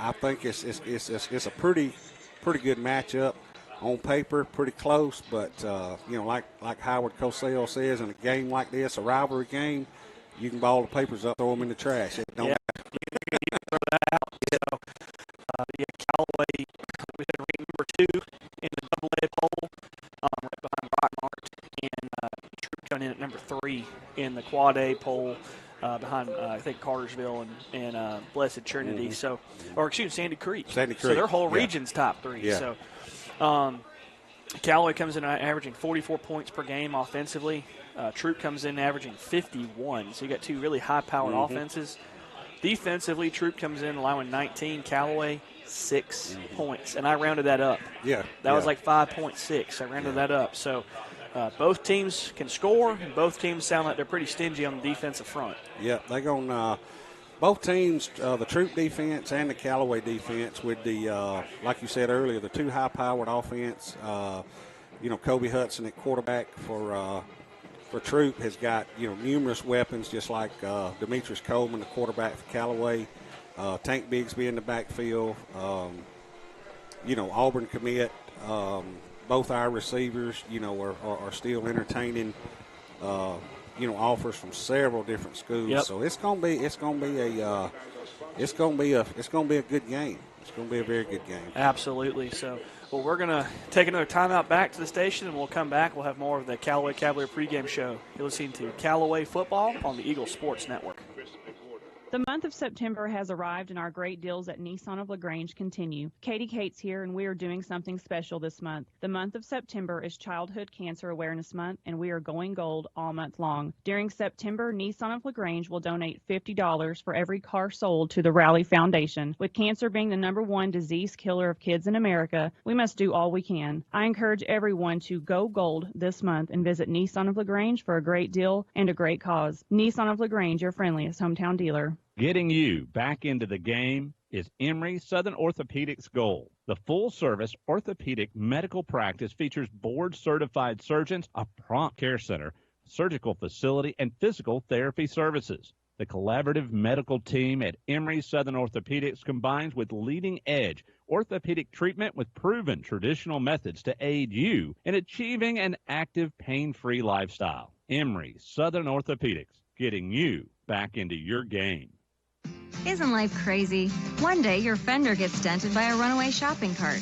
I think it's a pretty good matchup on paper, pretty close. But like Howard Cosell says, in a game like this, a rivalry game, you can ball the papers up, throw them in the trash. It don't You can throw that out. So, Callaway was ranked number 2 in the Double-A poll, right behind Rockmart, and Troup coming in at number 3 in the Quad A poll, behind I think Cartersville and Blessed Trinity. So, or excuse me, Sandy Creek. So their whole region's top 3. Yeah. So, Callaway comes in averaging 44 points per game offensively. Troup comes in averaging 51. So you got 2 really high-powered offenses. Defensively, Troup comes in allowing 19, Callaway 6 points. And I rounded that up. Yeah. That was like 5.6. I rounded that up. So both teams can score, and both teams sound like they're pretty stingy on the defensive front. Yeah, they're going to both teams, the Troup defense and the Callaway defense, with the, like you said earlier, the 2 high-powered offense. Kobe Hudson at quarterback for Troup has got, numerous weapons, just like Demetrius Coleman, the quarterback for Callaway. Tank Bigsby in the backfield. Auburn commit. Both our receivers, are still entertaining. Offers from several different schools. Yep. So it's gonna be a good game. It's gonna be a very good game. Absolutely. So, we're gonna take another timeout back to the station, and we'll come back. We'll have more of the Callaway Cavalier pregame show. You're listening to Callaway Football on the Eagle Sports Network. The month of September has arrived, and our great deals at Nissan of LaGrange continue. Katie Cates here, and we are doing something special this month. The month of September is Childhood Cancer Awareness Month, and we are going gold all month long. During September, Nissan of LaGrange will donate $50 for every car sold to the Rally Foundation. With cancer being the #1 disease killer of kids in America, we must do all we can. I encourage everyone to go gold this month and visit Nissan of LaGrange for a great deal and a great cause. Nissan of LaGrange, your friendliest hometown dealer. Getting you back into the game is Emory Southern Orthopedics' goal. The full-service orthopedic medical practice features board-certified surgeons, a prompt care center, surgical facility, and physical therapy services. The collaborative medical team at Emory Southern Orthopedics combines with leading-edge orthopedic treatment with proven traditional methods to aid you in achieving an active, pain-free lifestyle. Emory Southern Orthopedics, getting you back into your game. Isn't life crazy? One day your fender gets dented by a runaway shopping cart.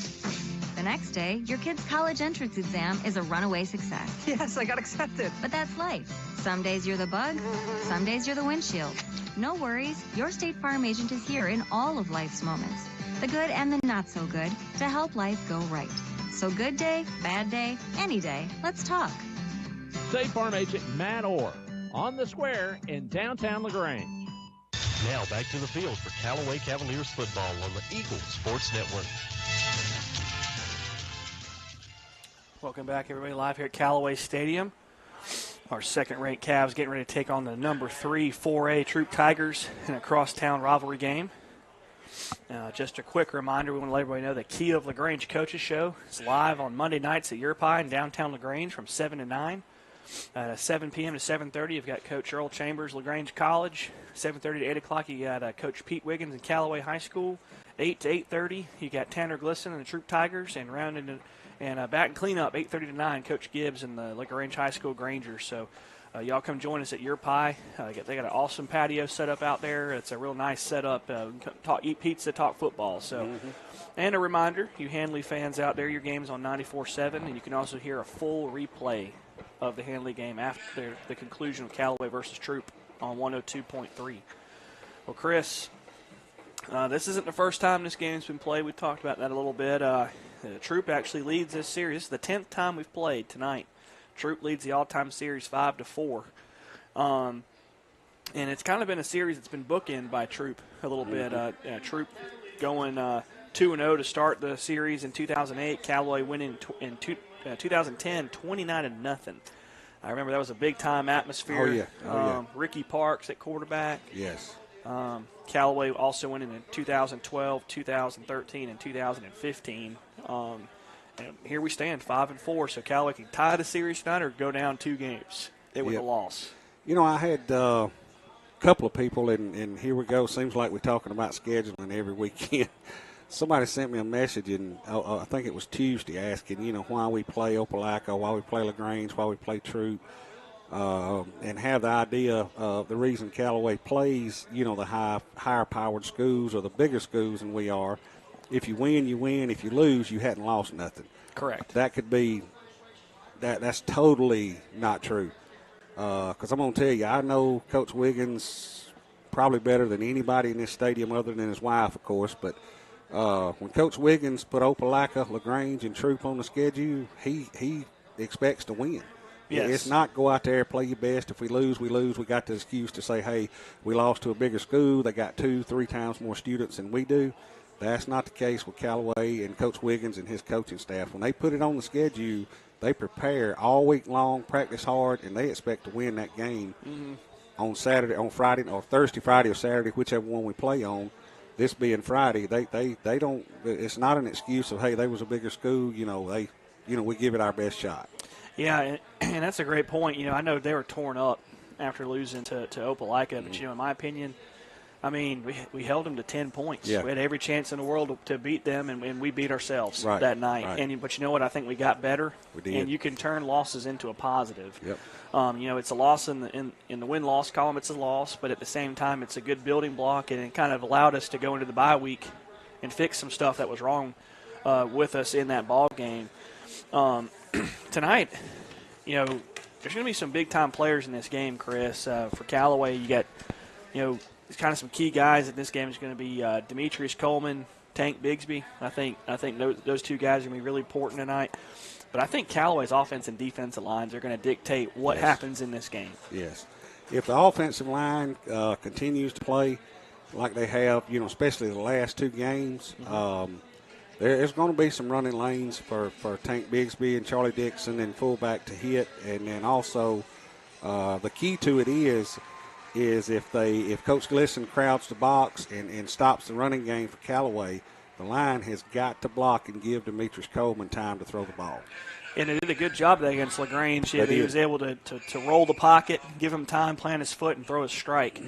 The next day, your kid's college entrance exam is a runaway success. Yes, I got accepted. But that's life. Some days you're the bug, some days you're the windshield. No worries, your State Farm agent is here in all of life's moments, the good and the not so good, to help life go right. So good day, bad day, any day, let's talk. State Farm agent Matt Orr, on the square in downtown LaGrange. Now back to the field for Callaway Cavaliers football on the Eagle Sports Network. Welcome back, everybody, live here at Callaway Stadium. Our second-ranked Cavs getting ready to take on the number 3 4A Troup Tigers in a crosstown rivalry game. Just a quick reminder, we want to let everybody know that Kia of LaGrange Coaches Show is live on Monday nights at Your Pie in downtown LaGrange from 7 to 9. 7 p.m. to 7:30, you've got Coach Earl Chambers, LaGrange College. 7:30 to 8 o'clock, you got Coach Pete Wiggins in Callaway High School. 8 to 8:30, you got Tanner Glisson and the Troup Tigers. And back and clean up, 8:30 to 9, Coach Gibbs and the LaGrange High School Grangers. So y'all come join us at Your Pie. They got an awesome patio set up out there. It's a real nice setup. Eat pizza, talk football. So, And a reminder, you Handley fans out there, your game's on 94.7, and you can also hear a full replay of the Handley game after the conclusion of Callaway versus Troup on 102.3. Well, Chris, this isn't the first time this game's been played. We talked about that a little bit. Troup actually leads this series. This is the 10th time we've played tonight. Troup leads the all-time series 5-4. And it's kind of been a series that's been bookended by Troup a little bit. Troup going 2-0 to start the series in 2008. Callaway winning in 2010, 29-0. I remember that was a big-time atmosphere. Oh, yeah. Ricky Parks at quarterback. Yes. Callaway also winning in 2012, 2013, and 2015. And here we stand, 5-4. So Callaway can tie the series tonight or go down 2 games with a loss. I had couple of people, and here we go. Seems like we're talking about scheduling every weekend. Somebody sent me a message, and I think it was Tuesday, asking, why we play Opelika, why we play LaGrange, why we play Troup, and have the idea of the reason Callaway plays, the higher-powered schools or the bigger schools than we are. If you win, you win. If you lose, you hadn't lost nothing. Correct. That could be that's totally not true. Because I'm going to tell you, I know Coach Wiggins probably better than anybody in this stadium other than his wife, of course. But when Coach Wiggins put Opelika, LaGrange, and Troup on the schedule, he expects to win. Yes. It's not go out there, play your best. If we lose, we lose. We got the excuse to say, hey, we lost to a bigger school. They got 2-3 times more students than we do. That's not the case with Callaway and Coach Wiggins and his coaching staff. When they put it on the schedule, they prepare all week long, practice hard, and they expect to win that game on Friday, or Thursday, Friday, or Saturday, whichever one we play on. This being Friday, they don't. It's not an excuse of, hey, they was a bigger school. We give it our best shot. Yeah, and that's a great point. I know they were torn up after losing to Opelika, but in my opinion, we held them to 10 points. Yeah. We had every chance in the world to beat them, and we beat ourselves that night. Right. But you know what? I think we got better. We did. And you can turn losses into a positive. Yep. It's a loss in the win-loss column. It's a loss, but at the same time, it's a good building block, and it kind of allowed us to go into the bye week and fix some stuff that was wrong with us in that ball game. Tonight, there's going to be some big-time players in this game, Chris. For Callaway, you got, it's kind of some key guys in this game. Is going to be Demetrius Coleman, Tank Bigsby. I think those two guys are going to be really important tonight. But I think Callaway's offense and defensive lines are going to dictate what happens in this game. Yes. If the offensive line continues to play like they have, especially the last two games, there's going to be some running lanes for Tank Bigsby and Charlie Dixon and fullback to hit. And then also the key to it is if Coach Glisson crowds the box and stops the running game for Callaway, the line has got to block and give Demetrius Coleman time to throw the ball. And they did a good job there against LaGrange. He They was able to roll the pocket, give him time, plant his foot, and throw a strike.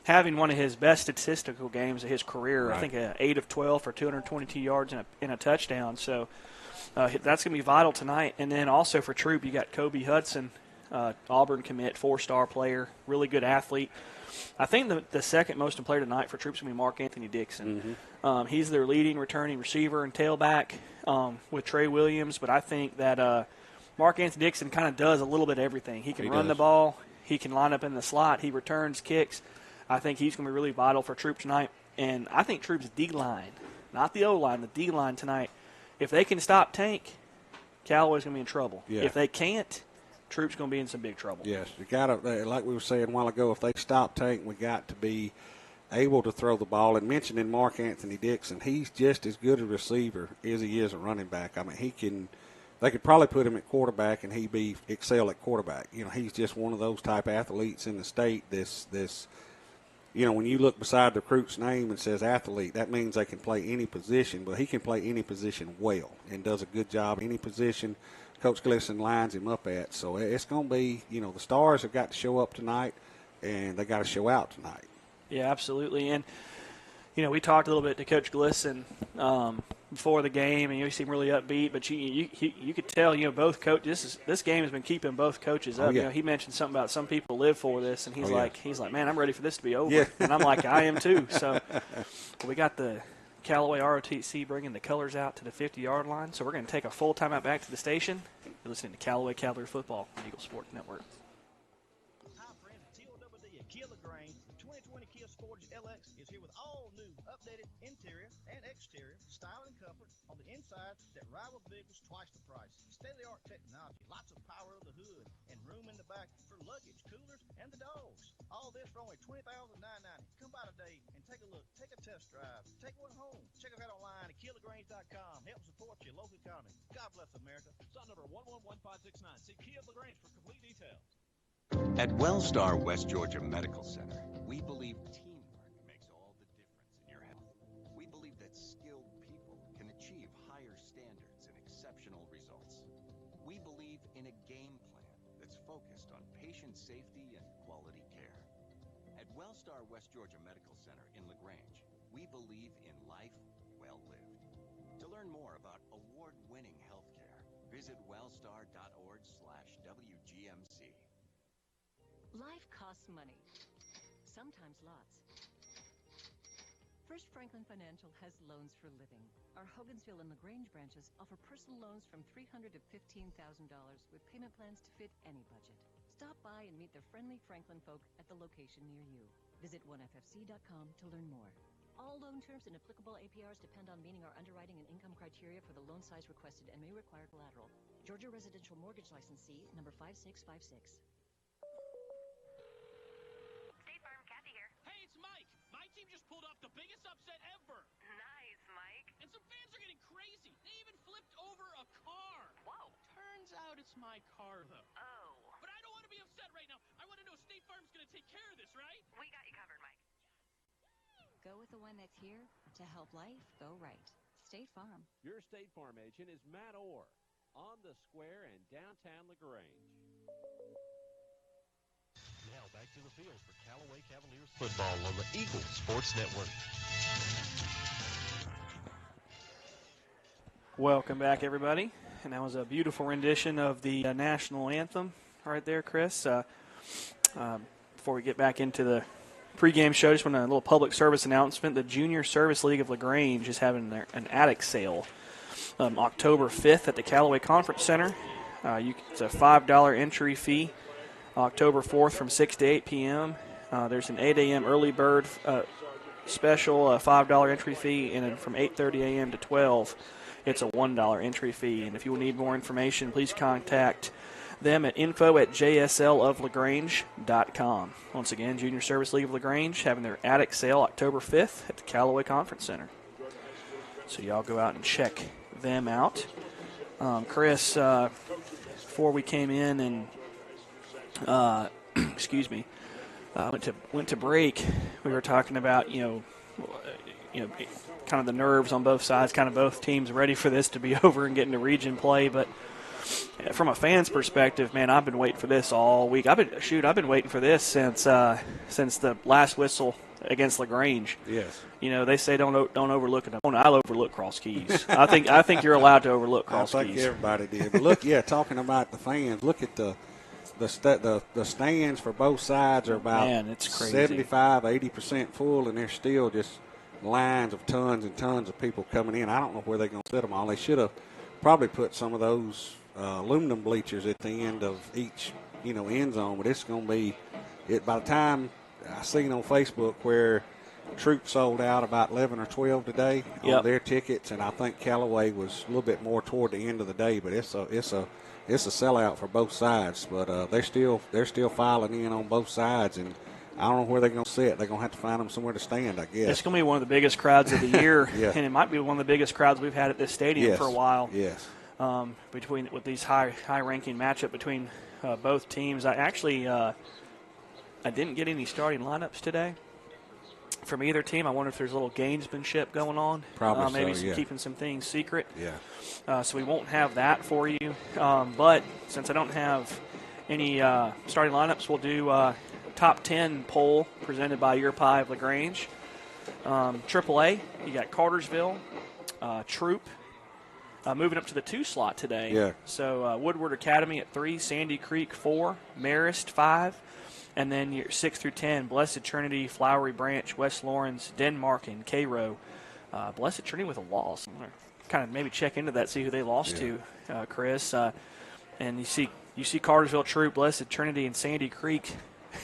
Having one of his best statistical games of his career, I think 8 of 12 for 222 yards and a touchdown. So that's going to be vital tonight. And then also for Troup, you got Kobe Hudson, Auburn commit, 4-star player, really good athlete. I think the second most important player tonight for Troup's going to be Mark Anthony Dixon. He's their leading returning receiver and tailback with Trey Williams, but I think that Mark Anthony Dixon kind of does a little bit of everything. He can run the ball. He can line up in the slot. He returns kicks. I think he's going to be really vital for Troup tonight. And I think Troup's D-line, not the O-line, the D-line tonight, if they can stop Tank, Callaway's going to be in trouble. Yeah. If they can't, Troup's going to be in some big trouble. Yes, you got to, like we were saying a while ago, if they stop Tank, we got to be able to throw the ball. And mentioning Mark Anthony Dixon, he's just as good a receiver as he is a running back. I mean, they could probably put him at quarterback and he'd excel at quarterback. He's just one of those type athletes in the state. When you look beside the recruit's name and says athlete, that means they can play any position, but he can play any position well and does a good job any position Coach Glisson lines him up at. So it's going to be, the stars have got to show up tonight, and they got to show out tonight. Yeah, absolutely. And, we talked a little bit to Coach Glisson before the game, and he seemed really upbeat. But you could tell, both coaches. This game has been keeping both coaches up. Yeah. He mentioned something about some people live for this, and he's like, man, I'm ready for this to be over. Yeah. And I'm like, I am too. So we got the Callaway ROTC bringing the colors out to the 50-yard line. So we're going to take a full timeout back to the station. You're listening to Callaway Cavalier Football on Eagle Sports Network. Hi, friends. TOWD at Kia LaGrange. 2020 Kia Sportage LX is here with all new updated interior and exterior style and comfort on the inside that rival vehicles twice the price. State-of-the-art technology, lots of power of the hood, and room in the back for luggage, coolers, and the dogs. All this for only $20,990. Come by today and take a look. Take a test drive. Take one home. Check us out online at KiaLaGrange.com. Help support your local economy. God bless America. Son number 111569. See Kia LaGrange for complete details. At Wellstar West Georgia Medical Center, we believe teamwork makes all the difference in your health. We believe that skilled people can achieve higher standards and exceptional results. We believe in a game plan that's focused on patient safety and quality care. At Wellstar West Georgia Medical Center in LaGrange, we believe in life well lived. To learn more about award-winning healthcare, visit wellstar.org/WGMC. Life costs money, sometimes lots. First Franklin Financial has loans for living. Our Hogansville and LaGrange branches offer personal loans from $300 to $15,000 with payment plans to fit any budget. Stop by and meet the friendly Franklin folk at the location near you. Visit onefc.com to learn more. All loan terms and applicable APRs depend on meeting our underwriting and income criteria for the loan size requested and may require collateral. Georgia Residential Mortgage Licensee, number 5656. State Farm, Kathy here. Hey, it's Mike. My team just pulled off the biggest upset ever. Nice, Mike. And some fans are getting crazy. They even flipped over a car. Whoa. Turns out it's my car, though. Oh. But I don't want to be upset right now. I want to know State Farm's going to take care of this, right? We got you covered, Mike. Go with the one that's here to help life go right. State Farm. Your State Farm agent is Matt Orr on the square in downtown LaGrange. Now back to the field for Callaway Cavaliers football on the Eagle Sports Network. Welcome back, everybody. And that was a beautiful rendition of the national anthem right there, Chris. Before we get back into the pregame show, just want a little public service announcement. The Junior Service League of LaGrange is having an attic sale October 5th at the Callaway Conference Center. It's a $5 entry fee. October 4th from 6 to 8 p.m. There's an 8 a.m. early bird special, $5 entry fee, and then from 8:30 a.m. to 12, it's a $1 entry fee. And if you need more information, please contact them at info@jsloflagrange.com. Once again, Junior Service League of LaGrange having their attic sale October 5th at the Callaway Conference Center. So y'all go out and check them out. Chris, before we came in and excuse me, went to break, we were talking about kind of the nerves on both sides, kind of both teams ready for this to be over and get into region play. But from a fan's perspective, man, I've been waiting for this all week. I've been waiting for this since the last whistle against LaGrange. Yes. They say don't overlook it. I'll overlook Cross Keys. I think you're allowed to overlook Cross Keys. I think everybody did. But look, talking about the fans, look at the stands for both sides are about 75-80% full, and there's still just lines of tons and tons of people coming in. I don't know where they're going to sit them all. They should have probably put some of those aluminum bleachers at the end of each end zone, but it's going to be it. By the time I seen on Facebook where Troup sold out about 11 or 12 today on their tickets, and I think Callaway was a little bit more toward the end of the day, but it's a sellout for both sides. But they're still filing in on both sides, and I don't know where they're going to sit. They're going to have to find them somewhere to stand, I guess. It's going to be one of the biggest crowds of the year, and it might be one of the biggest crowds we've had at this stadium for a while. Yes. With these high-ranking matchup between both teams. I didn't get any starting lineups today from either team. I wonder if there's a little gamesmanship going on. Probably maybe so, keeping some things secret. Yeah. So we won't have that for you. But since I don't have any starting lineups, we'll do top 10 poll presented by Your Pie of LaGrange. AAA, you got Cartersville, Troup, moving up to the 2 slot today. Yeah. So Woodward Academy at 3, Sandy Creek 4, Marist 5, and then your 6 through 10, Blessed Trinity, Flowery Branch, West Lawrence, Denmark, and Cairo. Blessed Trinity with a loss. I'm gonna kind of maybe check into that, see who they lost to, Chris. And you see Cartersville, Troup, Blessed Trinity, and Sandy Creek.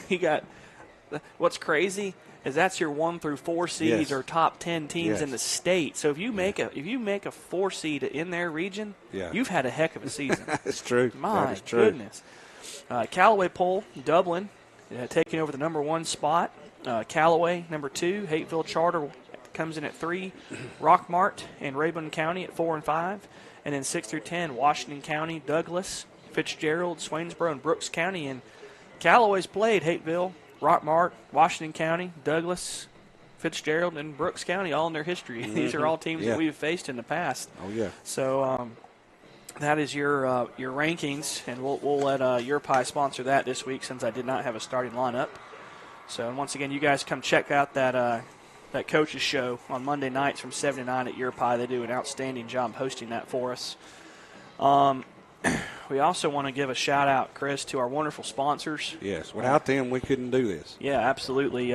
You got what's crazy is that's your 1 through 4 seeds or top 10 teams in the state. So if you make a 4 seed in their region, you've had a heck of a season. That's true. My that is true. Goodness. Callaway poll, Dublin, taking over the number 1 spot. Callaway, number 2. Hateville Charter comes in at 3. Rockmart and Rabun County at 4 and 5. And then 6 through 10, Washington County, Douglas, Fitzgerald, Swainsboro, and Brooks County. And Callaway's played Hateville, Rockmart, Washington County, Douglas, Fitzgerald, and Brooks County all in their history. Mm-hmm. These are all teams that we've faced in the past. Oh, yeah. So that is your rankings, and we'll let Your Pie sponsor that this week since I did not have a starting lineup. So, and once again, you guys come check out that coaches show on Monday nights from 7 to 9 at Your Pie. They do an outstanding job hosting that for us. We also want to give a shout out, Chris, to our wonderful sponsors. Yes, without them, we couldn't do this. Yeah, absolutely.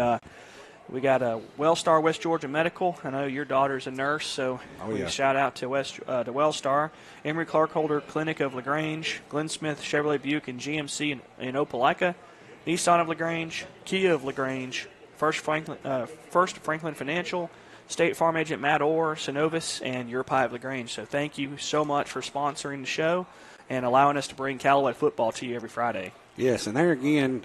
We got Wellstar West Georgia Medical. I know your daughter's a nurse, so shout out to Wellstar. Emory Clark Holder Clinic of LaGrange, Glenn Smith Chevrolet Buick and GMC in Opelika, Nissan of LaGrange, Kia of LaGrange, First Franklin Financial, State Farm Agent Matt Orr, Synovus, and Your Pie of LaGrange. So thank you so much for sponsoring the show and allowing us to bring Callaway football to you every Friday. Yes, and there again,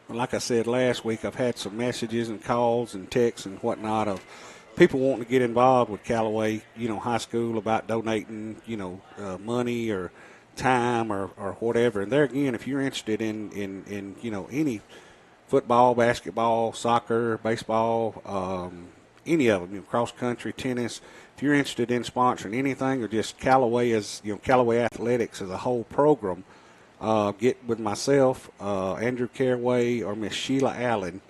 like I said last week, I've had some messages and calls and texts and whatnot of people wanting to get involved with Callaway, high school, about donating, money or time or whatever. And there again, if you're interested in any football, basketball, soccer, baseball, any of them, cross country, tennis, if you're interested in sponsoring anything or just Callaway Callaway Athletics as a whole program, get with myself, Andrew Caraway, or Miss Sheila Allen.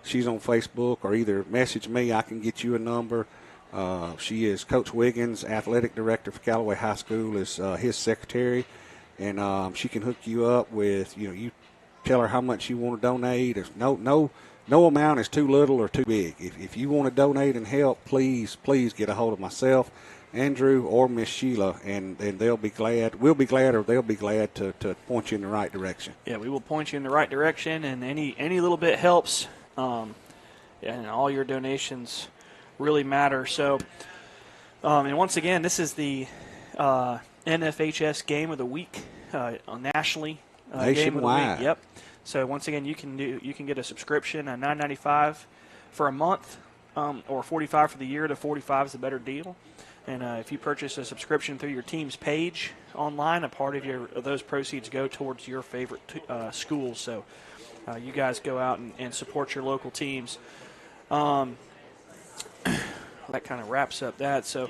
She's on Facebook, or either message me. I can get you a number. She is Coach Wiggins, athletic director for Callaway High School, is his secretary, and she can hook you up with. You tell her how much you want to donate. There's no amount is too little or too big. If you want to donate and help, please get a hold of myself, Andrew, or Miss Sheila, and they'll be glad. We'll be glad, or they'll be glad to point you in the right direction. Yeah, we will point you in the right direction, and any little bit helps. And all your donations really matter. So, and once again, this is the NFHS Game of the Week nationally. Nationwide. Game of the week. Yep. So once again, you can get a subscription, $9.95 for a month, or $45 for the year. The $45 is a better deal. And if you purchase a subscription through your team's page online, a part of those proceeds go towards your favorite schools. So you guys go out and support your local teams. That kind of wraps up that. So,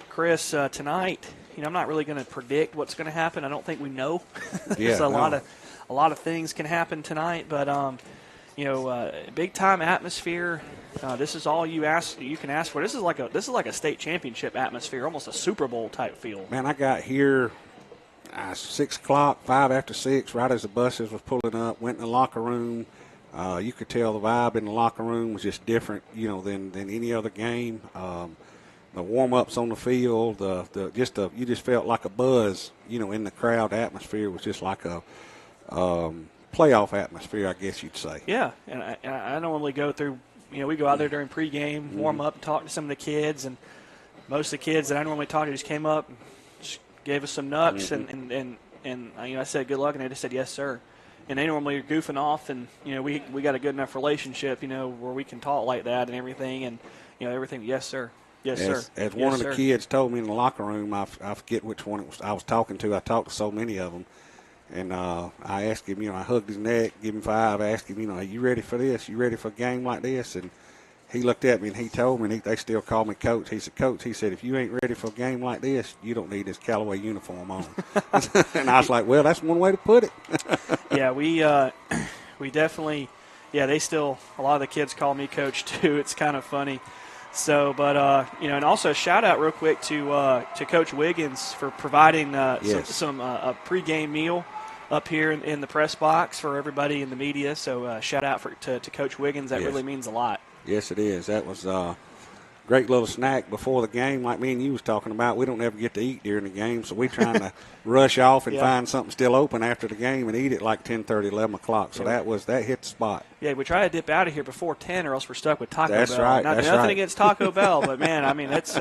Chris, tonight, I'm not really going to predict what's going to happen. I don't think we know. There's a lot of things can happen tonight, but big time atmosphere. This is all you can ask for. This is like a state championship atmosphere, almost a Super Bowl type feel. Man, I got here 6 o'clock, 5 after 6, right as the buses was pulling up. Went in the locker room. You could tell the vibe in the locker room was just different, than any other game. The warm-ups on the field, you just felt like a buzz, in the crowd. The atmosphere was just like a playoff atmosphere, I guess you'd say. Yeah, and I normally go through. We go out there during pregame, warm up, and talk to some of the kids, and most of the kids that I normally talk to just came up, and just gave us some nuts, and I said good luck, and they just said yes sir, and they normally are goofing off, and we got a good enough relationship, where we can talk like that and everything, and everything yes sir. Yes, sir. As one of the kids told me in the locker room, I forget which one it was I was talking to. I talked to so many of them. And I asked him, I hugged his neck, give him 5, asked him, are you ready for this? You ready for a game like this? And he looked at me and he told me, they still call me Coach. He said, Coach, if you ain't ready for a game like this, you don't need this Callaway uniform on. And I was like, well, that's one way to put it. Yeah, we definitely, they still, a lot of the kids call me Coach too. It's kind of funny. So, but, and also shout out real quick to Coach Wiggins for providing some a pregame meal up here in the press box for everybody in the media. So shout out to Coach Wiggins. That really means a lot. Yes, it is. That was a great little snack before the game, like me and you was talking about. We don't ever get to eat during the game, so we're trying to rush off and find something still open after the game and eat it like 10:30, 11 o'clock. So that hit the spot. Yeah, we try to dip out of here before 10 or else we're stuck with Taco Bell. That's right. Nothing against Taco Bell, but, man, I mean, that's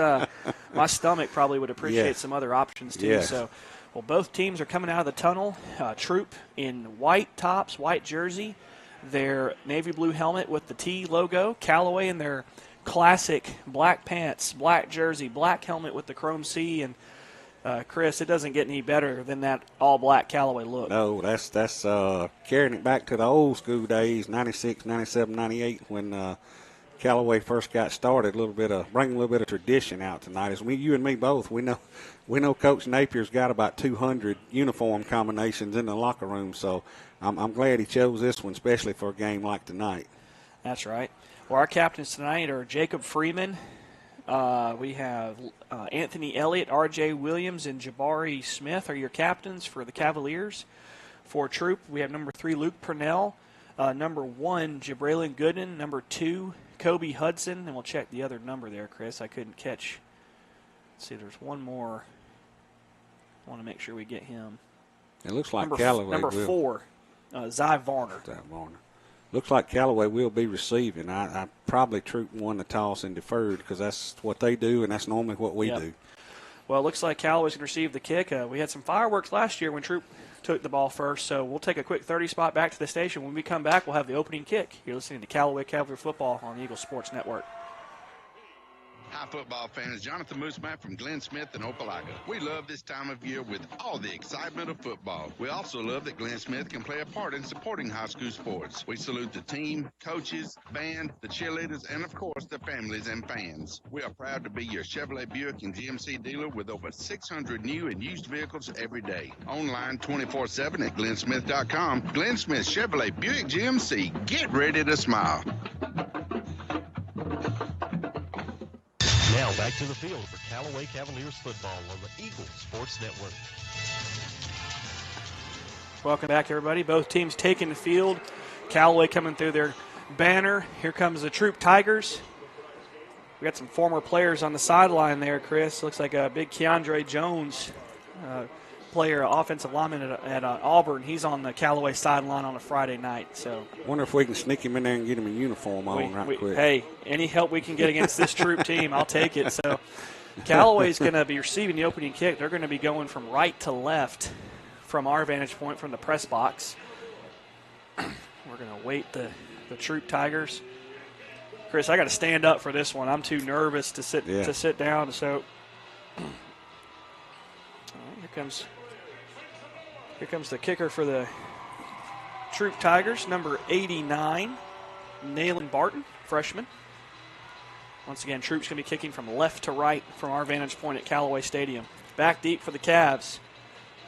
my stomach probably would appreciate some other options too. Yes. So, well, both teams are coming out of the tunnel. Troup in white tops, white jersey, their navy blue helmet with the T logo. Callaway in their classic black pants, black jersey, black helmet with the chrome C. And, Chris, it doesn't get any better than that all-black Callaway look. No, that's carrying it back to the old school days, 96, 97, 98, when Callaway first got started, bring a little bit of tradition out tonight. As you and me both, we know Coach Napier's got about 200 uniform combinations in the locker room, so I'm glad he chose this one, especially for a game like tonight. That's right. Well, our captains tonight are Jacob Freeman. We have Anthony Elliott, R.J. Williams, and Jabari Smith are your captains for the Cavaliers. For Troup, we have number 3, Luke Purnell. Number 1, Jabraylon Gooden. Number 2, Kobe Hudson. And we'll check the other number there, Chris. I couldn't catch. Let's see, there's one more. I want to make sure we get him. It looks like Callaway Number 4, Zy Varner. Looks like Callaway will be receiving. I probably Troup won the toss and deferred because that's what they do, and that's normally what we do. Well, it looks like Callaway's going to receive the kick. We had some fireworks last year when Troup took the ball first, so we'll take a quick 30 spot back to the station. When we come back, we'll have the opening kick. You're listening to Callaway Cavalier Football on the Eagle Sports Network. Hi, football fans. Jonathan Mooseman from Glenn Smith and Opelika. We love this time of year with all the excitement of football. We also love that Glenn Smith can play a part in supporting high school sports. We salute the team, coaches, band, the cheerleaders, and of course, the families and fans. We are proud to be your Chevrolet Buick and GMC dealer with over 600 new and used vehicles every day. Online 24/7 at glennsmith.com. Glenn Smith Chevrolet Buick GMC. Get ready to smile. Now back to the field for Callaway Cavaliers football on the Eagle Sports Network. Welcome back, everybody. Both teams taking the field. Callaway coming through their banner. Here comes the Troup Tigers. We got some former players on the sideline there, Chris. Looks like a big Keandre Jones player, offensive lineman at Auburn. He's on the Callaway sideline on a Friday night. So wonder if we can sneak him in there and get him a uniform on right quick. Hey, any help we can get against this Troup team, I'll take it. So Callaway's going to be receiving the opening kick. They're going to be going from right to left from our vantage point from the press box. We're going to wait the Troup Tigers. Chris, I got to stand up for this one. I'm too nervous to sit down. So here comes the kicker for the Troup Tigers, number 89, Nayland Barton, freshman. Once again, Troup's going to be kicking from left to right from our vantage point at Callaway Stadium. Back deep for the Cavs.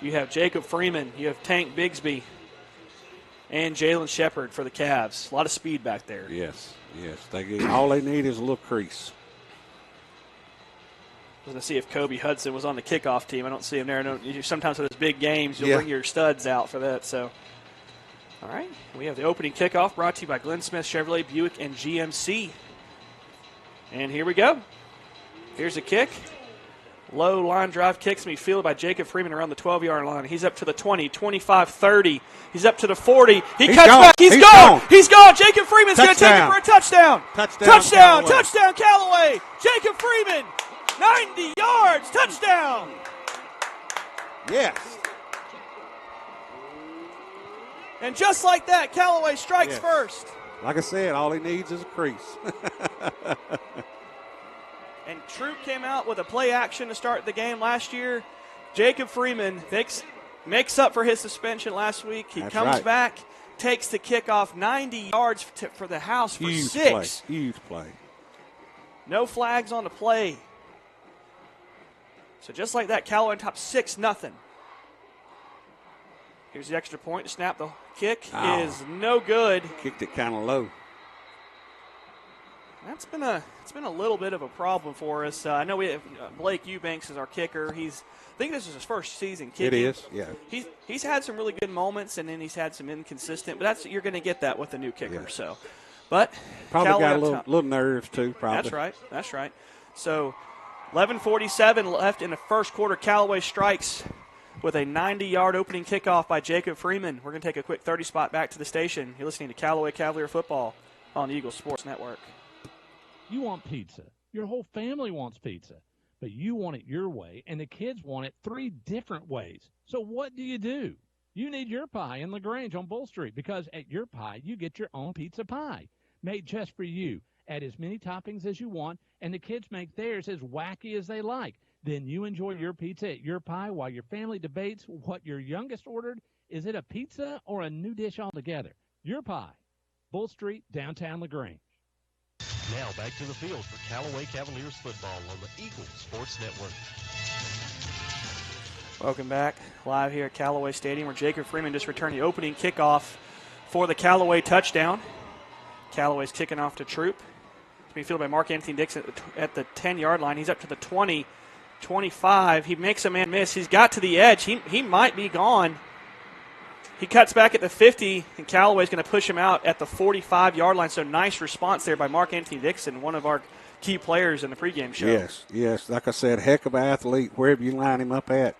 You have Jacob Freeman, you have Tank Bigsby, and Jalen Shepard for the Cavs. A lot of speed back there. Yes. All they need is a little crease. I was going to see if Kobe Hudson was on the kickoff team. I don't see him there. Sometimes for those big games, you'll bring your studs out for that. So, all right, we have the opening kickoff brought to you by Glenn Smith Chevrolet, Buick, and GMC. And here we go. Here's a kick. Low line drive kicks me fielded by Jacob Freeman around the 12-yard line. He's up to the 20, 25, 30. He's up to the 40. He cuts back. He's gone. He's gone. Jacob Freeman's going to take it for a touchdown. Touchdown, Callaway. Jacob Freeman. 90 yards, touchdown. Yes. And just like that, Callaway strikes first. Like I said, all he needs is a crease. And Troup came out with a play action to start the game last year. Jacob Freeman makes up for his suspension last week. He comes back, takes the kickoff 90 yards for the house for 6. Huge play. No flags on the play. So just like that, Callaway on top 6-0. Here's the extra point to snap. The kick is no good. Kicked it kind of low. It's been a little bit of a problem for us. I know we have Blake Eubanks as our kicker. I think this is his first season kicking. It is, yeah. He's had some really good moments, and then he's had some inconsistent. But you're going to get that with a new kicker. Yeah. So, but probably got a little nerves too. Probably. That's right. So, 11:47 left in the first quarter. Callaway strikes with a 90-yard opening kickoff by Jacob Freeman. We're going to take a quick 30 spot back to the station. You're listening to Callaway Cavalier Football on the Eagle Sports Network. You want pizza. Your whole family wants pizza. But you want it your way, and the kids want it 3 different ways. So what do? You need Your Pie in LaGrange on Bull Street, because at Your Pie, you get your own pizza pie made just for you. Add as many toppings as you want, and the kids make theirs as wacky as they like. Then you enjoy your pizza at Your Pie while your family debates what your youngest ordered. Is it a pizza or a new dish altogether? Your Pie, Bull Street, downtown LaGrange. Now back to the field for Callaway Cavaliers football on the Eagle Sports Network. Welcome back live here at Callaway Stadium, where Jacob Freeman just returned the opening kickoff for the Callaway touchdown. Callaway's kicking off to Troup. It's being fielded by Mark Anthony Dixon at the 10-yard line. He's up to the 20, 25. He makes a man miss. He's got to the edge. He might be gone. He cuts back at the 50, and Callaway's going to push him out at the 45-yard line. So nice response there by Mark Anthony Dixon, one of our key players in the pregame show. Yes. Like I said, heck of an athlete, wherever you line him up at.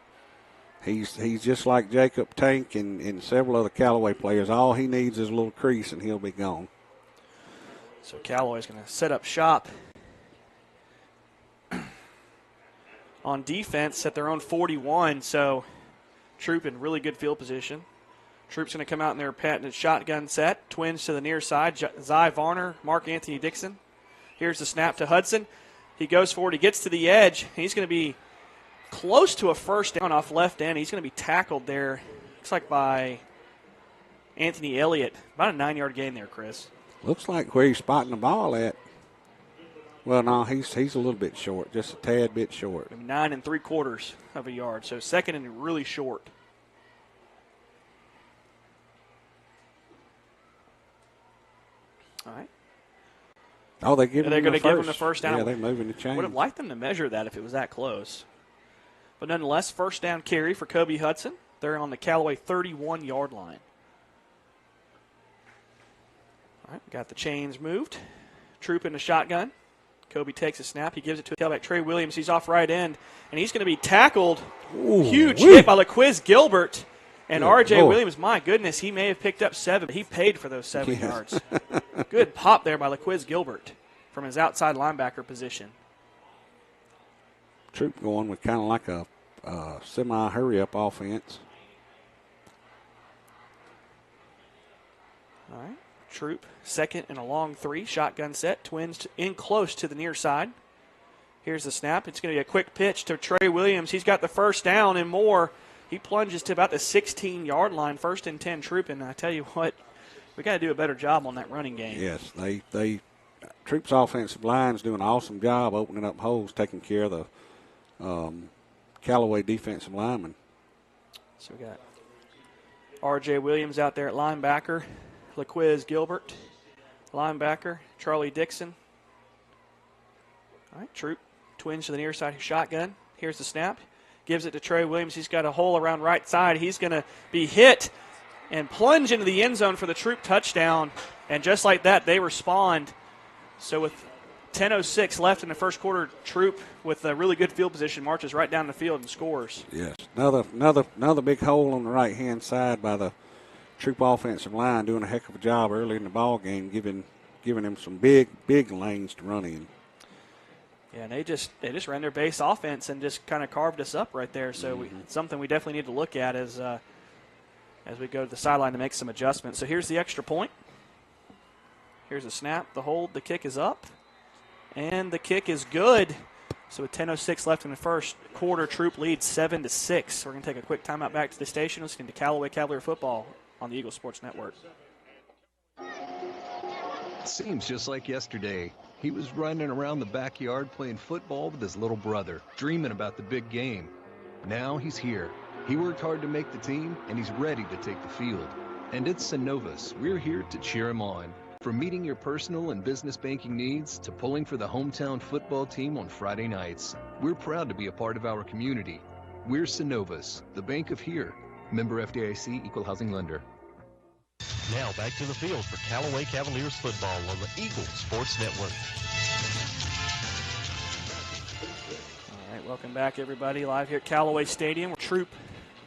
He's just like Jacob Tank and several other Callaway players. All he needs is a little crease, and he'll be gone. So Callaway's going to set up shop on defense at their own 41. So Troup in really good field position. Troup's going to come out in their patented shotgun set. Twins to the near side. Zy Varner, Mark Anthony Dixon. Here's the snap to Hudson. He goes forward. He gets to the edge. He's going to be close to a first down off left end. He's going to be tackled there, looks like by Anthony Elliott. About a 9-yard gain there, Chris. Looks like where he's spotting the ball at. Well, no, he's a little bit short, just a tad bit short. 9 3/4 of a yard. So second and really short. All right. Oh, they're going to give him the first down. Yeah, they're moving the chains. Would have liked them to measure that if it was that close. But nonetheless, first down carry for Kobe Hudson. They're on the Callaway 31-yard line. All right, got the chains moved. Troup in the shotgun. Kobe takes a snap. He gives it to tailback Trey Williams. He's off right end, and he's going to be tackled. Huge hit by LaQuiz Gilbert. And R.J. Williams, my goodness, he may have picked up 7, but he paid for those 7 yards. Good pop there by LaQuiz Gilbert from his outside linebacker position. Troup going with kind of like a semi-hurry-up offense. All right, Troup, second and a long 3, shotgun set. Twins in close to the near side. Here's the snap. It's going to be a quick pitch to Trey Williams. He's got the first down and more. He plunges to about the 16-yard line, 1st and 10, Troup. And I tell you what, we got to do a better job on that running game. Yes, Troup's offensive line's doing an awesome job opening up holes, taking care of the Callaway defensive linemen. So we got R.J. Williams out there at linebacker, LaQuiz Gilbert, linebacker, Charlie Dixon. All right, Troup, twins to the near side, shotgun. Here's the snap. Gives it to Trey Williams. He's got a hole around right side. He's going to be hit and plunge into the end zone for the Troup touchdown. And just like that, they respond. So with 10:06 left in the first quarter, Troup, with a really good field position, marches right down the field and scores. Yes, another big hole on the right-hand side by the Troup offensive line, doing a heck of a job early in the ball game, giving them some big lanes to run in. Yeah, and they just ran their base offense and just kind of carved us up right there. So it's something we definitely need to look at as we go to the sideline to make some adjustments. So here's the extra point. Here's a snap, the hold, the kick is up, and the kick is good. So with 10:06 left in the first quarter, Troup leads 7-6. We're going to take a quick timeout back to the station, listening to Callaway Cavalier football on the Eagle Sports Network. Seems just like yesterday. He was running around the backyard playing football with his little brother, dreaming about the big game. Now he's here. He worked hard to make the team, and he's ready to take the field. And it's Synovus. We're here to cheer him on. From meeting your personal and business banking needs to pulling for the hometown football team on Friday nights, we're proud to be a part of our community. We're Synovus, the bank of here. Member FDIC, Equal Housing Lender. Now back to the field for Callaway Cavaliers football on the Eagle Sports Network. All right, welcome back, everybody. Live here at Callaway Stadium. Troup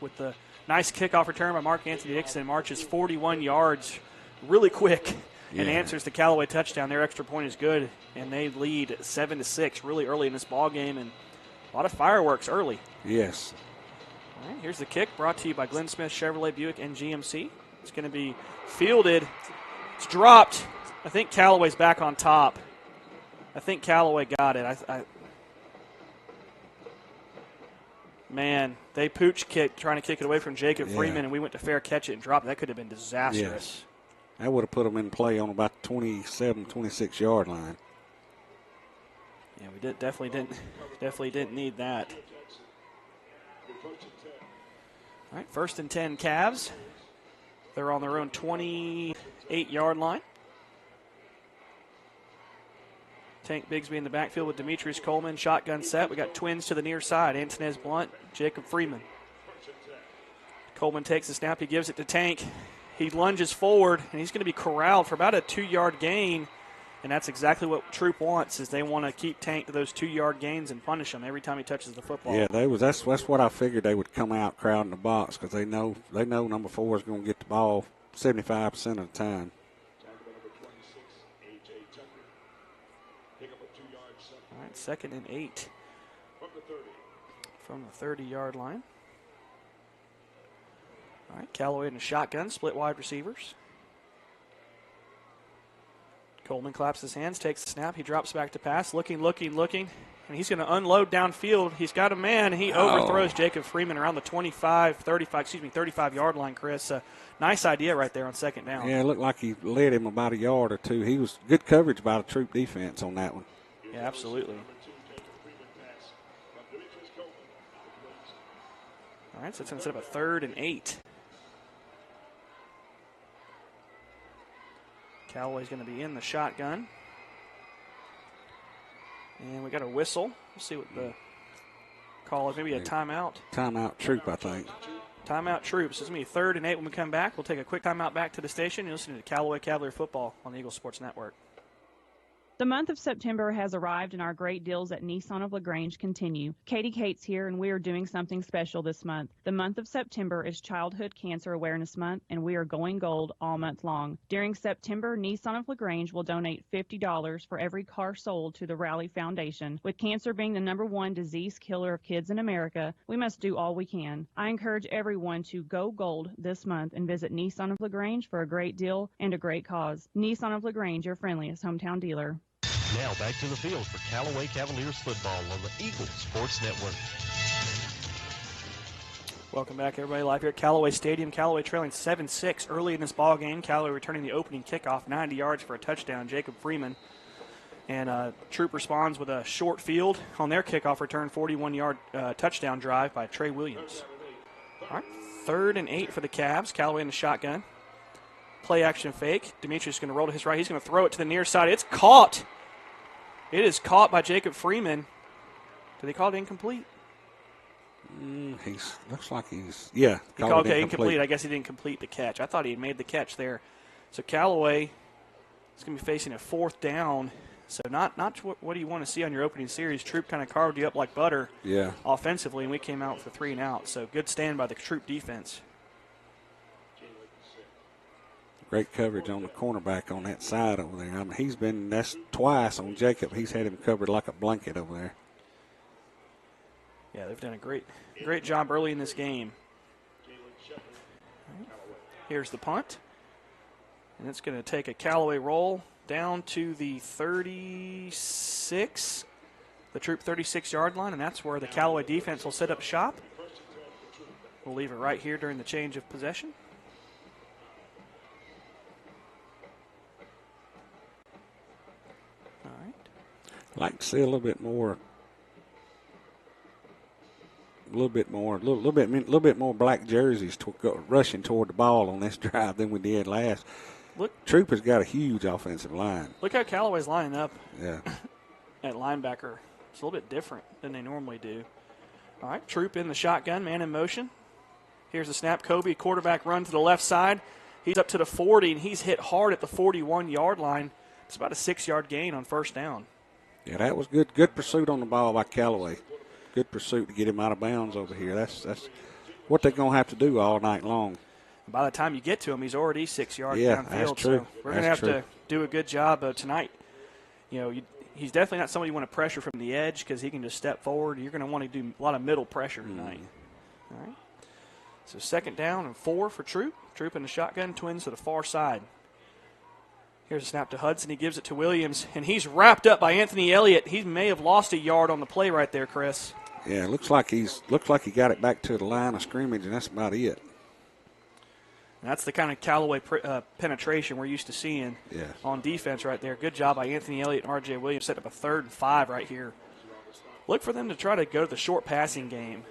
with the nice kickoff return by Mark Anthony Dixon, marches 41 yards really quick and answers the Callaway touchdown. Their extra point is good, and they lead 7-6 really early in this ball game, and a lot of fireworks early. Yes. All right, here's the kick, brought to you by Glenn Smith Chevrolet Buick and GMC. It's going to be fielded. It's dropped. I think Callaway's back on top. I think Callaway got it. Man, they pooch kicked trying to kick it away from Jacob Freeman, and we went to fair catch it and drop it. That could have been disastrous. Yes. That would have put them in play on about 27, 26-yard line. Yeah, we definitely didn't need that. All right, 1st and 10 Cavs. They're on their own 28-yard line. Tank Bigsby in the backfield with Demetrius Coleman. Shotgun set. We got twins to the near side. Antonez Blunt, Jacob Freeman. Coleman takes the snap. He gives it to Tank. He lunges forward, and he's going to be corralled for about a 2-yard gain. And that's exactly what Troup wants, is they want to keep Tank to those 2-yard gains and punish him every time he touches the football. Yeah, that's what I figured they would come out crowding the box, because they know number 4 is going to get the ball 75% of the time. All right, 2nd and 8 from the 30-yard line. All right, Callaway in a shotgun, split wide receivers. Coleman claps his hands, takes the snap. He drops back to pass, looking, and he's going to unload downfield. He's got a man. He overthrows Jacob Freeman around the 35-yard line, Chris. Nice idea right there on 2nd down. Yeah, it looked like he led him about a yard or two. He was good coverage by the Troup defense on that one. Yeah, absolutely. All right, so it's instead of a 3rd and 8. Callaway's going to be in the shotgun. And we got a whistle. We'll see what the call is. Maybe a timeout. Timeout Troup, I think. Timeout Troup. So it's going to be 3rd and 8 when we come back. We'll take a quick timeout back to the station. You're listening to Callaway Cavalier Football on the Eagle Sports Network. The month of September has arrived and our great deals at Nissan of LaGrange continue. Katie Cates here, and we are doing something special this month. The month of September is Childhood Cancer Awareness Month, and we are going gold all month long. During September, Nissan of LaGrange will donate $50 for every car sold to the Rally Foundation. With cancer being the #1 disease killer of kids in America, we must do all we can. I encourage everyone to go gold this month and visit Nissan of LaGrange for a great deal and a great cause. Nissan of LaGrange, your friendliest hometown dealer. Now back to the field for Callaway Cavaliers football on the Eagle Sports Network. Welcome back, everybody. Live here at Callaway Stadium. Callaway trailing 7-6 early in this ball game. Callaway returning the opening kickoff, 90 yards for a touchdown. Jacob Freeman. And Troup responds with a short field on their kickoff return, 41-yard touchdown drive by Trey Williams. All right, 3rd and 8 for the Cavs. Callaway in the shotgun. Play action fake. Demetrius is going to roll to his right. He's going to throw it to the near side. It's caught. It is caught by Jacob Freeman. Did they call it incomplete? Looks like he's, He called it incomplete. I guess he didn't complete the catch. I thought he had made the catch there. So Callaway is going to be facing a 4th down. So not what do you want to see on your opening series. Troup kind of carved you up like butter offensively, and we came out with a 3 and out. So good stand by the Troup defense. Great coverage on the cornerback on that side over there. I mean, that's twice on Jacob. He's had him covered like a blanket over there. Yeah, they've done a great job early in this game. Here's the punt. And it's going to take a Callaway roll down to the 36, the Troup 36-yard line, and that's where the Callaway defense will set up shop. We'll leave it right here during the change of possession. I'd like to see a little bit more black jerseys rushing toward the ball on this drive than we did last. Look, Troup has got a huge offensive line. Look how Callaway's lining up. Yeah. At linebacker. It's a little bit different than they normally do. All right, Troup in the shotgun, man in motion. Here's the snap. Kobe, quarterback run to the left side. He's up to the 40, and he's hit hard at the 41-yard line. It's about a 6-yard gain on 1st down. Yeah, that was good. Good pursuit on the ball by Callaway. Good pursuit to get him out of bounds over here. That's what they're going to have to do all night long. By the time you get to him, he's already 6 yards downfield. That's true. So we're going to have to do a good job tonight. He's definitely not somebody you want to pressure from the edge because he can just step forward. You're going to want to do a lot of middle pressure tonight. All right. So 2nd down and 4 for Troup. Troup in the shotgun, twins to the far side. Here's a snap to Hudson. He gives it to Williams, and he's wrapped up by Anthony Elliott. He may have lost a yard on the play right there, Chris. Yeah, looks like he got it back to the line of scrimmage, and that's about it. And that's the kind of Callaway penetration we're used to seeing on defense right there. Good job by Anthony Elliott and R.J. Williams. Set up a 3rd and 5 right here. Look for them to try to go to the short passing game.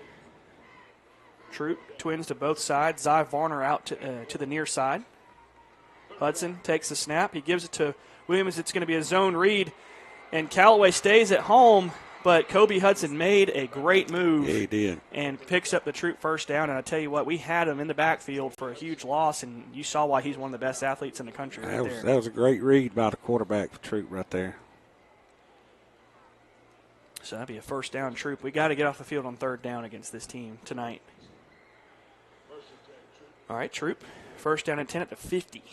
Troup, twins to both sides. Zy Varner out to the near side. Hudson takes the snap. He gives it to Williams. It's going to be a zone read. And Callaway stays at home, but Kobe Hudson made a great move. Yeah, he did. And picks up the Troup first down. And I tell you what, we had him in the backfield for a huge loss, and you saw why he's one of the best athletes in the country right there. That was a great read by the quarterback for Troup right there. So that'd be a first down, Troup. We got to get off the field on 3rd down against this team tonight. All right, Troup, first down and 10 at the 50.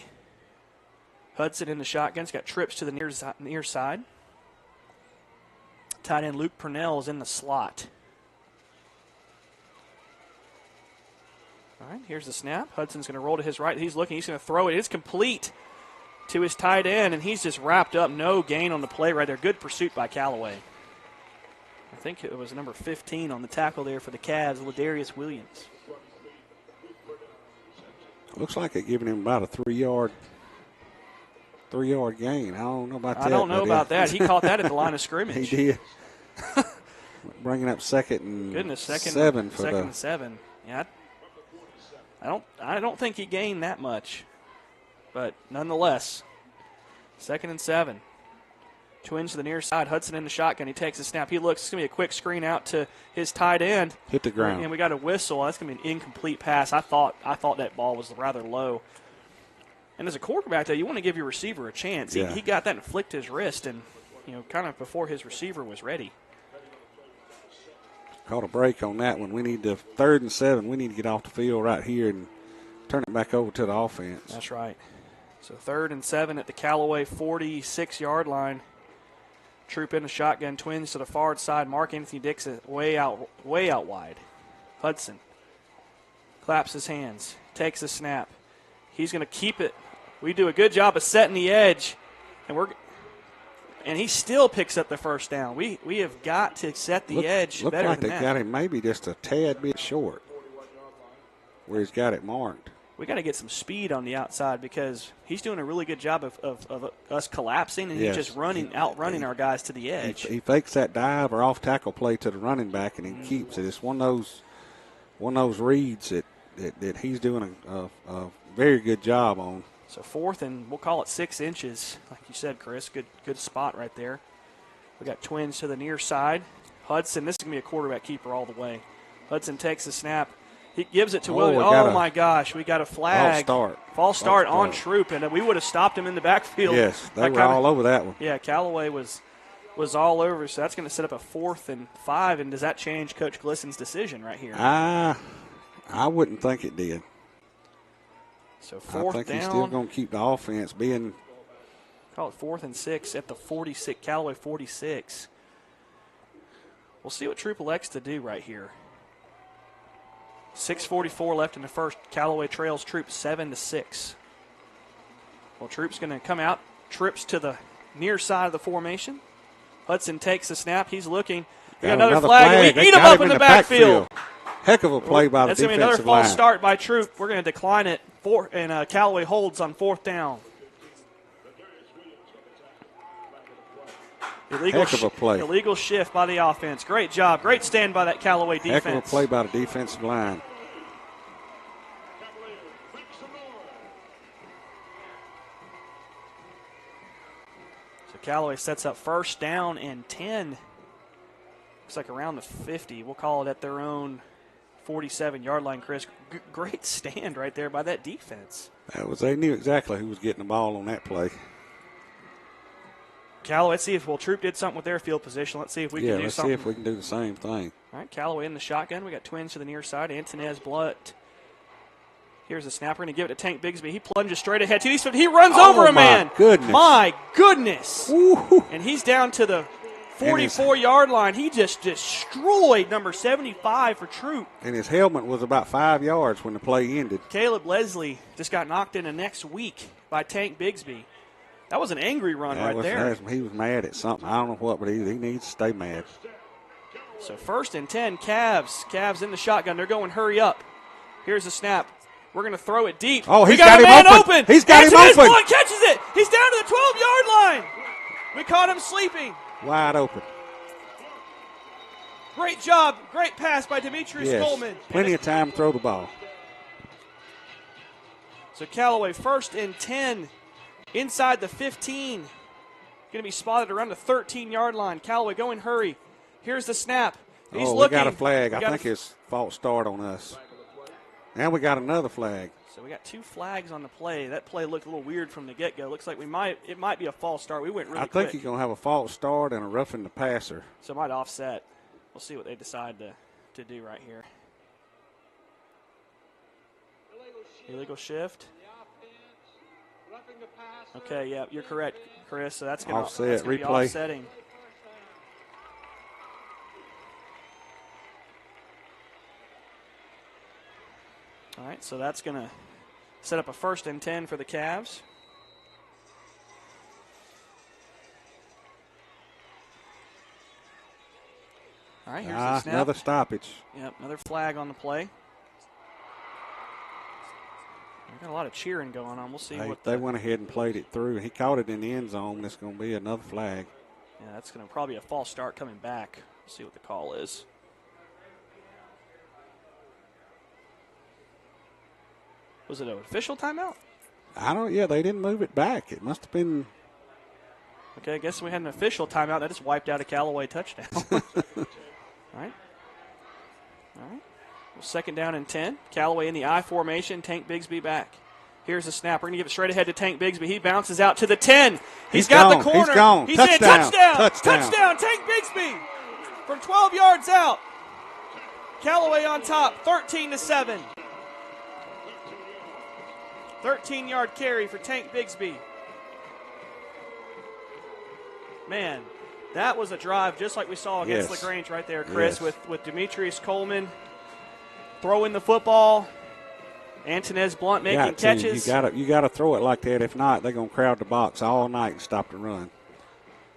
Hudson in the shotgun's got trips to the near side. Tight end Luke Purnell is in the slot. All right, here's the snap. Hudson's going to roll to his right. He's looking. He's going to throw it. It's complete to his tight end, and he's just wrapped up. No gain on the play right there. Good pursuit by Callaway. I think it was number 15 on the tackle there for the Cavs, Ladarius Williams. Looks like they're giving him about a 3-yard gain. I don't know about that. I don't know about that. He caught that at the line of scrimmage. He did. Bringing up second and 7 for second and 7. Yeah, I don't think he gained that much, but nonetheless, 2nd and 7. Twins to the near side. Hudson in the shotgun. He takes a snap. He looks. It's going to be a quick screen out to his tight end. Hit the ground. And we got a whistle. That's going to be an incomplete pass. I thought that ball was rather low. And as a quarterback, though, you want to give your receiver a chance. Yeah. He got that and flicked his wrist, and kind of before his receiver was ready. Caught a break on that one. We need to 3rd and 7. We need to get off the field right here and turn it back over to the offense. That's right. So 3rd and 7 at the Callaway 46-yard line. Troup in the shotgun, twins to the far side. Mark Anthony Dixon way out wide. Hudson claps his hands, takes a snap. He's going to keep it. We do a good job of setting the edge, and he still picks up the first down. We have got to set the edge better than that. Look like they got him maybe just a tad bit short where he's got it marked. We got to get some speed on the outside because he's doing a really good job of us collapsing, and he's just outrunning our guys to the edge. He fakes that dive or off tackle play to the running back, and he keeps it. It's one of those reads that he's doing a very good job on. So 4th and we'll call it 6 inches, like you said, Chris. Good spot right there. We got twins to the near side. Hudson, this is going to be a quarterback keeper all the way. Hudson takes the snap. He gives it to Williams. Oh, my gosh. We got a flag. False start on Troup, and we would have stopped him in the backfield. Yes, they were all over that one. Yeah, Callaway was all over, so that's going to set up a 4th and 5, and does that change Coach Glisson's decision right here? I wouldn't think it did. So 4th down. I think he's still going to keep the offense being. Call it 4th and 6 at the 46, Callaway 46. We'll see what Troup elects to do right here. 6:44 left in the first. Callaway trails Troup 7-6. Well, Troup's going to come out, trips to the near side of the formation. Hudson takes the snap. He's looking. We got another flag. We beat him up in the backfield. Heck of a play by the defensive line. That's going to be another false start by Troup. We're going to decline it, and Callaway holds on 4th down. Heck of a play. Illegal shift by the offense. Great job. Great stand by that Callaway defense. Heck of a play by the defensive line. So Callaway sets up 1st down and 10. Looks like around the 50. We'll call it at their own 47-yard line, Chris. Great stand right there by that defense. They knew exactly who was getting the ball on that play. Callaway, let's see if Troup did something with their field position. Let's see if we can do something. Yeah, let's see if we can do the same thing. All right, Callaway in the shotgun. We got twins to the near side. Antonez Blunt. Here's the snap. We're going to give it to Tank Bigsby. He plunges straight ahead. He runs over a man. Goodness. My goodness. Woo-hoo. And he's down to the 44-yard line. He just destroyed number 75 for Troup. And his helmet was about 5 yards when the play ended. Caleb Leslie just got knocked in the next week by Tank Bigsby. That was an angry run there. He was mad at something. I don't know what, but he needs to stay mad. So 1st and 10, Cavs. Cavs in the shotgun. They're going hurry up. Here's the snap. We're going to throw it deep. Oh, we got a man open. He's got him open. Blunt catches it. He's down to the 12-yard line. We caught him sleeping. Wide open. Great job. Great pass by Demetrius Coleman. Plenty of time to throw the ball. So Callaway 1st and 10 inside the 15. Going to be spotted around the 13-yard line. Callaway going hurry. Here's the snap. He's looking. We got a flag. I think it's false start on us. And we got another flag. So we got 2 flags on the play. That play looked a little weird from the get-go. Looks like it might be a false start. We went really quick. I think you're going to have a false start and a roughing the passer. So it might offset. We'll see what they decide to do right here. Illegal shift. Okay, yeah, you're correct, Chris. So that's going to be offsetting. All right, so that's going to set up a 1st and 10 for the Cavs. All right, here's the snap. Another stoppage. Yep, another flag on the play. We've got a lot of cheering going on. We'll see what they went ahead and played it through. He caught it in the end zone. It's going to be another flag. Yeah, that's going to probably be a false start coming back. We'll see what the call is. Was it an official timeout? They didn't move it back. It must have been. Okay, I guess we had an official timeout. That just wiped out a Callaway touchdown. All right. Well, 2nd down and 10. Callaway in the I formation. Tank Bigsby back. Here's the snap. We're going to give it straight ahead to Tank Bigsby. He bounces out to the 10. He's got gone. the corner. He's gone. He's Touchdown. in. Touchdown. Tank Bigsby from 12 yards out. Callaway on top, 13-7. 13-yard carry for Tank Bigsby. Man, that was a drive just like we saw against LaGrange right there, Chris, with Demetrius Coleman throwing the football, Antonez Blunt making catches. You got to throw it like that. If not, they're going to crowd the box all night and stop the run.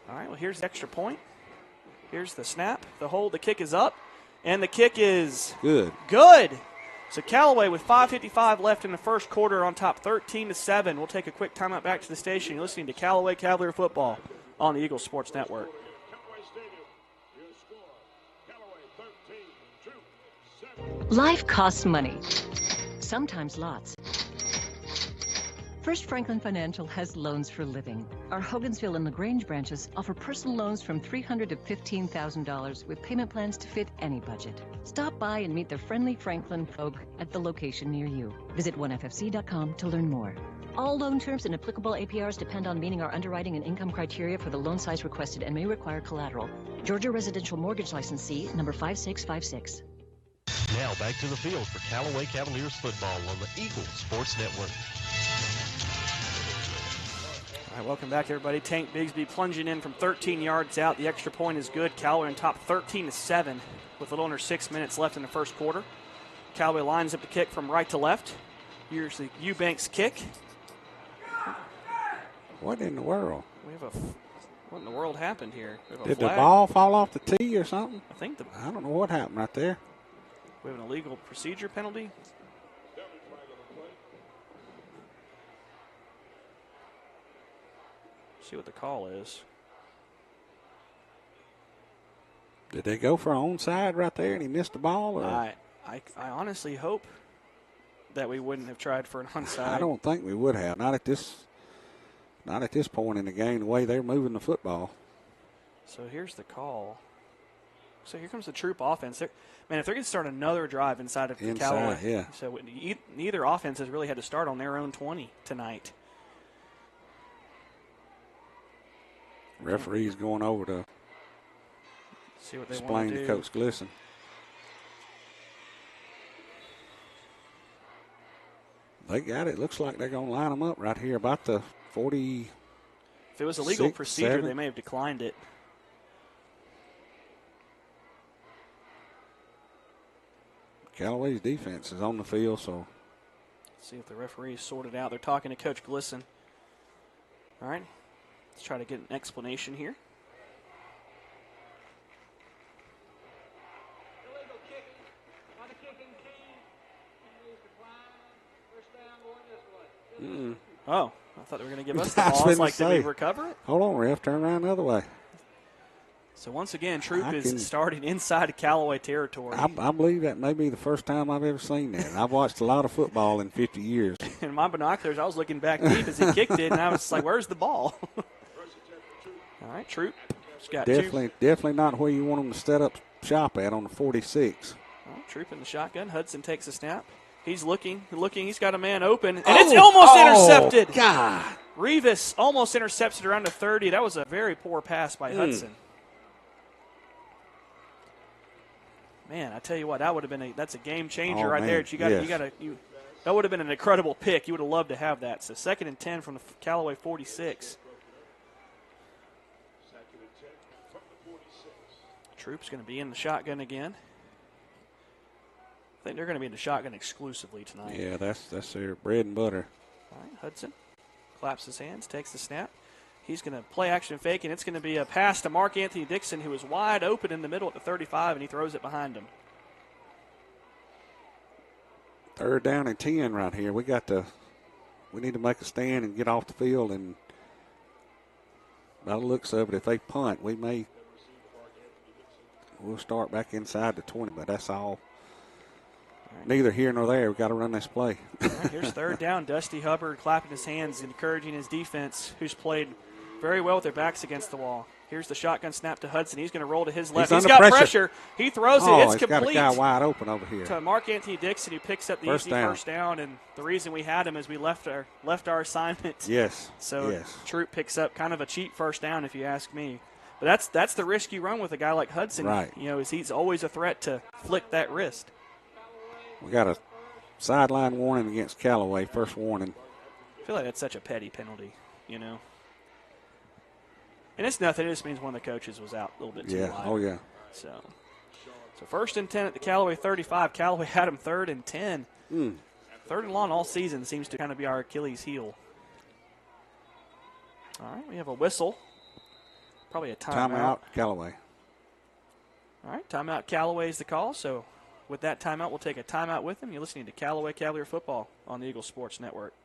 All right, well, here's the extra point. Here's the snap, the hold, the kick is up, and the kick is good. So Callaway with 5:55 left in the first quarter on top 13-7. We'll take a quick timeout back to the station. You're listening to Callaway Cavalier Football on the Eagles Sports Network. Life costs money. Sometimes lots. First Franklin Financial has loans for living. Our Hogansville and LaGrange branches offer personal loans from $300 to $15,000 with payment plans to fit any budget. Stop by and meet the friendly Franklin folk at the location near you. Visit onefc.com to learn more. All loan terms and applicable APRs depend on meeting our underwriting and income criteria for the loan size requested and may require collateral. Georgia Residential Mortgage Licensee number 5656. Now back to the field for Callaway Cavaliers football on the Eagles Sports Network. All right, welcome back, everybody. Tank Bigsby plunging in from 13 yards out. The extra point is good. Callaway on top 13-7 with a little under 6 minutes left in the first quarter. Callaway lines up the kick from right to left. Here's the Eubanks kick. What in the world? What in the world happened here? Did the ball fall off the tee or something? I don't know what happened right there. We have an illegal procedure penalty. See what the call is. Did they go for onside right there and he missed the ball? Or? I honestly hope that we wouldn't have tried for an onside. I don't think we would have. Not at this point in the game, the way they're moving the football. So here's the call. So here comes the Troup offense. Man, if they're going to start another drive inside of Callaway. Yeah. So neither offense has really had to start on their own 20 tonight. Referee's going over to see what they explain to Coach Glisson. They got it. Looks like they're going to line them up right here about the 40. If it was a legal procedure, they may have declined it. Callaway's defense is on the field, so. Let's see if the referees sorted out. They're talking to Coach Glisson. All right, let's try to get an explanation here. Oh, I thought they were going to give us the ball. I was like, did we recover it? Hold on, ref. Turn around the other way. So once again, Troup is starting inside of Callaway territory. I believe that may be the first time I've ever seen that. I've watched a lot of football in 50 years. In my binoculars, I was looking back deep as he kicked it, and I was like, where's the ball? All right, Troup. Definitely not where you want them to set up shop at on the 46. Well, Troup in the shotgun. Hudson takes a snap. He's looking. He's got a man open, and it's almost intercepted. God. Revis almost intercepted around the 30. That was a very poor pass by Hudson. Man, I tell you what, that would have been that's a game changer right there. That would have been an incredible pick. You would have loved to have that. So 2nd and 10 from the Callaway 46. Troup's going to be in the shotgun again. I think they're going to be in the shotgun exclusively tonight. Yeah, that's their bread and butter. All right, Hudson claps his hands, takes the snap. He's going to play action fake, and it's going to be a pass to Mark Anthony Dixon, who is wide open in the middle at the 35, and he throws it behind him. 3rd down and 10 right here. We need to make a stand and get off the field, and by the looks of it, if they punt, we'll start back inside the 20, but that's all. Right. Neither here nor there. We've got to run this play. All right, here's 3rd down. Dusty Hubbard clapping his hands, encouraging his defense, who's played very well with their backs against the wall. Here's the shotgun snap to Hudson. He's going to roll to his left. He's got pressure. He throws it. It's complete. Got a guy wide open over here. To Mark Anthony Dixon, who picks up the easy first down. And the reason we had him is we left our assignment. Yes. So Troup picks up kind of a cheap first down, if you ask me. But that's the risk you run with a guy like Hudson. Right. Is he's always a threat to flick that wrist. We got a sideline warning against Callaway. First warning. I feel like that's such a petty penalty, And it's nothing. It just means one of the coaches was out a little bit too wide. Oh, yeah. So 1st and 10 at the Callaway 35. Callaway had him 3rd and 10. 3rd and long all season seems to kind of be our Achilles heel. All right, we have a whistle. Probably a timeout. Timeout, Callaway. All right, timeout Callaway is the call. So with that timeout, we'll take a timeout with them. You're listening to Callaway Cavalier Football on the Eagle Sports Network.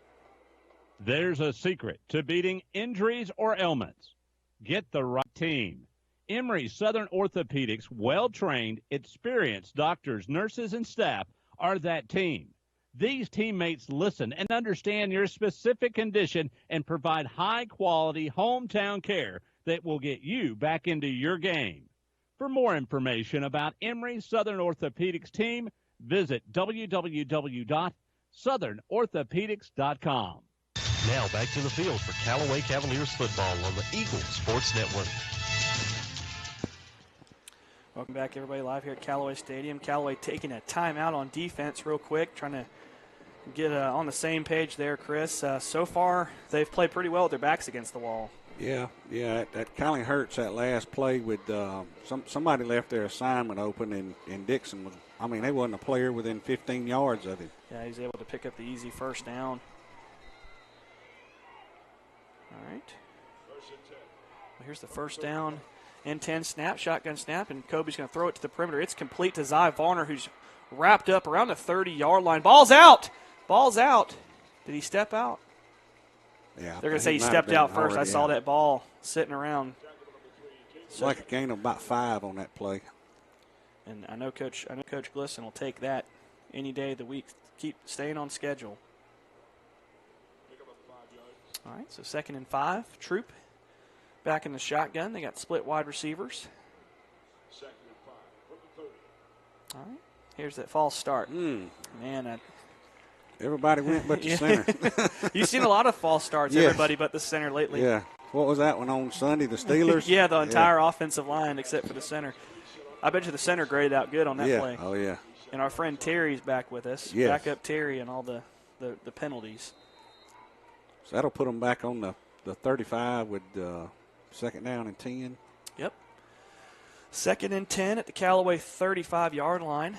There's a secret to beating injuries or ailments. Get the right team. Emory Southern Orthopedics' well-trained, experienced doctors, nurses, and staff are that team. These teammates listen and understand your specific condition and provide high-quality hometown care that will get you back into your game. For more information about Emory Southern Orthopedics team, visit www.southernorthopedics.com. Now back to the field for Callaway Cavaliers football on the Eagle Sports Network. Welcome back, everybody, live here at Callaway Stadium. Callaway taking a timeout on defense real quick, trying to get on the same page there, Chris. So far, they've played pretty well with their backs against the wall. Yeah, that kind of hurts that last play with somebody left their assignment open, and Dixon was, they wasn't a player within 15 yards of him. Yeah, he was able to pick up the easy first down. All right. Well, here's the first down and 10 snap, shotgun snap, and Kobe's going to throw it to the perimeter. It's complete to Zy Varner, who's wrapped up around the 30-yard line. Ball's out. Did he step out? Yeah. They're going to say he stepped out first. I saw that ball sitting around. So, like a gain of about 5 on that play. And I know Coach Glisson will take that any day of the week. Keep staying on schedule. All right, so 2nd and 5. Troup back in the shotgun. They got split wide receivers. All right, here's that false start. Man, everybody went but the center. You've seen a lot of false starts, everybody but the center lately. Yeah. What was that one on Sunday, the Steelers? Yeah, the entire offensive line except for the center. I bet you the center graded out good on that play. Oh, yeah. And our friend Terry's back with us. Yes. Back up Terry and all the penalties. So that'll put them back on the 35 with 2nd down and 10. Yep. 2nd and 10 at the Callaway 35-yard line.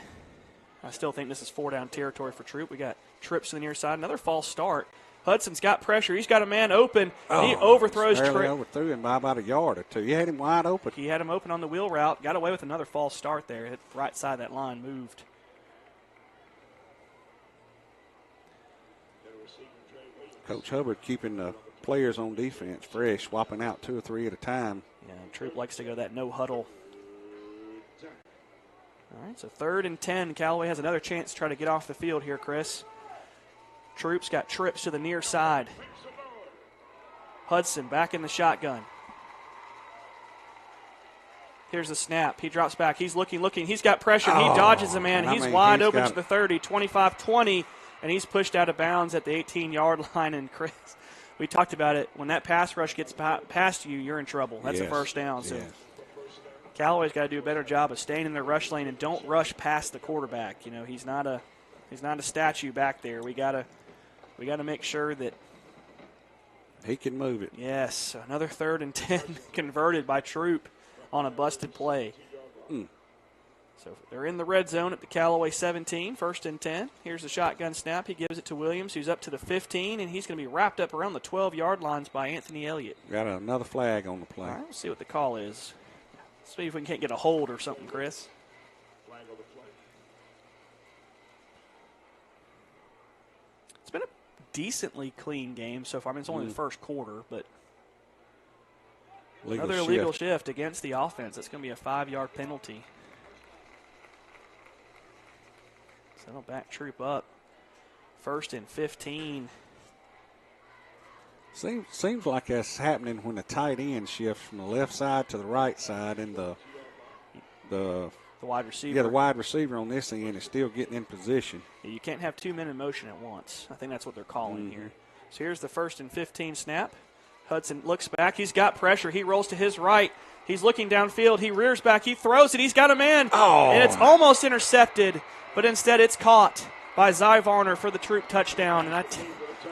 I still think this is 4-down territory for Troup. We got trips to the near side. Another false start. Hudson's got pressure. He's got a man open. He overthrows Troup. Overthrew him by about a yard or two. You had him wide open. He had him open on the wheel route. Got away with another false start there. Hit the right side of that line, moved. Coach Hubbard keeping the players on defense fresh, swapping out 2 or 3 at a time. Yeah, Troup likes to go that no huddle. All right, so 3rd and 10. Callaway has another chance to try to get off the field here, Chris. Troup's got trips to the near side. Hudson back in the shotgun. Here's the snap. He drops back. He's looking. He's got pressure. He dodges a man. He's wide open to the 30, 25-20, and he's pushed out of bounds at the 18-yard line. And Chris, we talked about it. When that pass rush gets past you, you're in trouble. That's a first down. So Callaway's got to do a better job of staying in their rush lane and don't rush past the quarterback. You know, he's not a statue back there. We gotta make sure that he can move it. Yes, so another 3rd and 10 converted by Troup on a busted play. So they're in the red zone at the Callaway 17, 1st and 10. Here's the shotgun snap. He gives it to Williams, who's up to the 15, and he's going to be wrapped up around the 12-yard lines by Anthony Elliott. Got another flag on the play. All right, we'll see what the call is. See if we can't get a hold or something, Chris. It's been a decently clean game so far. I mean, it's only the first quarter, but another illegal shift against the offense. That's going to be a 5-yard penalty. So that'll back Troup up. 1st and 15. Seems like that's happening when the tight end shifts from the left side to the right side, and the wide receiver. Yeah, the wide receiver on this end is still getting in position. You can't have 2 men in motion at once. I think that's what they're calling here. So here's the 1st and 15 snap. Hudson looks back. He's got pressure. He rolls to his right. He's looking downfield. He rears back. He throws it. He's got a man. And it's almost intercepted, but instead it's caught by Zy Varner for the Troup touchdown. And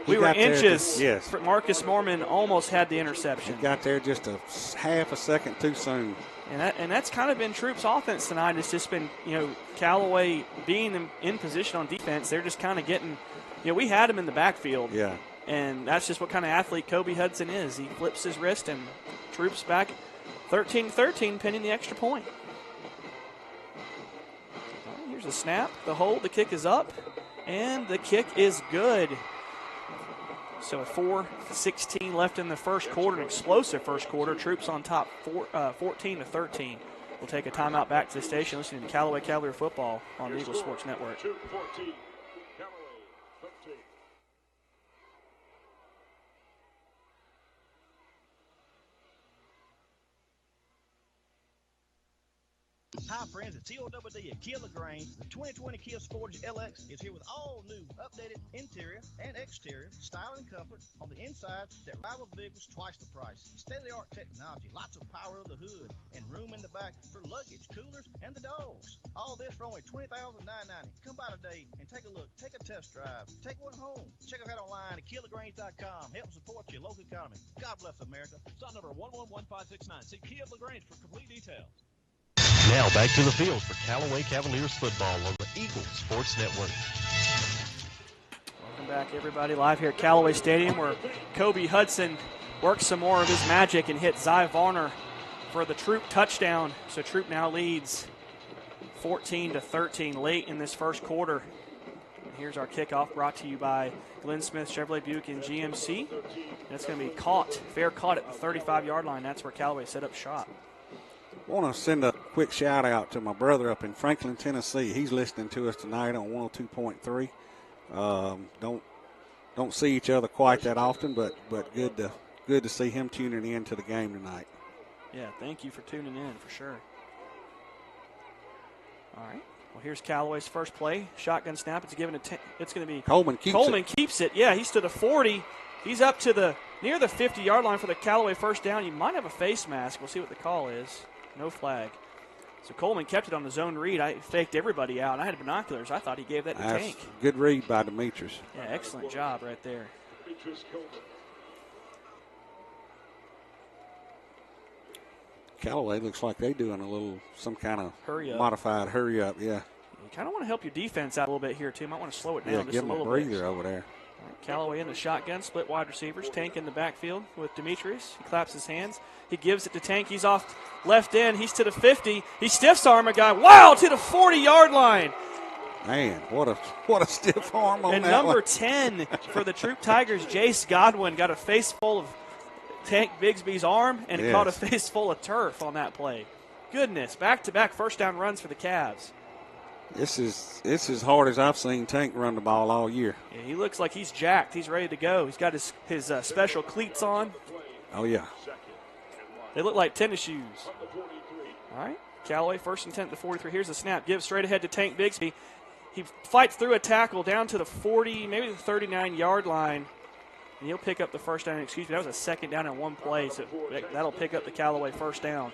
we were inches. Yes. Marcus Mormon almost had the interception. He got there just a half a second too soon. And that's kind of been Troup's offense tonight. It's just been, Callaway being in position on defense. They're just kind of getting, we had him in the backfield. Yeah. And that's just what kind of athlete Kobe Hudson is. He flips his wrist and Troup's back 13-13 pending the extra point. Here's the snap, the hold, the kick is up, and the kick is good. So 4:16 left in the first quarter, an explosive first quarter. Troup's on top 14-13. We'll take a timeout back to the station listening to Callaway Cavalier football on the Eagle Sports Network. Hi, friends. It's TOWD at Kia LaGrange. The 2020 Kia Sportage LX is here with all new, updated interior and exterior style and comfort on the inside that rival vehicles twice the price. State-of-the-art technology, lots of power of the hood, and room in the back for luggage, coolers, and the dogs. All this for only $20,990. Come by today and take a look. Take a test drive. Take one home. Check us out online at KiaLaGrange.com. Help support your local economy. God bless America. Stop number 111569. See Kia LaGrange for complete details. Now back to the field for Callaway Cavaliers football on the Eagle Sports Network. Welcome back, everybody. Live here at Callaway Stadium, where Kobe Hudson works some more of his magic and hit Zy Varner for the Troup touchdown. So Troup now leads 14-13 late in this first quarter. And here's our kickoff, brought to you by Glenn Smith Chevrolet Buick and GMC. And it's going to be fair caught at the 35-yard line. That's where Callaway set up shop. I want to send a quick shout out to my brother up in Franklin, Tennessee. He's listening to us tonight on 102.3. Don't see each other quite that often, but good to see him tuning in to the game tonight. Yeah, thank you for tuning in for sure. All right. Well, here's Callaway's first play. Shotgun snap. It's going to be Coleman keeps it. Yeah, he's to the 40. He's up to near the 50-yard line for the Callaway first down. You might have a face mask. We'll see what the call is. No flag. So Coleman kept it on the zone read. I faked everybody out. I had binoculars. I thought he gave that to Tank. Good read by Demetrius. Yeah, excellent job right there. Callaway looks like they're doing some kind of modified hurry up. Yeah. You kind of want to help your defense out a little bit here, too. You might want to slow it down just give a them little a breather over there. Callaway in the shotgun, split wide receivers. Tank in the backfield with Demetrius. He claps his hands. He gives it to Tank. He's off left end. He's to the 50. He stiffs arm a guy. Wow, to the 40-yard line. Man, what a stiff arm on and that number one. 10 for the Troup Tigers, Jace Godwin, got a face full of Tank Bigsby's arm and Yes. caught a face full of turf on that play. Goodness, back-to-back first down runs for the Cavs. This is as hard as I've seen Tank run the ball all year. Yeah, he looks like he's jacked. He's ready to go. He's got his special cleats on. Oh, yeah. They look like tennis shoes. All right, Callaway first and 10 at the 43. Here's the snap. Gives straight ahead to Tank Bigsby. He fights through a tackle down to the 40, maybe the 39-yard line, and he'll pick up the first down. Excuse me, that was a second down in one play, so that'll pick up the Callaway first down.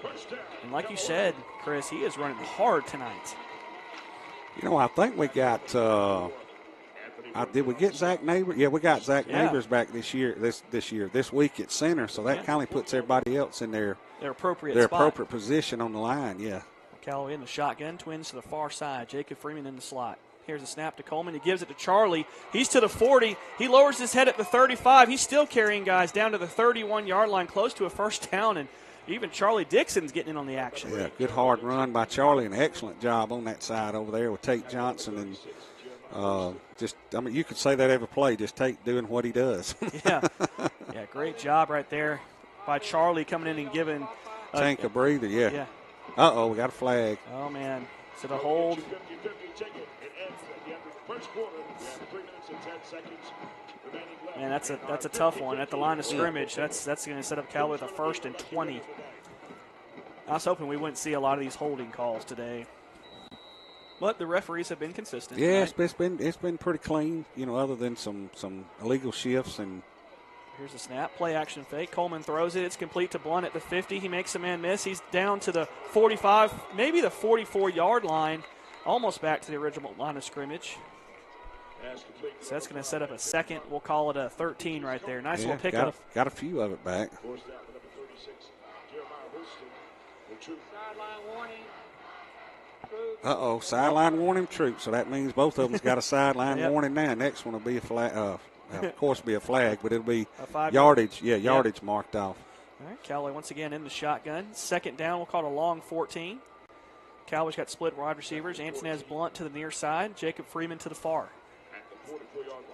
And like you said, Chris, he is running hard tonight. You know, I think we got did we get Zach Neighbors? Yeah, we got Zach Neighbors back this week at center, so that kind of puts everybody else in their appropriate position on the line, yeah. Callaway in the shotgun, twins to the far side. Jacob Freeman in the slot. Here's a snap to Coleman. He gives it to Charlie. He's to the 40. He lowers his head at the 35. He's still carrying guys down to the 31-yard line, close to a first down, and even Charlie Dixon's getting in on the action. Yeah, good hard run by Charlie. An excellent job on that side over there with Tate Johnson. And you could say that every play, just Tate doing what he does. Yeah, great job right there by Charlie coming in and giving Tank a breather, yeah. Uh-oh, we got a flag. Oh, man. Is it a hold? Man, that's a tough one at the line of scrimmage. That's going to set up Callaway with a 1st and 20. I was hoping we wouldn't see a lot of these holding calls today, but the referees have been consistent. Yeah, tonight. it's been pretty clean. You know, other than some illegal shifts. And here's a snap, play action fake. Coleman throws it. It's complete to Blunt at the 50. He makes a man miss. He's down to the 45, maybe the 44-yard line, almost back to the original line of scrimmage. So that's going to set up a second. We'll call it a 13 right there. Nice little pickup. Got a few of it back. Uh-oh, sideline warning, Troup. So that means both of them's got a sideline warning now. Next one will be a flag. Of course, be a flag, but it'll be yardage. Yeah, yardage marked off. All right, Callaway once again in the shotgun. Second down, we'll call it a long 14. Callaway's got split wide receivers. Antonez Blunt to the near side. Jacob Freeman to the far.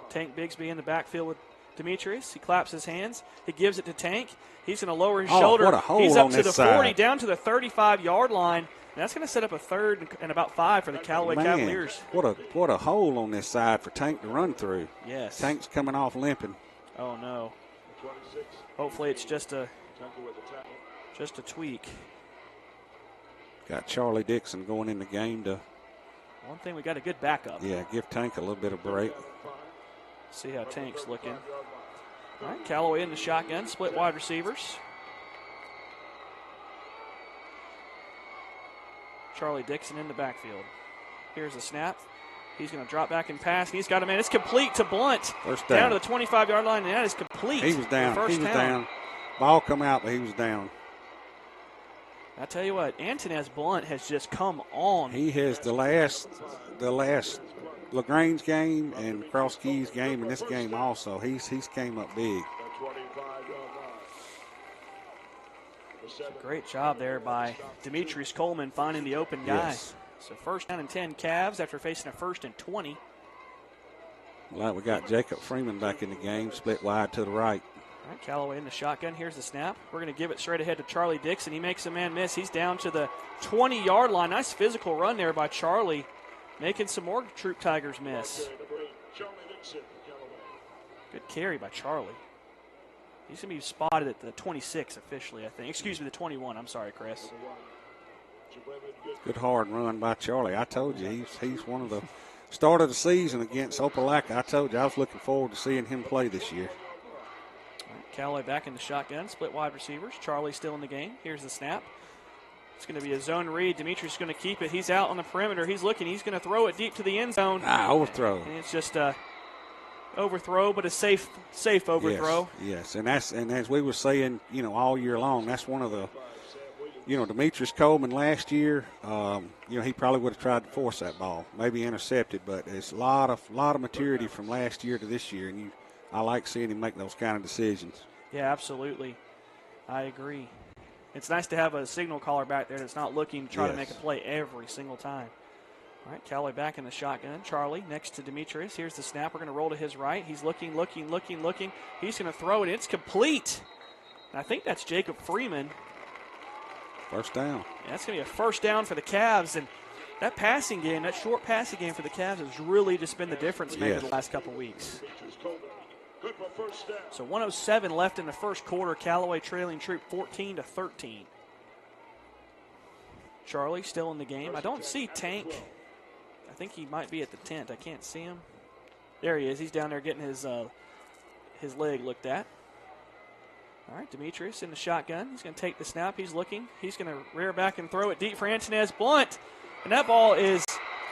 Tank Bigsby in the backfield with Demetrius. He claps his hands. He gives it to Tank. He's going to lower his shoulder. What a hole He's up on to this the 40, side. down to the 35-yard line. And that's going to set up a 3rd and about 5 for the Callaway Cavaliers. What a hole on this side for Tank to run through. Yes. Tank's coming off limping. Oh, no. Hopefully it's just a tweak. Got Charlie Dixon going in the game to. One thing, we got a good backup. Yeah, give Tank a little bit of break. See how Tank's looking. All right, Callaway in the shotgun, split wide receivers. Charlie Dixon in the backfield. Here's a snap. He's going to drop back and pass. He's got a man. It's complete to Blunt. First down. Down to the 25-yard line, and that is complete. He was down. First He was down. down. Ball come out, but he was down. I tell you what, Antonez Blunt has just come on. He has the last LaGrange game and Cross Keys game and this game also. He's came up big. Great job there by Demetrius Coleman finding the open guy. Yes. So first down and 10 Cavs after facing a 1st and 20. Well, we got Jacob Freeman back in the game, split wide to the right. All right, Callaway in the shotgun. Here's the snap. We're going to give it straight ahead to Charlie Dixon. He makes a man miss. He's down to the 20-yard line. Nice physical run there by Charlie, making some more Troup Tigers miss. Good carry by Charlie. He's going to be spotted at the 26 officially, I think. Excuse me, the 21. I'm sorry, Chris. Good hard run by Charlie. I told you, he's one of the start of the season against Opelika. I told you I was looking forward to seeing him play this year. Callaway back in the shotgun, split wide receivers. Charlie still in the game. Here's the snap. It's going to be a zone read. Demetrius is going to keep it. He's out on the perimeter. He's looking. He's going to throw it deep to the end zone. Overthrow. And it's just a overthrow, but a safe overthrow. Yes. And as we were saying, all year long, that's one of the, Demetrius Coleman last year, he probably would have tried to force that ball, maybe intercepted, but it's a lot of maturity from last year to this year, and I like seeing him make those kind of decisions. Yeah, absolutely. I agree. It's nice to have a signal caller back there that's not looking to try to make a play every single time. All right, Callaway back in the shotgun. Charlie next to Demetrius. Here's the snap. We're going to roll to his right. He's looking. He's going to throw it. It's complete. And I think that's Jacob Freeman. First down. Yeah, that's going to be a first down for the Cavs. And that passing game, that short passing game for the Cavs has really just been the difference maker the last couple weeks. So 1:07 left in the first quarter. Callaway trailing Troup 14-13. Charlie still in the game. I don't see Tank. I think he might be at the tent. I can't see him. There he is. He's down there getting his leg looked at. All right, Demetrius in the shotgun. He's going to take the snap. He's looking. He's going to rear back and throw it deep for Antonez Blunt. And that ball is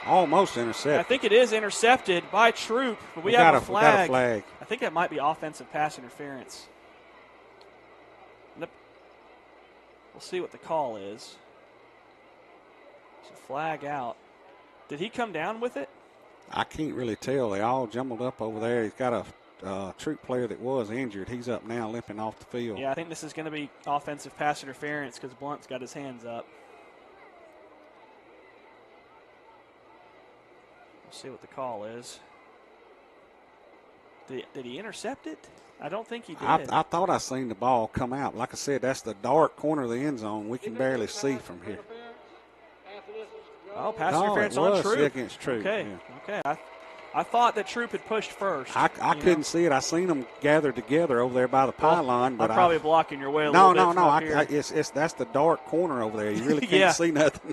almost intercepted. I think it is intercepted by Troup, but we have a flag. We got a flag. I think that might be offensive pass interference. We'll see what the call is. It's a flag out. Did he come down with it? I can't really tell. They all jumbled up over there. He's got a Troup player that was injured. He's up now limping off the field. Yeah, I think this is going to be offensive pass interference because Blunt's got his hands up. We'll see what the call is. Did he intercept it? I don't think he did. I thought I seen the ball come out. Like I said, that's the dark corner of the end zone. We can barely see from here. Oh, pass interference on Troup. Against Troup. Okay, yeah. okay. I thought that Troup had pushed first. I couldn't see it. I seen them gathered together over there by the pylon. But I'm probably blocking your way a little bit. No. That's the dark corner over there. You really can't see nothing.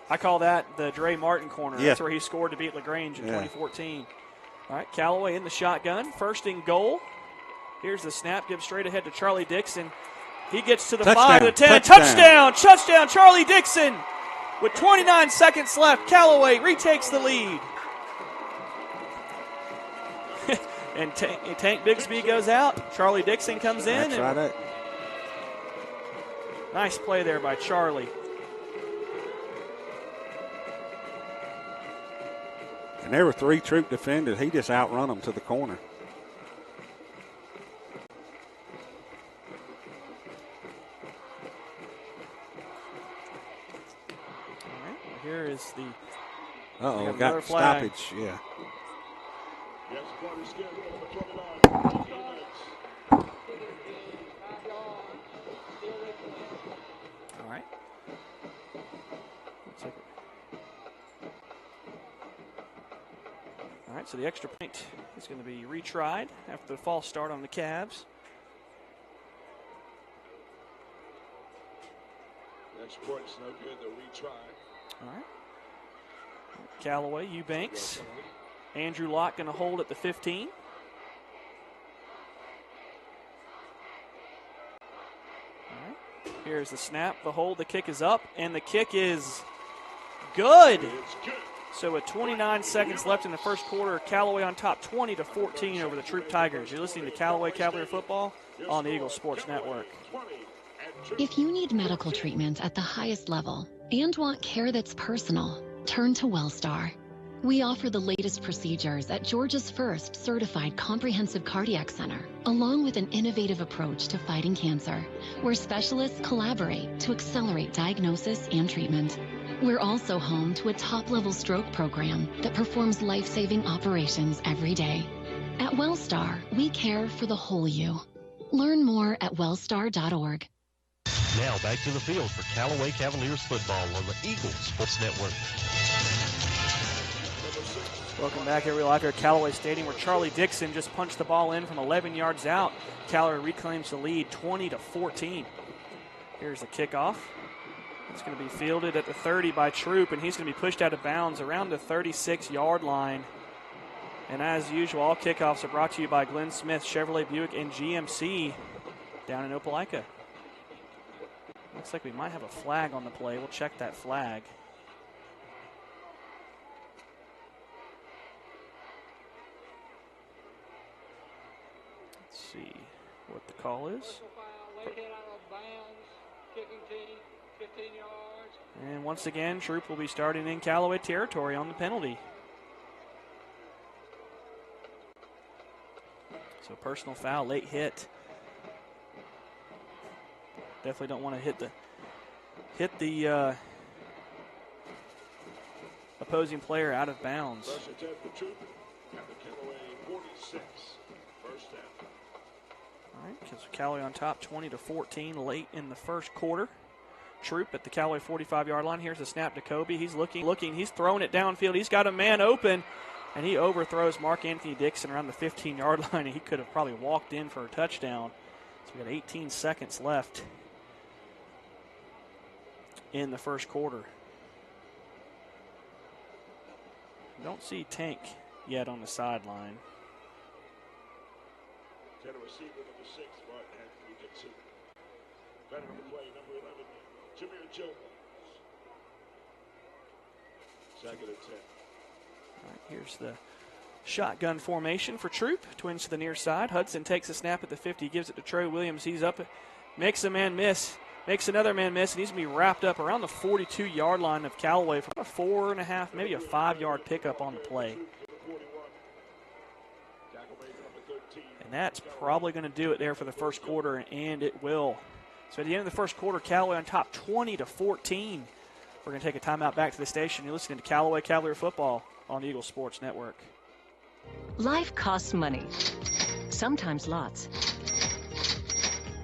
I call that the Dre Martin corner. Yeah. That's where he scored to beat LaGrange in 2014. All right, Callaway in the shotgun. First and goal. Here's the snap. Gives straight ahead to Charlie Dixon. He gets to the 5, the 10. Touchdown, Charlie Dixon. With 29 seconds left, Callaway retakes the lead. And Tank Bigsby goes out. Charlie Dixon comes in. That's right. Nice play there by Charlie. And there were 3 Troup defenders. He just outrun them to the corner. Here is the got stoppage, yeah. All right. All right, so the extra point is going to be retried after the false start on the Cavs. Extra point is no good, they'll retry. All right. Callaway, Eubanks. Andrew Locke going to hold at the 15. All right. Here's the snap, the hold, the kick is up, and the kick is good. So with 29 seconds left in the first quarter, Callaway on top 20-14 over the Troup Tigers. You're listening to Callaway Cavalier Football on the Eagle Sports Network. If you need medical treatment at the highest level and want care that's personal, turn to Wellstar. We offer the latest procedures at Georgia's first certified comprehensive cardiac center, along with an innovative approach to fighting cancer, where specialists collaborate to accelerate diagnosis and treatment. We're also home to a top-level stroke program that performs life-saving operations every day. At Wellstar, we care for the whole you. Learn more at wellstar.org. Now back to the field for Callaway Cavaliers football on the Eagle Sports Network. Welcome back, everybody, live here at Callaway Stadium, where Charlie Dixon just punched the ball in from 11 yards out. Callaway reclaims the lead, 20-14. Here's the kickoff. It's going to be fielded at the 30 by Troup, and he's going to be pushed out of bounds around the 36-yard line. And as usual, all kickoffs are brought to you by Glenn Smith, Chevrolet Buick, and GMC down in Opelika. Looks like we might have a flag on the play. We'll check that flag. Let's see what the call is. And once again, Troup will be starting in Callaway territory on the penalty. So personal foul, late hit. Definitely don't want to hit the opposing player out of bounds. First attempt for Troup at the Callaway 46. First down. All right, because Callaway on top 20-14 late in the first quarter. Troup at the Callaway 45-yard line. Here's the snap to Kobe. He's looking. He's throwing it downfield. He's got a man open, and he overthrows Mark Anthony Dixon around the 15-yard line, and he could have probably walked in for a touchdown. So we got 18 seconds left in the first quarter. Don't see Tank yet on the sideline. Center receiver number 6, Mark Anthony Dixon. Veteran on the play, number 11, Jameer Jones. Second and 10. All right, here's the shotgun formation for Troup. Twins to the near side. Hudson takes a snap at the 50, gives it to Trey Williams. He's up, makes a man miss, makes another man miss, and he's going to be wrapped up around the 42-yard line of Callaway for a 4.5, maybe a 5-yard pickup on the play. And that's probably going to do it there for the first quarter, and it will. So at the end of the first quarter, Callaway on top 20-14. We're going to take a timeout back to the station. You're listening to Callaway Cavalier Football on the Eagle Sports Network. Life costs money, sometimes lots.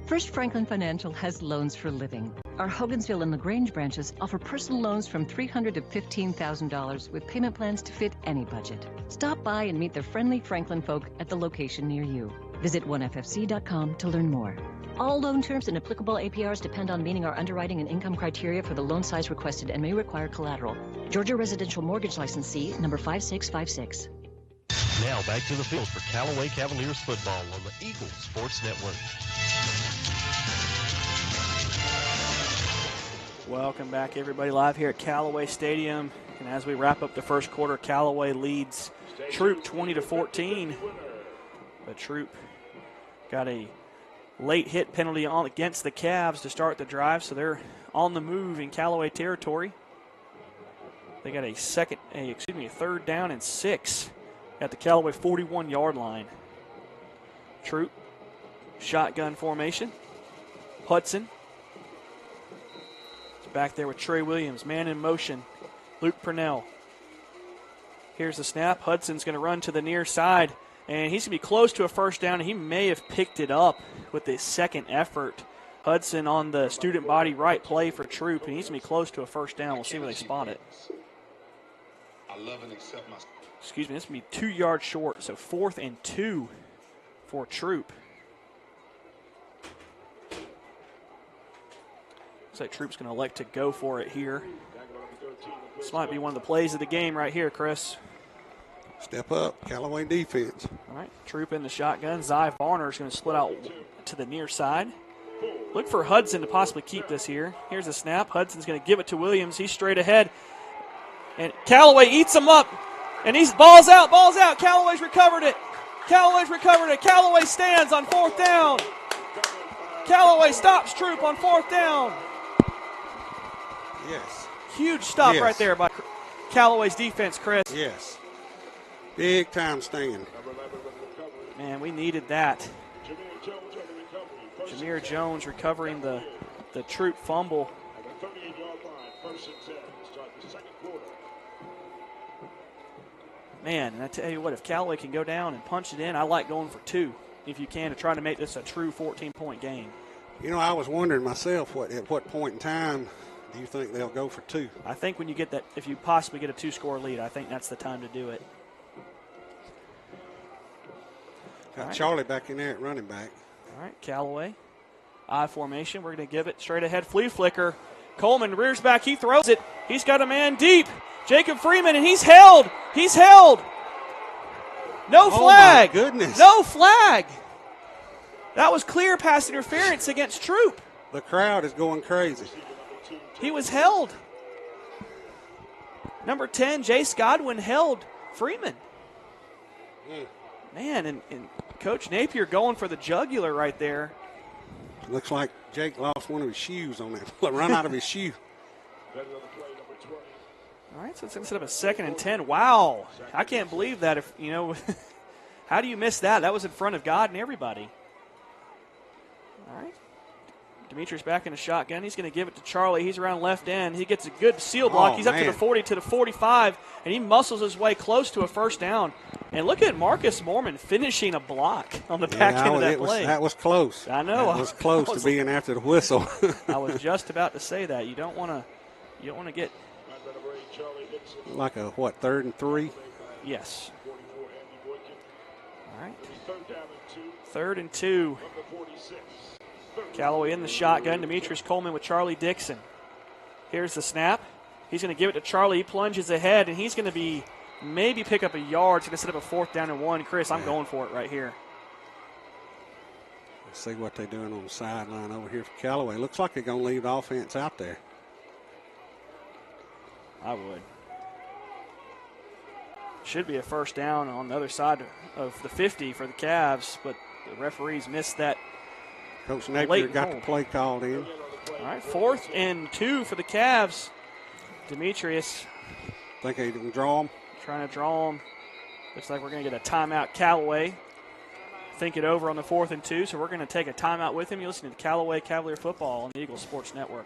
First Franklin Financial has loans for living. Our Hogansville and LaGrange branches offer personal loans from $300 to $15,000 with payment plans to fit any budget. Stop by and meet the friendly Franklin folk at the location near you. Visit onefc.com to learn more. All loan terms and applicable APRs depend on meeting our underwriting and income criteria for the loan size requested and may require collateral. Georgia Residential Mortgage Licensee number 5656. Now back to the field for Callaway Cavaliers football on the Eagle Sports Network. Welcome back, everybody, live here at Callaway Stadium. And as we wrap up the first quarter, Callaway leads Troup 20-14. But Troup got a late hit penalty on against the Cavs to start the drive, so they're on the move in Callaway territory. They got a third down and 6 at the Callaway 41-yard line. Troup, shotgun formation. Hudson back there with Trey Williams, man in motion. Luke Purnell. Here's the snap. Hudson's going to run to the near side, and he's going to be close to a first down. He may have picked it up with his second effort. Hudson on the student body right play for Troup, and he's going to be close to a first down. We'll see where they spot it. I love and accept my... Excuse me, this is going to be 2 yards short, so 4th and 2 for Troup. Looks like Troup's going to elect to go for it here. This might be one of the plays of the game right here, Chris. Step up, Callaway defense. All right, Troup in the shotgun. Zy Varner is going to split out to the near side. Look for Hudson to possibly keep this here. Here's the snap. Hudson's going to give it to Williams. He's straight ahead. And Callaway eats him up. And he's balls out. Callaway's recovered it. Callaway stands on 4th down. Callaway stops Troup on 4th down. Yes. Huge stop right there by Callaway's defense, Chris. Yes. Big time stand. Man, we needed that. Jameer Jones recovering the Troup fumble. Man, and I tell you what, if Callaway can go down and punch it in, I like going for 2 if you can to try to make this a true 14-point game. You know, I was wondering myself, at what point in time do you think they'll go for 2? I think when you get that, if you possibly get a 2-score lead, I think that's the time to do it. Got Charlie back in there at running back. All right, Callaway. I formation. We're going to give it straight ahead. Flea flicker. Coleman rears back. He throws it. He's got a man deep. Jacob Freeman, and he's held. No flag. Oh, my goodness. No flag. That was clear pass interference against Troup. The crowd is going crazy. He was held. Number 10, Jace Godwin, held Freeman. Man, and Coach Napier going for the jugular right there. Looks like Jake lost one of his shoes on that. Run out of his shoe. All right, so it's going to set up a 2nd and 10. Wow. I can't believe that. If you know, how do you miss that? That was in front of God and everybody. All right. Demetrius back in the shotgun. He's going to give it to Charlie. He's around left end. He gets a good seal block. He's up to the 40, to the 45, and he muscles his way close to a first down. And look at Marcus Mormon finishing a block on the back end of that play. That was close. I know. That was close to being after the whistle. I was just about to say that. You don't want to get like a 3rd and 3? Yes. All right. 3rd and 2. Callaway in the shotgun. Demetrius Coleman with Charlie Dixon. Here's the snap. He's going to give it to Charlie. He plunges ahead, and he's going to maybe pick up a yard. He's going to set up a 4th down and 1. Chris, I'm going for it right here. Let's see what they're doing on the sideline over here for Callaway. Looks like they're going to leave the offense out there. I would. Should be a first down on the other side of the 50 for the Cavs, but the referees missed that. Coach Napier got the play called in. All right, 4th and 2 for the Cavs. Demetrius. Think he can draw him? Trying to draw him. Looks like we're going to get a timeout. Callaway. Think it over on the 4th and 2, so we're going to take a timeout with him. You're listening to Callaway Cavalier Football on the Eagle Sports Network.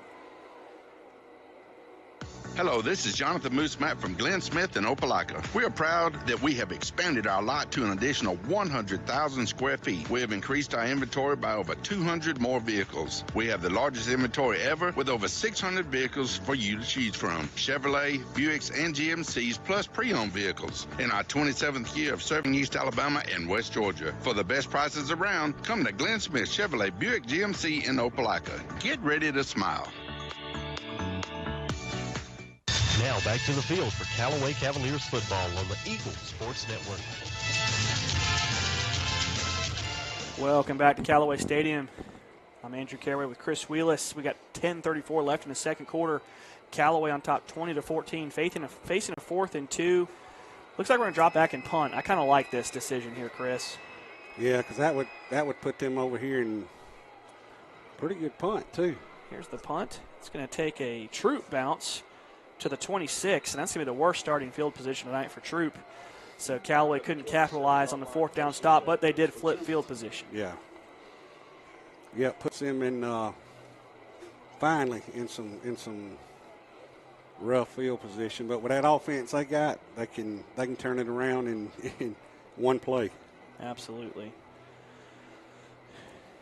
Hello, this is Jonathan Moose Matt from Glenn Smith in Opelika. We are proud that we have expanded our lot to an additional 100,000 square feet. We have increased our inventory by over 200 more vehicles. We have the largest inventory ever with over 600 vehicles for you to choose from. Chevrolet, Buicks, and GMCs, plus pre-owned vehicles. In our 27th year of serving East Alabama and West Georgia. For the best prices around, come to Glenn Smith Chevrolet Buick GMC in Opelika. Get ready to smile. Now back to the field for Callaway Cavaliers football on the Eagle Sports Network. Welcome back to Callaway Stadium. I'm Andrew Carraway with Chris Wheelis. We got 10:34 left in the second quarter. Callaway on top 20-14, facing a 4th and 2. Looks like we're going to drop back and punt. I kind of like this decision here, Chris. Yeah, because that would put them over here in pretty good punt, too. Here's the punt. It's going to take a Troup bounce to the 26, and that's going to be the worst starting field position tonight for Troup. So Callaway couldn't capitalize on the 4th down stop, but they did flip field position. Yeah. Yeah, puts them in finally in some rough field position. But with that offense they got, they can turn it around in one play. Absolutely.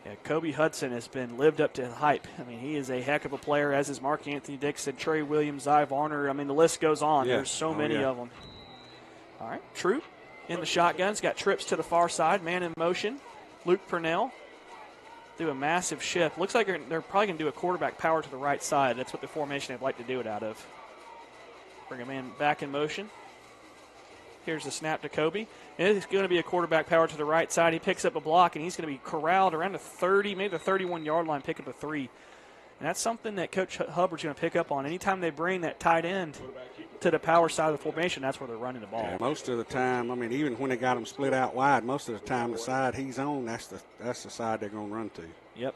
Yeah, Kobe Hudson has been lived up to the hype. I mean, he is a heck of a player, as is Mark Anthony Dixon, Trey Williams, Zy Varner. I mean, the list goes on. Yeah. There's so many of them. All right, Troup in the shotguns, got trips to the far side, man in motion. Luke Purnell do a massive shift. Looks like they're probably going to do a quarterback power to the right side. That's what the formation they'd like to do it out of. Bring a man back in motion. Here's the snap to Kobe. And it's going to be a quarterback power to the right side. He picks up a block, and he's going to be corralled around the 30, maybe the 31-yard line, pick up a 3. And that's something that Coach Hubbard's going to pick up on. Anytime they bring that tight end to the power side of the formation, that's where they're running the ball. Yeah, most of the time, I mean, even when they got them split out wide, most of the time the side he's on, that's the side they're going to run to. Yep.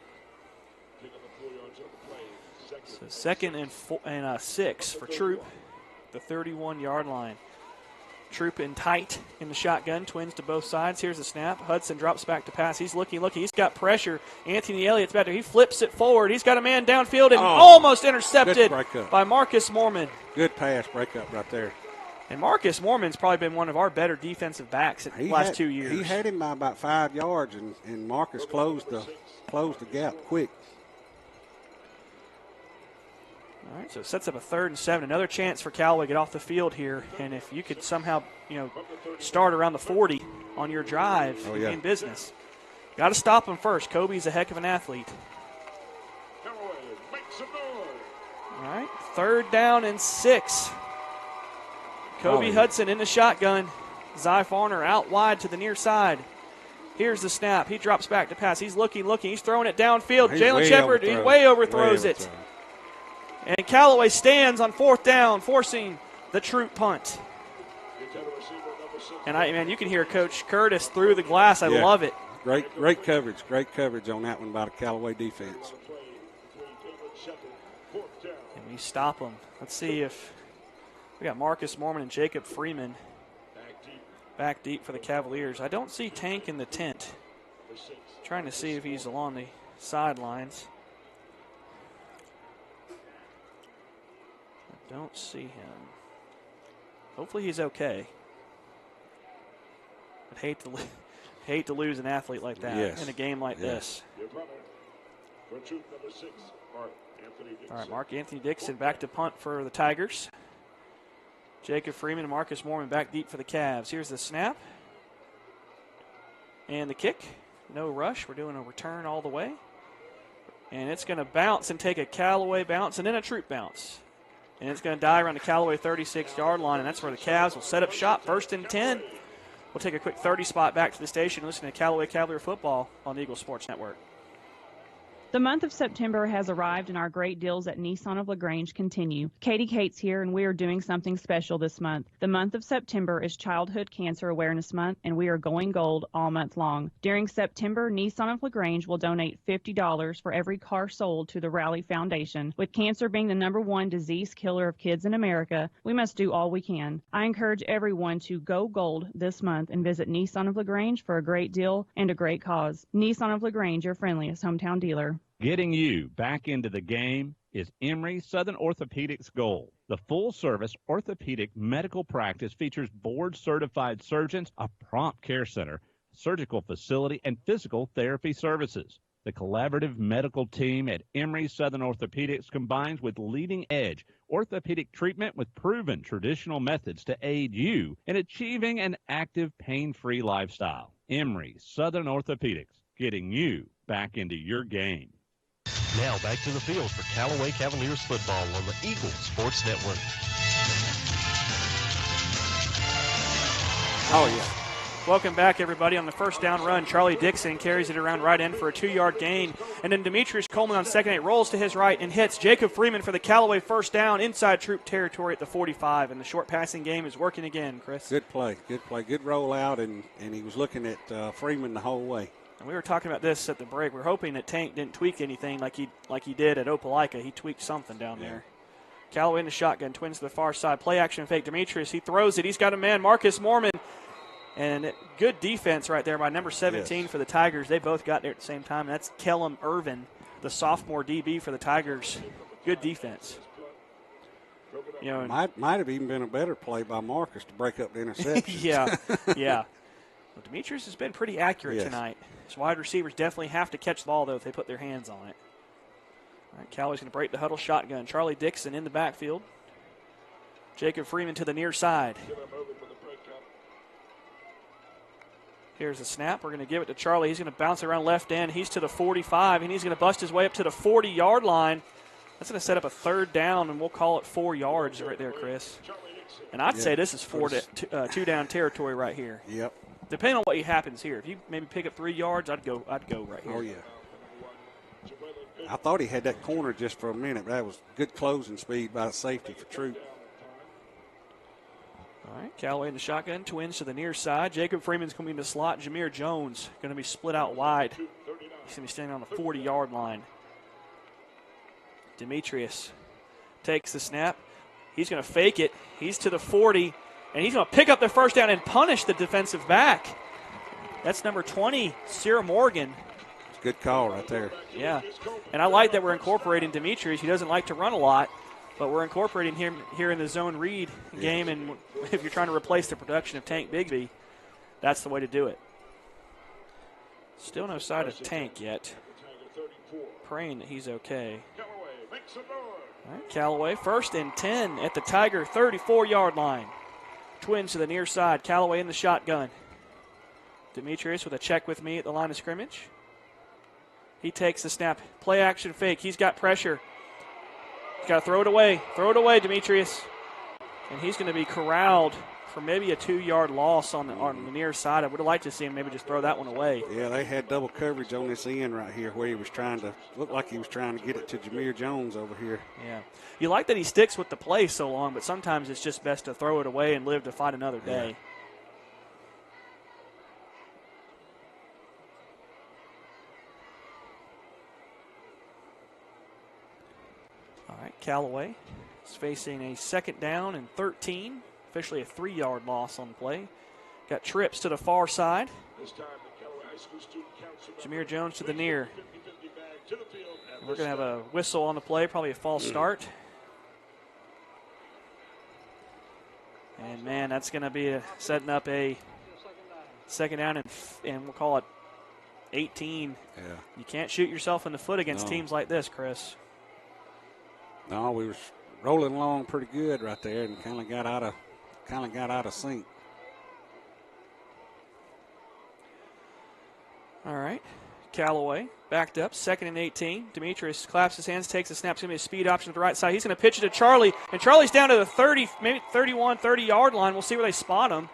So 2nd and 6 for Troup, the 31-yard line. Troup in tight in the shotgun, twins to both sides. Here's the snap. Hudson drops back to pass. He's looking. He's got pressure. Anthony Elliott's back there. He flips it forward. He's got a man downfield and almost intercepted by Marcus Mormon. Good pass breakup right there. And Marcus Mormon's probably been one of our better defensive backs in the last 2 years. He had him by about 5 yards, and Marcus closed the gap quick. All right, so it sets up a 3rd and 7. Another chance for Callaway to get off the field here. And if you could somehow, start around the 40 on your drive, you'd be in business. Got to stop him first. Kobe's a heck of an athlete. All right, 3rd down and 6. Kobe Hudson in the shotgun. Zy Farner out wide to the near side. Here's the snap. He drops back to pass. He's looking. He's throwing it downfield. Jalen Shepard, he way overthrows it. And Callaway stands on 4th down, forcing the Troup punt. And you can hear Coach Curtis through the glass. I love it. Great coverage. Great coverage on that one by the Callaway defense. And we stop them. Let's see if we got Marcus Mormon and Jacob Freeman back deep for the Cavaliers. I don't see Tank in the tent. Trying to see if he's along the sidelines. Don't see him. Hopefully he's okay. I'd hate to lose an athlete like that in a game like this. For Troup number 6, Mark Anthony Dixon. All right, Mark Anthony Dixon back to punt for the Tigers. Jacob Freeman and Marcus Mormon back deep for the Cavs. Here's the snap. And the kick. No rush. We're doing a return all the way. And it's going to bounce and take a Callaway bounce and then a Troup bounce. And it's going to die around the Callaway 36-yard line, and that's where the Cavs will set up shop. 1st and 10. We'll take a quick 30 spot back to the station and listen to Callaway Cavalier football on the Eagle Sports Network. The month of September has arrived and our great deals at Nissan of LaGrange continue. Katie Cates here and we are doing something special this month. The month of September is Childhood Cancer Awareness Month and we are going gold all month long. During September, Nissan of LaGrange will donate $50 for every car sold to the Rally Foundation. With cancer being the #1 disease killer of kids in America, we must do all we can. I encourage everyone to go gold this month and visit Nissan of LaGrange for a great deal and a great cause. Nissan of LaGrange, your friendliest hometown dealer. Getting you back into the game is Emory Southern Orthopedics' goal. The full-service orthopedic medical practice features board-certified surgeons, a prompt care center, surgical facility, and physical therapy services. The collaborative medical team at Emory Southern Orthopedics combines with leading-edge orthopedic treatment with proven traditional methods to aid you in achieving an active, pain-free lifestyle. Emory Southern Orthopedics, getting you back into your game. Now back to the field for Callaway Cavaliers football on the Eagle Sports Network. Oh, yeah. Welcome back, everybody. On the first down run, Charlie Dixon carries it around right end for a 2-yard gain. And then Demetrius Coleman on second 8 rolls to his right and hits Jacob Freeman for the Callaway first down inside Troup territory at the 45. And the short passing game is working again, Chris. Good play. Good rollout, and he was looking at Freeman the whole way. And we were talking about this at the break. We're hoping that Tank didn't tweak anything like he did at Opelika. He tweaked something down there. Callaway in the shotgun, twins to the far side. Play action fake. Demetrius, he throws it. He's got a man, Marcus Mormon. And good defense right there by number 17 for the Tigers. They both got there at the same time. That's Kellum Irvin, the sophomore DB for the Tigers. Good defense. You know, might have even been a better play by Marcus to break up the interception. yeah. Well, Demetrius has been pretty accurate tonight. His wide receivers definitely have to catch the ball, though, if they put their hands on it. All right, Callaway's going to break the huddle shotgun. Charlie Dixon in the backfield. Jacob Freeman to the near side. Here's the snap. We're going to give it to Charlie. He's going to bounce around left end. He's to the 45, and he's going to bust his way up to the 40-yard line. That's going to set up a 3rd down, and we'll call it 4 yards right there, Chris. And I'd say this is 2-down territory right here. Yep. Depending on what happens here. If you maybe pick up 3 yards, I'd go right here. Oh, yeah. I thought he had that corner just for a minute. That was good closing speed by the safety for Troup. All right, Callaway in the shotgun, twins to the near side. Jacob Freeman's going to be in the slot. Jameer Jones going to be split out wide. He's going to be standing on the 40-yard line. Demetrius takes the snap. He's going to fake it. He's to the 40, and he's going to pick up the first down and punish the defensive back. That's number 20, Sierra Morgan. It's a good call right there. Yeah, and I like that we're incorporating Demetrius. He doesn't like to run a lot, but we're incorporating him here in the zone read game, and if you're trying to replace the production of Tank Bigsby, that's the way to do it. Still no sign of Tank yet. Praying that he's okay. All right, Callaway, 1st and 10 at the Tiger 34-yard line. Twins to the near side. Callaway in the shotgun. Demetrius with a check with me at the line of scrimmage. He takes the snap. Play action fake. He's got pressure. He's got to throw it away. Throw it away, Demetrius. And he's going to be corralled for maybe a 2-yard loss on the near side. I would have liked to see him maybe just throw that one away. Yeah, they had double coverage on this end right here where he was looked like he was trying to get it to Jameer Jones over here. Yeah. You like that he sticks with the play so long, but sometimes it's just best to throw it away and live to fight another day. All right, Callaway is facing a 2nd down and 13. Officially a 3-yard loss on the play. Got trips to the far side. Jameer Jones to the near. We're going to have a whistle on the play, probably a false start. And, man, that's going to be setting up a second down and we'll call it 18. Yeah. You can't shoot yourself in the foot against teams like this, Chris. No, we were rolling along pretty good right there and kind of got out of sync. All right. Callaway backed up, 2nd and 18. Demetrius claps his hands, takes the snap. It's going to be a speed option to the right side. He's going to pitch it to Charlie, and Charlie's down to the 30, maybe 31, 30-yard line. We'll see where they spot him.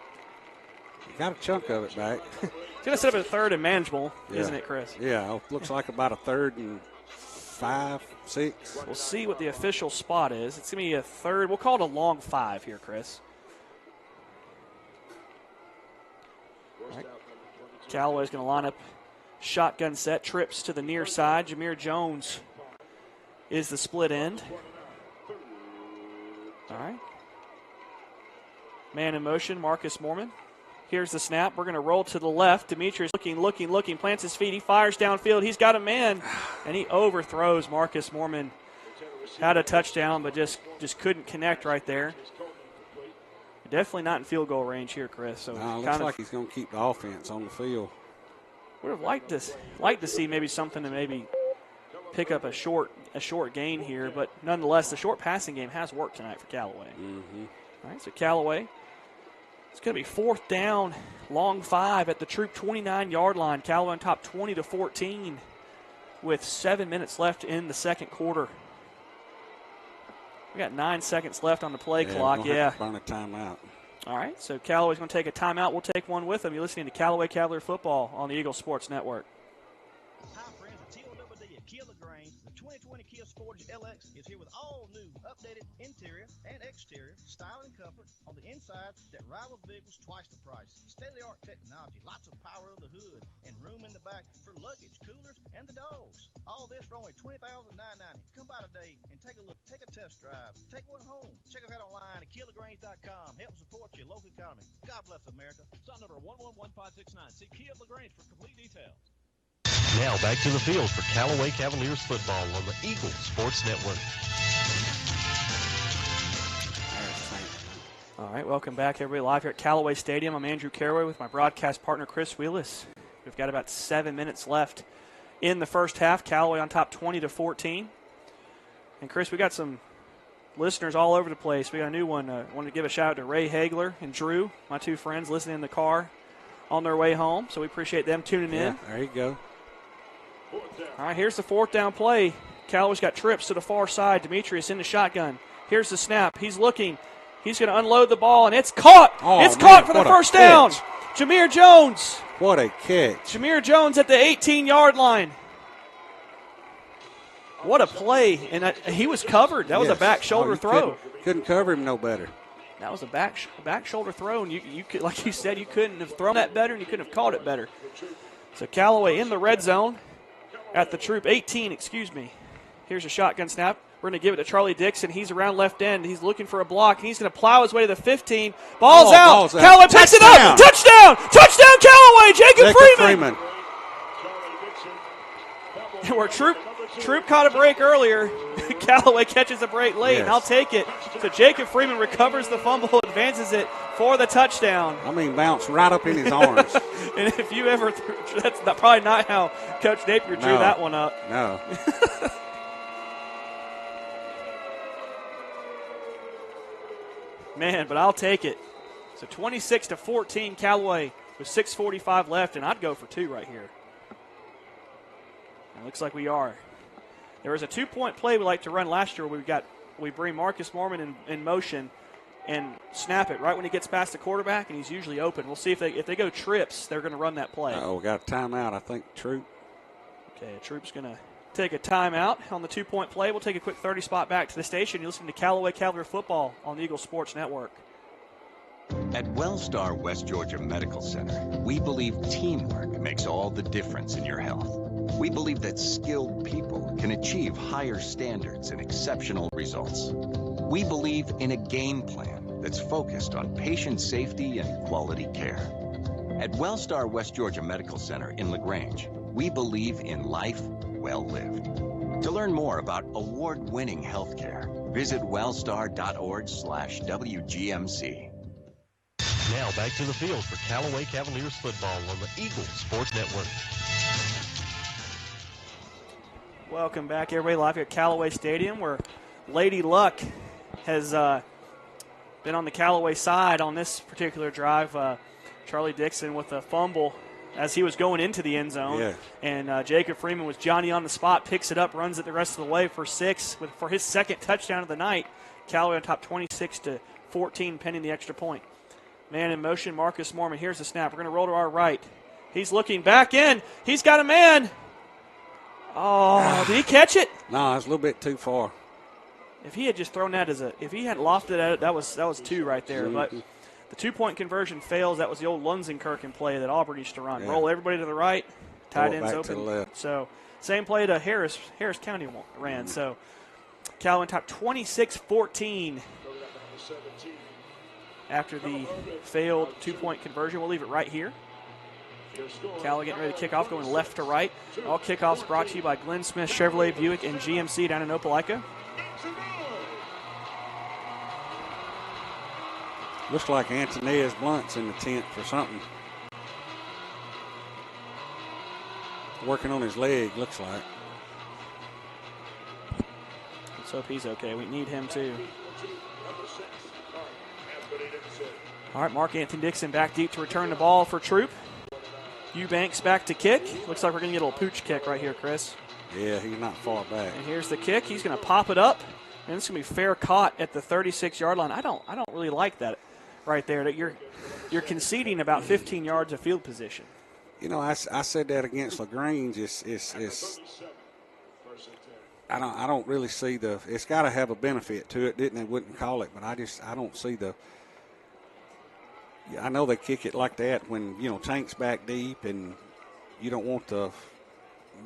Got a chunk of it back. He's going to set up at 3rd and manageable, isn't it, Chris? Yeah, looks like about a 3rd and 5, 6. We'll see what the official spot is. It's going to be a 3rd. We'll call it a long 5 here, Chris. All right. Callaway's going to line up shotgun set, trips to the near side. Jameer Jones is the split end. All right. Man in motion, Marcus Mormon. Here's the snap. We're going to roll to the left. Demetrius looking, plants his feet. He fires downfield. He's got a man, and he overthrows Marcus Mormon. Had a touchdown, but just couldn't connect right there. Definitely not in field goal range here, Chris. So looks like he's going to keep the offense on the field. Would have liked to see maybe something to maybe pick up a short gain here, but nonetheless, the short passing game has worked tonight for Callaway. Mm-hmm. All right, so Callaway, it's going to be 4th down, long 5 at the Troup 29-yard line. Callaway on top 20-14 with 7 minutes left in the second quarter. We got 9 seconds left on the play clock. Have to burn a timeout. All right, so Callaway's going to take a timeout. We'll take one with them. You're listening to Callaway Cavalier Football on the Eagle Sports Network. Hi, friends. It's TOWD at Kia LaGrange. The 2020 Kia Sportage LX is here with all new, updated interior and exterior style and comfort on the inside that rivals vehicles twice the price. State-of-the-art technology, lots of power on the hood, and room in the back for luggage, coolers, and the dogs. All this for only $20,990. Come by today and take a look. Take a test drive. Take one home. Check us out online at KiaLaGrange.com. Help support your local economy. God bless America. Son number 111569. See Kia LaGrange for complete details. Now back to the field for Callaway Cavaliers football on the Eagle Sports Network. All right, welcome back, everybody, live here at Callaway Stadium. I'm Andrew Caraway with my broadcast partner, Chris Wheelis. We've got about 7 minutes left in the first half. Callaway on top 20-14. And, Chris, we got some listeners all over the place. We got a new one. I wanted to give a shout-out to Ray Hagler and Drew, my two friends, listening in the car on their way home. So we appreciate them tuning in. There you go. All right, here's the 4th down play. Callaway's got trips to the far side. Demetrius in the shotgun. Here's the snap. He's looking. He's going to unload the ball, and it's caught. Caught for the first down. Jameer Jones. What a catch. Jameer Jones at the 18-yard line. What a play. And he was covered. That was a back shoulder throw. Couldn't cover him no better. That was a back shoulder throw, and you could, like you said, you couldn't have thrown that better, and you couldn't have caught it better. So Callaway in the red zone at the Troup 18, Here's a shotgun snap. We're going to give it to Charlie Dixon. He's around left end. He's looking for a block. He's going to plow his way to the 15. Ball's out. Callaway picks it up. Touchdown. Touchdown, Callaway. Jacob Freeman. Where Troup caught a break earlier. Callaway catches a break late, and I'll take it. So Jacob Freeman recovers the fumble, advances it for the touchdown. Bounced right up in his arms. And if you ever, that's probably not how Coach Napier drew that one up. No. Man, but I'll take it. So 26-14, Callaway with 6:45 left, and I'd go for 2 right here. It looks like we are. There was a 2-point play we like to run last year. We bring Marcus Mormon in motion and snap it right when he gets past the quarterback, and he's usually open. We'll see if they go trips, they're going to run that play. We got a timeout, I think, Troup. Okay, Troup's going to take a timeout on the 2-point play. We'll take a quick 30 spot back to the station. You're listening to Callaway Cavalier Football on the Eagle Sports Network. At Wellstar West Georgia Medical Center, we believe teamwork makes all the difference in your health. We believe that skilled people can achieve higher standards and exceptional results. We believe in a game plan that's focused on patient safety and quality care. At Wellstar West Georgia Medical Center in LaGrange, we believe in life well lived. To learn more about award-winning healthcare, visit wellstar.org/WGMC. Now back to the field for Callaway Cavaliers football on the Eagles Sports Network. Welcome back, everybody, live here at Callaway Stadium, where Lady Luck has been on the Callaway side on this particular drive. Charlie Dixon with a fumble as he was going into the end zone. Yeah. And Jacob Freeman was Johnny on the spot, picks it up, runs it the rest of the way for 6 for his second touchdown of the night. Callaway on top 26-14, pending the extra point. Man in motion, Marcus Mormon. Here's the snap. We're going to roll to our right. He's looking back in. He's got a man. Oh, did he catch it? No, it's a little bit too far. If he had just thrown that if he had lofted at it, that was 2 right there. But the 2-point conversion fails. That was the old Lunzenkirchen play that Auburn used to run. Yeah. Roll everybody to the right, tight ends back open. to the left. So same play to Harris County ran. So Callaway top 26-14 after the failed 2-point conversion. We'll leave it right here. Callaway getting ready to kick off, going left to right. All kickoffs brought to you by Glenn Smith Chevrolet Buick and GMC down in Opelika. Looks like Antoninez Blunt's in the tent for something. Working on his leg, looks like. Let's hope he's okay. We need him too. All right, Mark Anthony Dixon back deep to return the ball for Troup. Eubanks back to kick. Looks like we're going to get a little pooch kick right here, Chris. Yeah, he's not far back. And here's the kick. He's going to pop it up, and it's going to be fair caught at the 36-yard line. I don't really like that right there. That you're conceding about 15 yards of field position. You know, I said that against LaGrange. I don't really see it's got to have a benefit to it, didn't they? Wouldn't call it, but I don't see I know they kick it like that when, Tank's back deep and you don't want the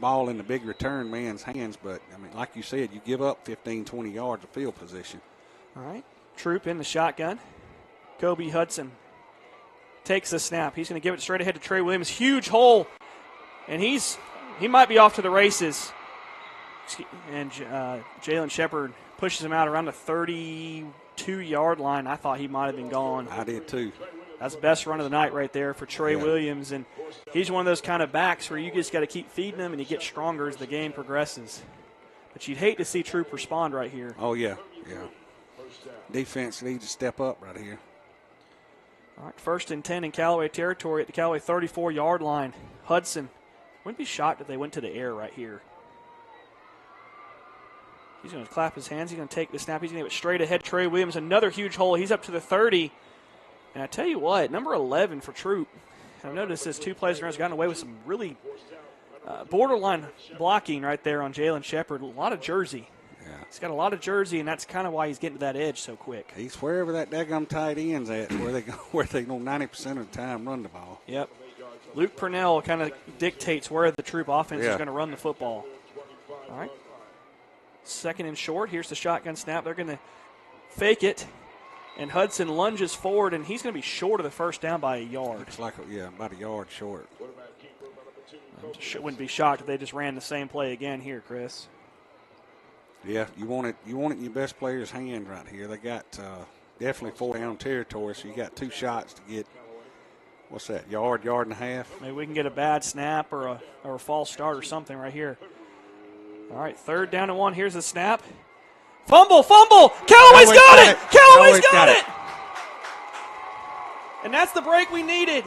ball in the big return man's hands, but, like you said, you give up 15, 20 yards of field position. All right, Troup in the shotgun. Kobe Hudson takes the snap. He's going to give it straight ahead to Trey Williams. Huge hole, and he might be off to the races. And Jalen Shepard pushes him out around the 32-yard line. I thought he might have been gone. I did too. That's the best run of the night right there for Trey Williams. And he's one of those kind of backs where you just got to keep feeding him and he gets stronger as the game progresses. But you'd hate to see Troup respond right here. Oh, yeah. Defense needs to step up right here. All right, 1st and 10 in Callaway territory at the Callaway 34-yard line. Hudson, wouldn't be shocked if they went to the air right here. He's going to clap his hands. He's going to take the snap. He's going to give it straight ahead. Trey Williams, another huge hole. He's up to the 30. And I tell you what, number 11 for Troup. I've noticed this 2 plays around has gotten away with some really borderline blocking right there on Jalen Shepard. A lot of jersey. Yeah. He's got a lot of jersey, and that's kind of why he's getting to that edge so quick. He's wherever that daggum tight end's at, where they 90% of the time run the ball. Yep. Luke Purnell kind of dictates where the Troup offense is going to run the football. All right. 2nd and short. Here's the shotgun snap. They're going to fake it. And Hudson lunges forward, and he's going to be short of the first down by a yard. It's like, about a yard short. I wouldn't be shocked if they just ran the same play again here, Chris. Yeah, you want it in your best player's hand right here. They got definitely 4-down territory, so you got 2 shots to get, what's that, yard and a half? Maybe we can get a bad snap or a false start or something right here. All right, 3rd down and 1. Here's the snap. Fumble! Callaway's got it! Callaway's got it! And that's the break we needed.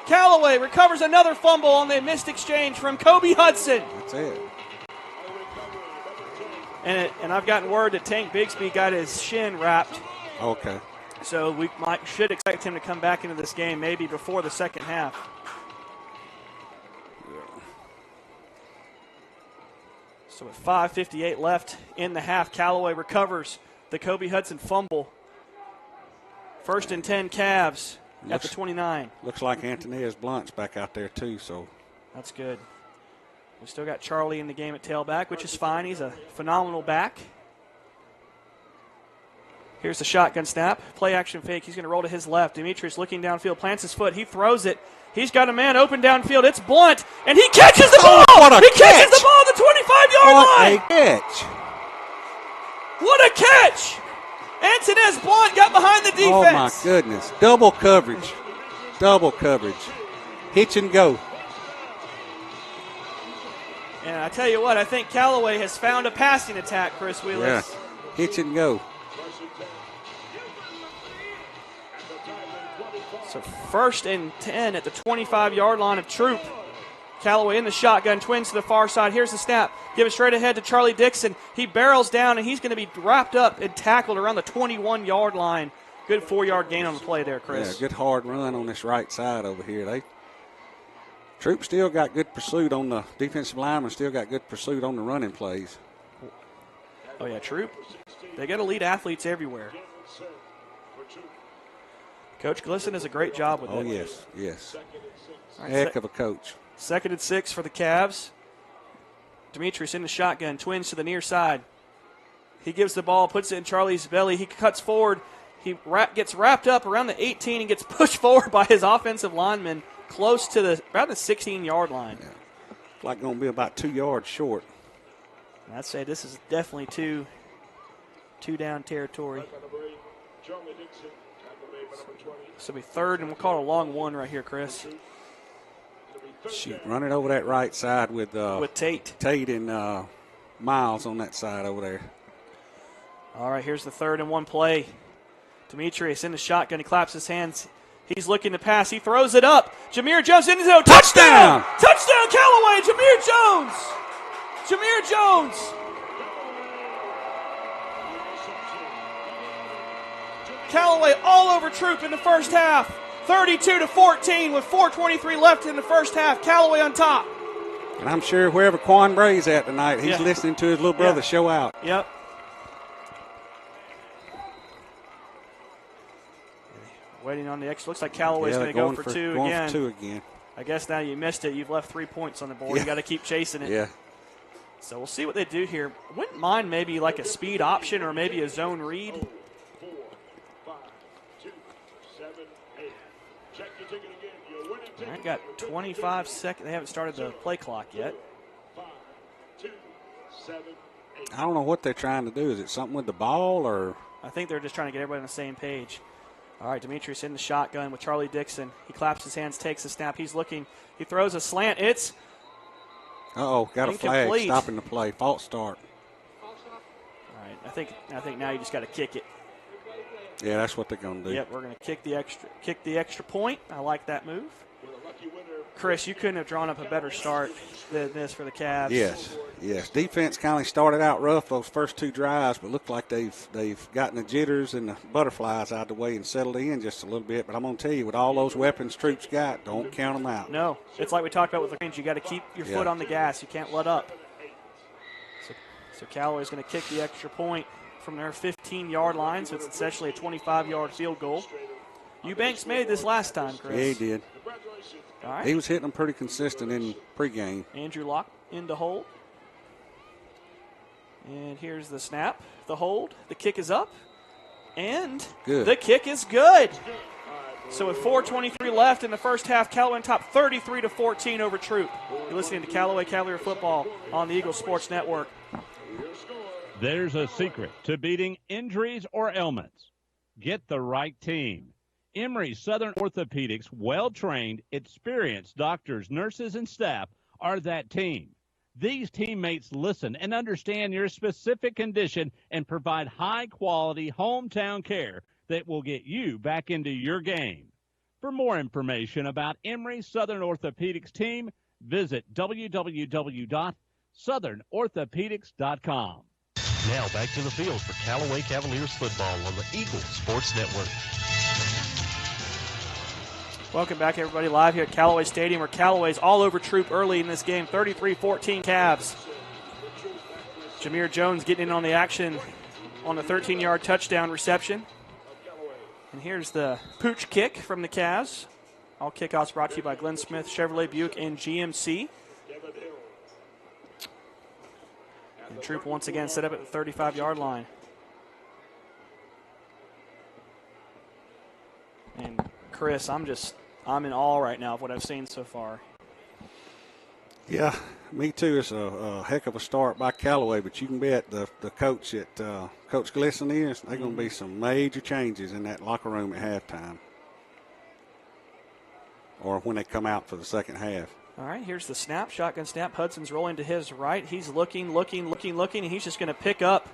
Callaway recovers another fumble on the missed exchange from Kobe Hudson. That's it. And I've gotten word that Tank Bigsby got his shin wrapped. Okay. So we should expect him to come back into this game maybe before the second half. So with 5:58 left in the half, Callaway recovers the Kobe Hudson fumble. 1st and 10 Cavs at the 29. Looks like Antoninez Blunt's back out there too, so. That's good. We still got Charlie in the game at tailback, which is fine. He's a phenomenal back. Here's the shotgun snap. Play action fake. He's going to roll to his left. Demetrius looking downfield, plants his foot. He throws it. He's got a man open downfield. It's Blunt, and he catches the ball. He catches the ball at the 25-yard line. What a catch. What a catch. Antoinez Blunt got behind the defense. Oh, my goodness. Double coverage. Double coverage. Hitch and go. And I tell you what, I think Callaway has found a passing attack, Chris Wheelis. Yeah. Hitch and go. So 1st and 10 at the 25-yard line of Troup. Callaway in the shotgun, twins to the far side. Here's the snap. Give it straight ahead to Charlie Dixon. He barrels down, and he's going to be wrapped up and tackled around the 21-yard line. Good 4-yard gain on the play there, Chris. Yeah, good hard run on this right side over here. Troup still got good pursuit on the defensive lineman, still got good pursuit on the running plays. Oh, yeah, Troup. They got elite athletes everywhere. Coach Glisson does a great job with it. Oh, yes, yes. Right, Heck of a coach. 2nd and 6 for the Cavs. Demetrius in the shotgun, twins to the near side. He gives the ball, puts it in Charlie's belly. He cuts forward. He gets wrapped up around the 18 and gets pushed forward by his offensive lineman close to around the 16-yard line. Yeah. Like going to be about 2 yards short. And I'd say this is definitely two down territory. So it'll be 3rd, and we'll call it a long one right here, Chris. Shoot, run it over that right side with Tate. Tate and Miles on that side over there. All right, here's the 3rd and 1 play. Demetrius in the shotgun. He claps his hands. He's looking to pass. He throws it up. Jameer Jones in his zone. Touchdown! Touchdown, Callaway! Jameer Jones! Jameer Jones! Callaway all over Troup in the first half. 32-14 with 4:23 left in the first half. Callaway on top. And I'm sure wherever Quan Bray's at tonight, he's listening to his little brother show out. Yep. Waiting on the extra. Looks like Callaway's going to go for two again. I guess now you missed it. You've left 3 points on the board. You got to keep chasing it. Yeah. So we'll see what they do here. Wouldn't mind maybe like a speed option or maybe a zone read. 4, 5, 2, 7, 8. Check your ticket again. Your winning ticket. I got 25 seconds. They haven't started the play clock yet. 5, 2, 7, 8. I don't know what they're trying to do. Is it something with the ball or? I think they're just trying to get everybody on the same page. All right, Demetrius in the shotgun with Charlie Dixon. He claps his hands, takes a snap. He's looking. He throws a slant. It's got a flag stopping the play. False start. All right, I think now you just got to kick it. Yeah, that's what they're going to do. Yep, we're going to kick the extra point. I like that move. Chris, you couldn't have drawn up a better start than this for the Cavs. Yes. Defense kind of started out rough those first 2 drives, but looked like they've gotten the jitters and the butterflies out of the way and settled in just a little bit. But I'm going to tell you, with all those weapons Troup's got, don't count them out. No, it's like we talked about with the Range. You got to keep your foot on the gas. You can't let up. So Callaway's going to kick the extra point from their 15-yard line, so it's essentially a 25-yard field goal. Eubanks made this last time, Chris. Yeah, he did. All right. He was hitting them pretty consistent in pregame. Andrew Locke into hold. And here's the snap, the hold, the kick is up, and the kick is good. So with 4:23 left in the first half, Callaway on top 33-14 over Troup. You're listening to Callaway Cavalier Football on the Eagles Sports Network. There's a secret to beating injuries or ailments. Get the right team. Emory Southern Orthopedics' well-trained, experienced doctors, nurses, and staff are that team. These teammates listen and understand your specific condition and provide high-quality hometown care that will get you back into your game. For more information about Emory Southern Orthopedics team, visit www.southernorthopedics.com. Now back to the field for Callaway Cavaliers football on the Eagles Sports Network. Welcome back, everybody, live here at Callaway Stadium, where Callaway's all over Troup early in this game, 33-14 Cavs. Jameer Jones getting in on the action on the 13-yard touchdown reception. And here's the pooch kick from the Cavs. All kickoffs brought to you by Glenn Smith, Chevrolet, Buick, and GMC. And Troup once again set up at the 35-yard line. And Chris, I'm in awe right now of what I've seen so far. Yeah, me too. It's a heck of a start by Callaway, but you can bet the coach at Coach Glisson is, there's going to be some major changes in that locker room at halftime or when they come out for the second half. All right, here's the snap, shotgun snap. Hudson's rolling to his right. He's looking, and he's just going to pick up.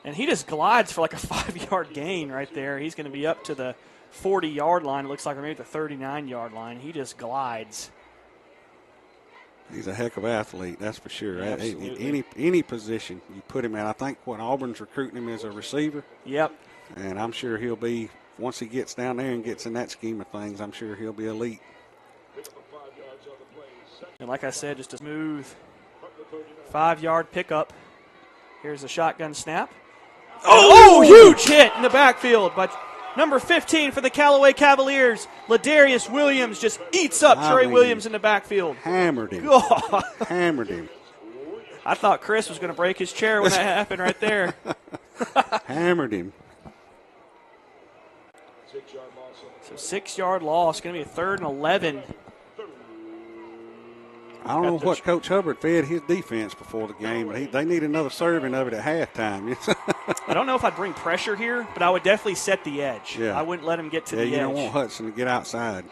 And he just glides for like a 5-yard gain right there. He's going to be up to the 40-yard line. It looks like, or maybe the 39-yard line. He just glides. He's a heck of an athlete, that's for sure. Absolutely. Any position you put him at. I think Auburn's recruiting him as a receiver. Yep. And I'm sure he'll be, once he gets down there and gets in that scheme of things, I'm sure he'll be elite. And like I said, just a smooth 5-yard pickup. Here's a shotgun snap. Oh, huge hit in the backfield. But number 15 for the Callaway Cavaliers, Ladarius Williams, just eats up Trey Williams in the backfield. Hammered him. Hammered him. I thought Chris was going to break his chair when that happened right there. Hammered him. So 6-yard loss. Going to be a 3rd and 11. I don't know what Coach Hubbard fed his defense before the game, but they need another serving of it at halftime. I don't know if I'd bring pressure here, but I would definitely set the edge. Yeah. I wouldn't let him get to the edge. You don't want Hudson to get outside.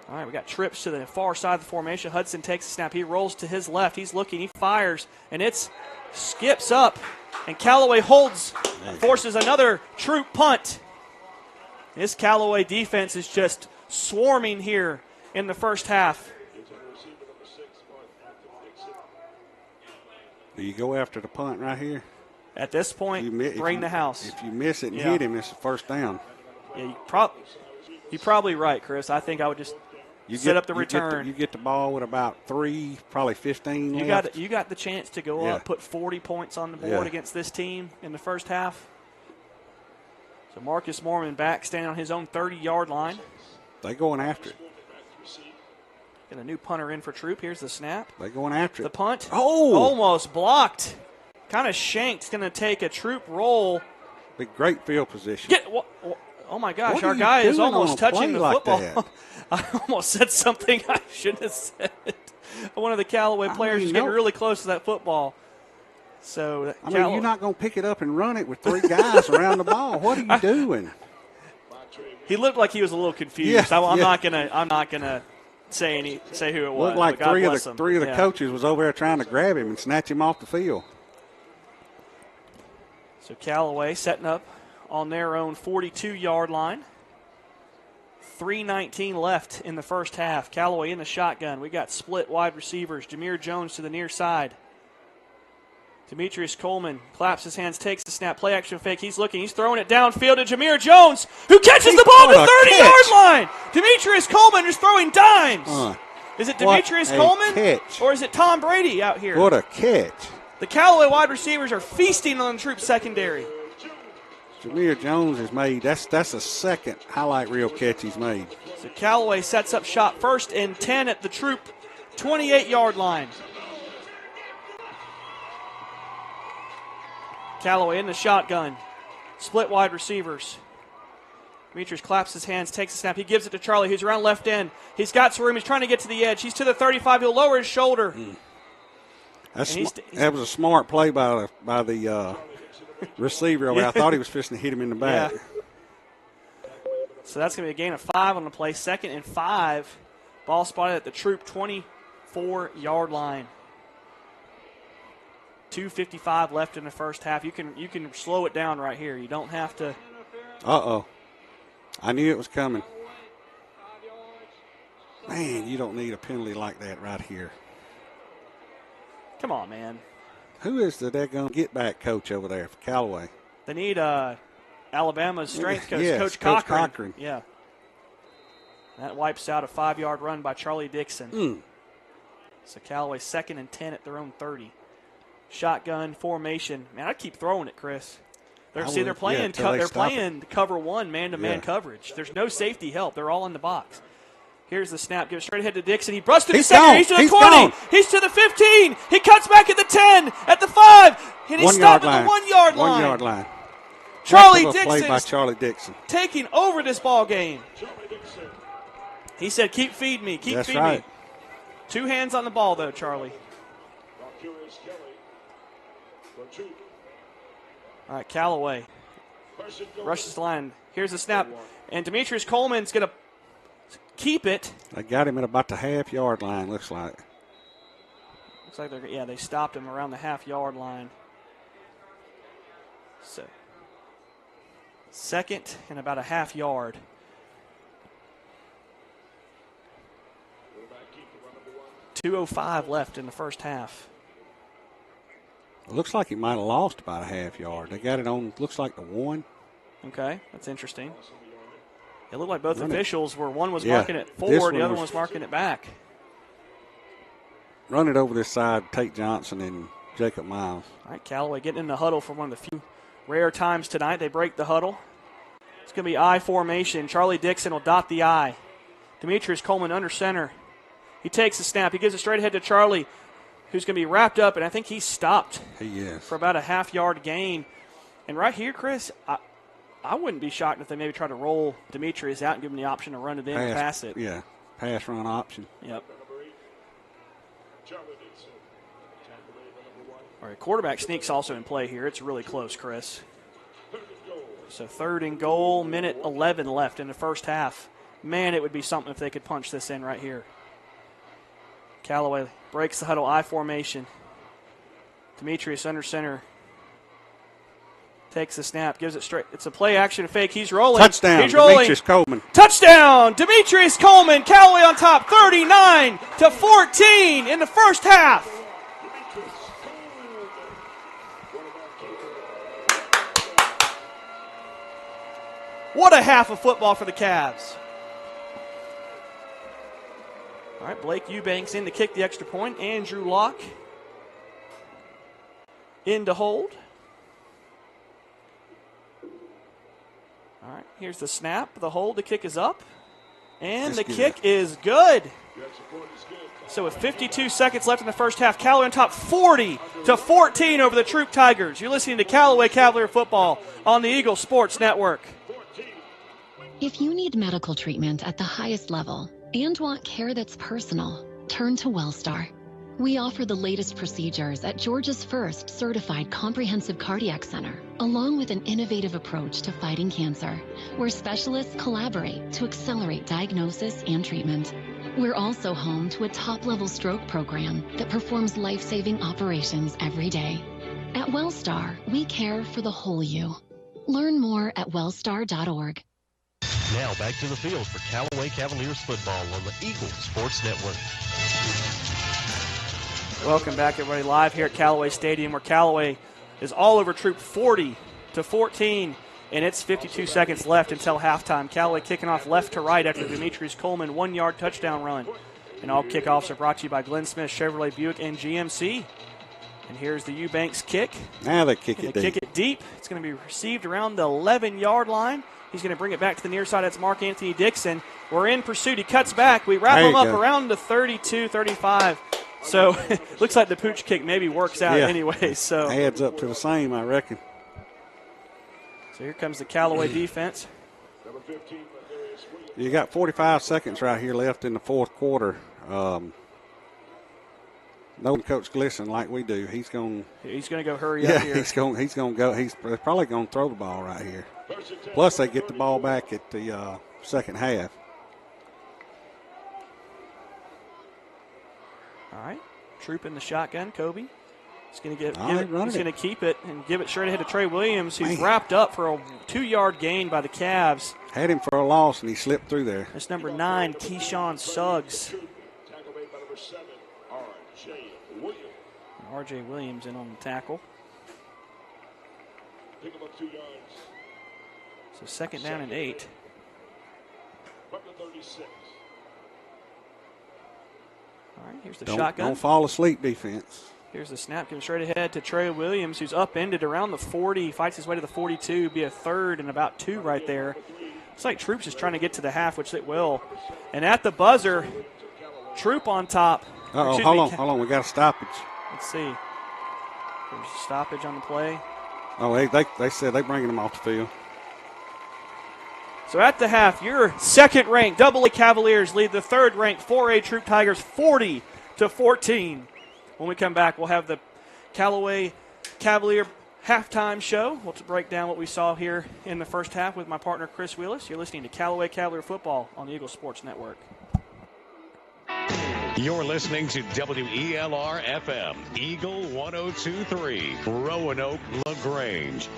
All right, we got trips to the far side of the formation. Hudson takes a snap. He rolls to his left. He's looking. He fires, and it skips up. And Callaway forces another Troup punt. This Callaway defense is just swarming here in the first half. Do you go after the punt right here? At this point, bring the house. If you miss it and hit him, it's a first down. Yeah, you're probably right, Chris. I think I would just set up the return. You get the ball with about 15 left. You got the chance to go up, put 40 points on the board against this team in the first half. So Marcus Mormon back, standing on his own 30-yard line. They going after it. Get a new punter in for Troup. Here's the snap. They going after it. The punt. Oh! Almost blocked. Kind of shanked. Going to take a Troup roll. Big, great field position. Oh, my gosh. Our guy is almost touching the football. That? I almost said something I shouldn't have said. One of the Callaway players is getting really close to that football. So you're not going to pick it up and run it with 3 guys around the ball. What are you doing? He looked like he was a little confused. I'm not gonna say who it was. Looked like three of the coaches was over there trying to grab him and snatch him off the field. So Callaway setting up on their own 42-yard line. 3:19 left in the first half. Callaway in the shotgun. We got split wide receivers. Jameer Jones to the near side. Demetrius Coleman claps his hands, takes the snap, play action fake. He's looking. He's throwing it downfield to Jameer Jones, who catches the ball at the 30-yard line. Demetrius Coleman is throwing dimes. Is it Demetrius Coleman catch. Or is it Tom Brady out here? What a catch. The Callaway wide receivers are feasting on the Troup secondary. Jameer Jones has made, that's the second highlight reel catch he's made. So Callaway sets up shop 1st and 10 at the Troup 28-yard line. Callaway in the shotgun. Split wide receivers. Demetrius claps his hands, takes the snap. He gives it to Charlie, who's around left end. He's got some room. He's trying to get to the edge. He's to the 35. He'll lower his shoulder. That was a smart play by the receiver. I thought he was fishing to hit him in the back. Yeah. So that's going to be a gain of 5 on the play. 2nd and 5. Ball spotted at the Troup 24-yard line. 2:55 left in the first half. You can slow it down right here. You don't have to. Uh-oh. I knew it was coming. Man, you don't need a penalty like that right here. Come on, man. Who is the daggone get-back coach over there for Callaway? They need Alabama's strength coach, yes, Coach Cochran. Yeah. That wipes out a 5-yard run by Charlie Dixon. So Callaway 2nd and 10 at their own 30. Shotgun formation. Man, I'd keep throwing it, Chris. They're playing cover 1 man-to-man coverage. There's no safety help. They're all in the box. Here's the snap. Give it straight ahead to Dixon. He busts to the center. He's to the 20. Gone. He's to the 15. He cuts back at the 10, at the 5. And he stopped at the 1-yard line. 1-yard line. Charlie Dixon play by Charlie Dixon. Taking over this ball game. He said, keep feeding me. Keep feeding me. 2 hands on the ball, though, Charlie. All right, Callaway rushes the line. Here's the snap. And Demetrius Coleman's going to keep it. They got him at about the half-yard line, looks like. Looks like they stopped him around the half-yard line. So, second and about a half yard. .205 left in the first half. It looks like he might have lost about a half yard. They got it on, looks like the 1. Okay, that's interesting. It looked like both officials were, one was marking it forward, the other one was marking it back. Run it over this side, Tate Johnson and Jacob Miles. All right, Callaway getting in the huddle for one of the few rare times tonight. They break the huddle. It's going to be I formation. Charlie Dixon will dot the I. Demetrius Coleman under center. He takes the snap. He gives it straight ahead to Charlie, who's going to be wrapped up, and I think he's stopped for about a half-yard gain. And right here, Chris, I wouldn't be shocked if they maybe try to roll Demetrius out and give him the option to run it in and pass it. Yeah, pass-run option. Yep. All right, quarterback sneak's also in play here. It's really close, Chris. So 3rd and goal, minute 11 left in the first half. Man, it would be something if they could punch this in right here. Callaway breaks the huddle, I formation. Demetrius under center. Takes the snap, gives it straight. It's a play action fake. He's rolling. Touchdown, He's rolling. Demetrius Coleman. Touchdown, Demetrius Coleman. Callaway on top, 39-14 in the first half. What a half of football for the Cavs. All right, Blake Eubanks in to kick the extra point. Andrew Locke in to hold. All right, here's the snap. The hold, the kick is up. And the kick is good. So with 52 seconds left in the first half, Callaway on top 40-14 over the Troup Tigers. You're listening to Callaway Cavalier Football on the Eagle Sports Network. If you need medical treatment at the highest level and want care that's personal, turn to Wellstar. We offer the latest procedures at Georgia's first certified comprehensive cardiac center, along with an innovative approach to fighting cancer, where specialists collaborate to accelerate diagnosis and treatment. We're also home to a top-level stroke program that performs life-saving operations every day. At Wellstar, we care for the whole you. Learn more at wellstar.org. Now back to the field for Callaway Cavaliers football on the Eagle Sports Network. Welcome back, everybody, live here at Callaway Stadium, where Callaway is all over Troup 40-14, and it's 52 seconds left until halftime. Callaway kicking off left to right after Demetrius Coleman 1-yard touchdown run. And all kickoffs are brought to you by Glenn Smith, Chevrolet, Buick, and GMC. And here's the Eubanks kick. Now they kick it deep. Kick it deep. It's going to be received around the 11-yard line. He's going to bring it back to the near side. That's Mark Anthony Dixon. We're in pursuit. He cuts back. We wrap him up around the 32, 35. So looks like the pooch kick maybe works out anyway. So adds up to the same, I reckon. So here comes the Callaway defense. You got 45 seconds right here left in the fourth quarter. Knowing Coach Glisson like we do, he's going to go hurry up here. He's going to go. He's probably going to throw the ball right here. Plus, they get the ball back at the second half. All right, Troup in the shotgun. Kobe. He's going to keep it and give it straight ahead to Trey Williams, who's wrapped up for a 2-yard gain by the Cavs. Had him for a loss, and he slipped through there. That's number 9, Keyshawn Suggs. R.J. Williams in on the tackle. Pick him up 2 yards. So second down and 8. From the 36. All right, here's the shotgun. Don't fall asleep, defense. Here's the snap, coming straight ahead to Trey Williams, who's upended around the 40, fights his way to the 42, be a third and about 2 right there. Looks like Troup's is trying to get to the half, which it will. And at the buzzer, Troup on top. Hold on, we got a stoppage. Let's see. There's a stoppage on the play. Oh, they said they're bringing him off the field. So at the half, your second-ranked AA Cavaliers lead the third-ranked 4A Troup Tigers 14. When we come back, we'll have the Callaway Cavalier halftime show. We'll break down what we saw here in the first half with my partner, Chris Willis. You're listening to Callaway Cavalier Football on the Eagle Sports Network. You're listening to WELR-FM, Eagle 102.3, Roanoke, LaGrange.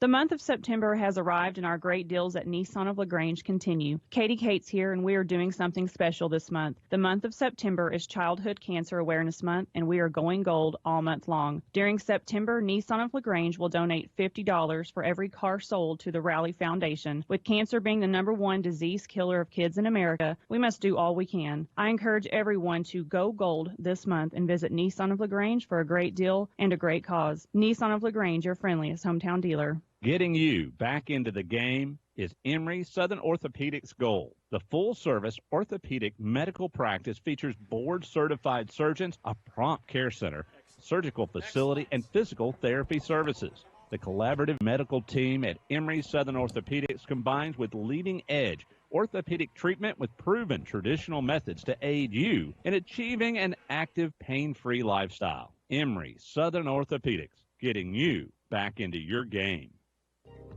The month of September has arrived and our great deals at Nissan of LaGrange continue. Katie Cates here and we are doing something special this month. The month of September is Childhood Cancer Awareness Month and we are going gold all month long. During September, Nissan of LaGrange will donate $50 for every car sold to the Rally Foundation. With cancer being the #1 disease killer of kids in America, we must do all we can. I encourage everyone to go gold this month and visit Nissan of LaGrange for a great deal and a great cause. Nissan of LaGrange, your friendliest hometown dealer. Getting you back into the game is Emory Southern Orthopedics goal. The full-service orthopedic medical practice features board-certified surgeons, a prompt care center, surgical facility, and physical therapy services. The collaborative medical team at Emory Southern Orthopedics combines with leading-edge orthopedic treatment with proven traditional methods to aid you in achieving an active, pain-free lifestyle. Emory Southern Orthopedics, getting you back into your game.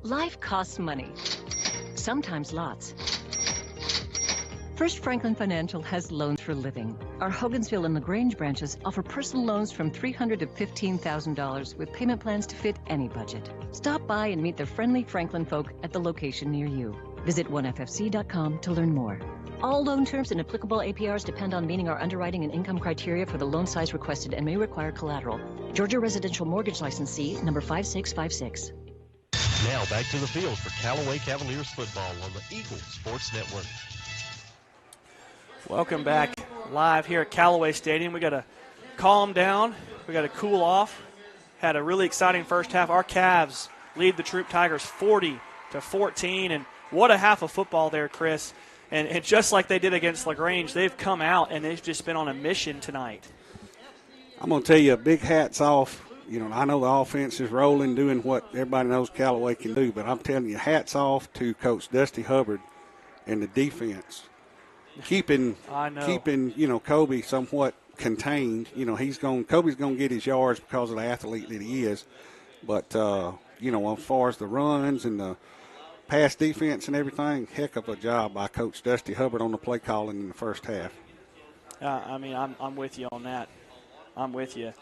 Life costs money, sometimes lots. First Franklin Financial has loans for living. Our Hogansville and LaGrange branches offer personal loans from $300 to $15,000 with payment plans to fit any budget. Stop by and meet the friendly Franklin folk at the location near you. Visit onefc.com to learn more. All loan terms and applicable APRs depend on meeting our underwriting and income criteria for the loan size requested and may require collateral. Georgia Residential Mortgage Licensee, number 5656. Now back to the field for Callaway Cavaliers football on the Eagle Sports Network. Welcome back live here at Callaway Stadium. We got to calm down. We got to cool off. Had a really exciting first half. Our Cavs lead the Troup Tigers 40-14, and what a half of football there, Chris. And just like they did against LaGrange, they've come out and they've just been on a mission tonight. I'm going to tell you, big hats off. You know, I know the offense is rolling, doing what everybody knows Callaway can do, but I'm telling you, hats off to Coach Dusty Hubbard and the defense. Keeping Kobe somewhat contained. You know, Kobe's going to get his yards because of the athlete that he is. But, as far as the runs and the pass defense and everything, heck of a job by Coach Dusty Hubbard on the play calling in the first half. I'm with you on that. I'm with you.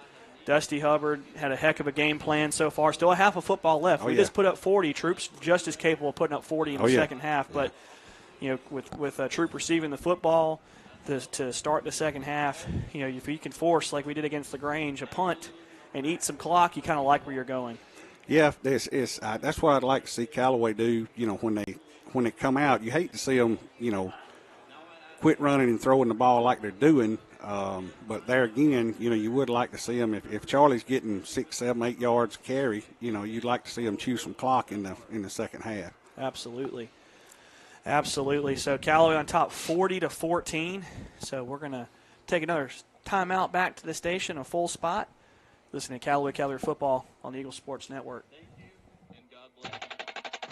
Dusty Hubbard had a heck of a game plan so far. Still a half of football left. We just put up 40. Troop's just as capable of putting up 40 in the second half. But, with Troup receiving the football to start the second half, if you can force, like we did against LaGrange, a punt and eat some clock, you kind of like where you're going. Yeah, that's what I'd like to see Callaway do, when they come out. You hate to see them, quit running and throwing the ball like they're doing. But there again, you would like to see them. If Charlie's getting 6, 7, 8 yards carry, you'd like to see them chew some clock in the second half. Absolutely. So Callaway on top 40-14. So we're going to take another timeout back to the station, a full spot. Listening to Callaway Cavalier football on the Eagle Sports Network.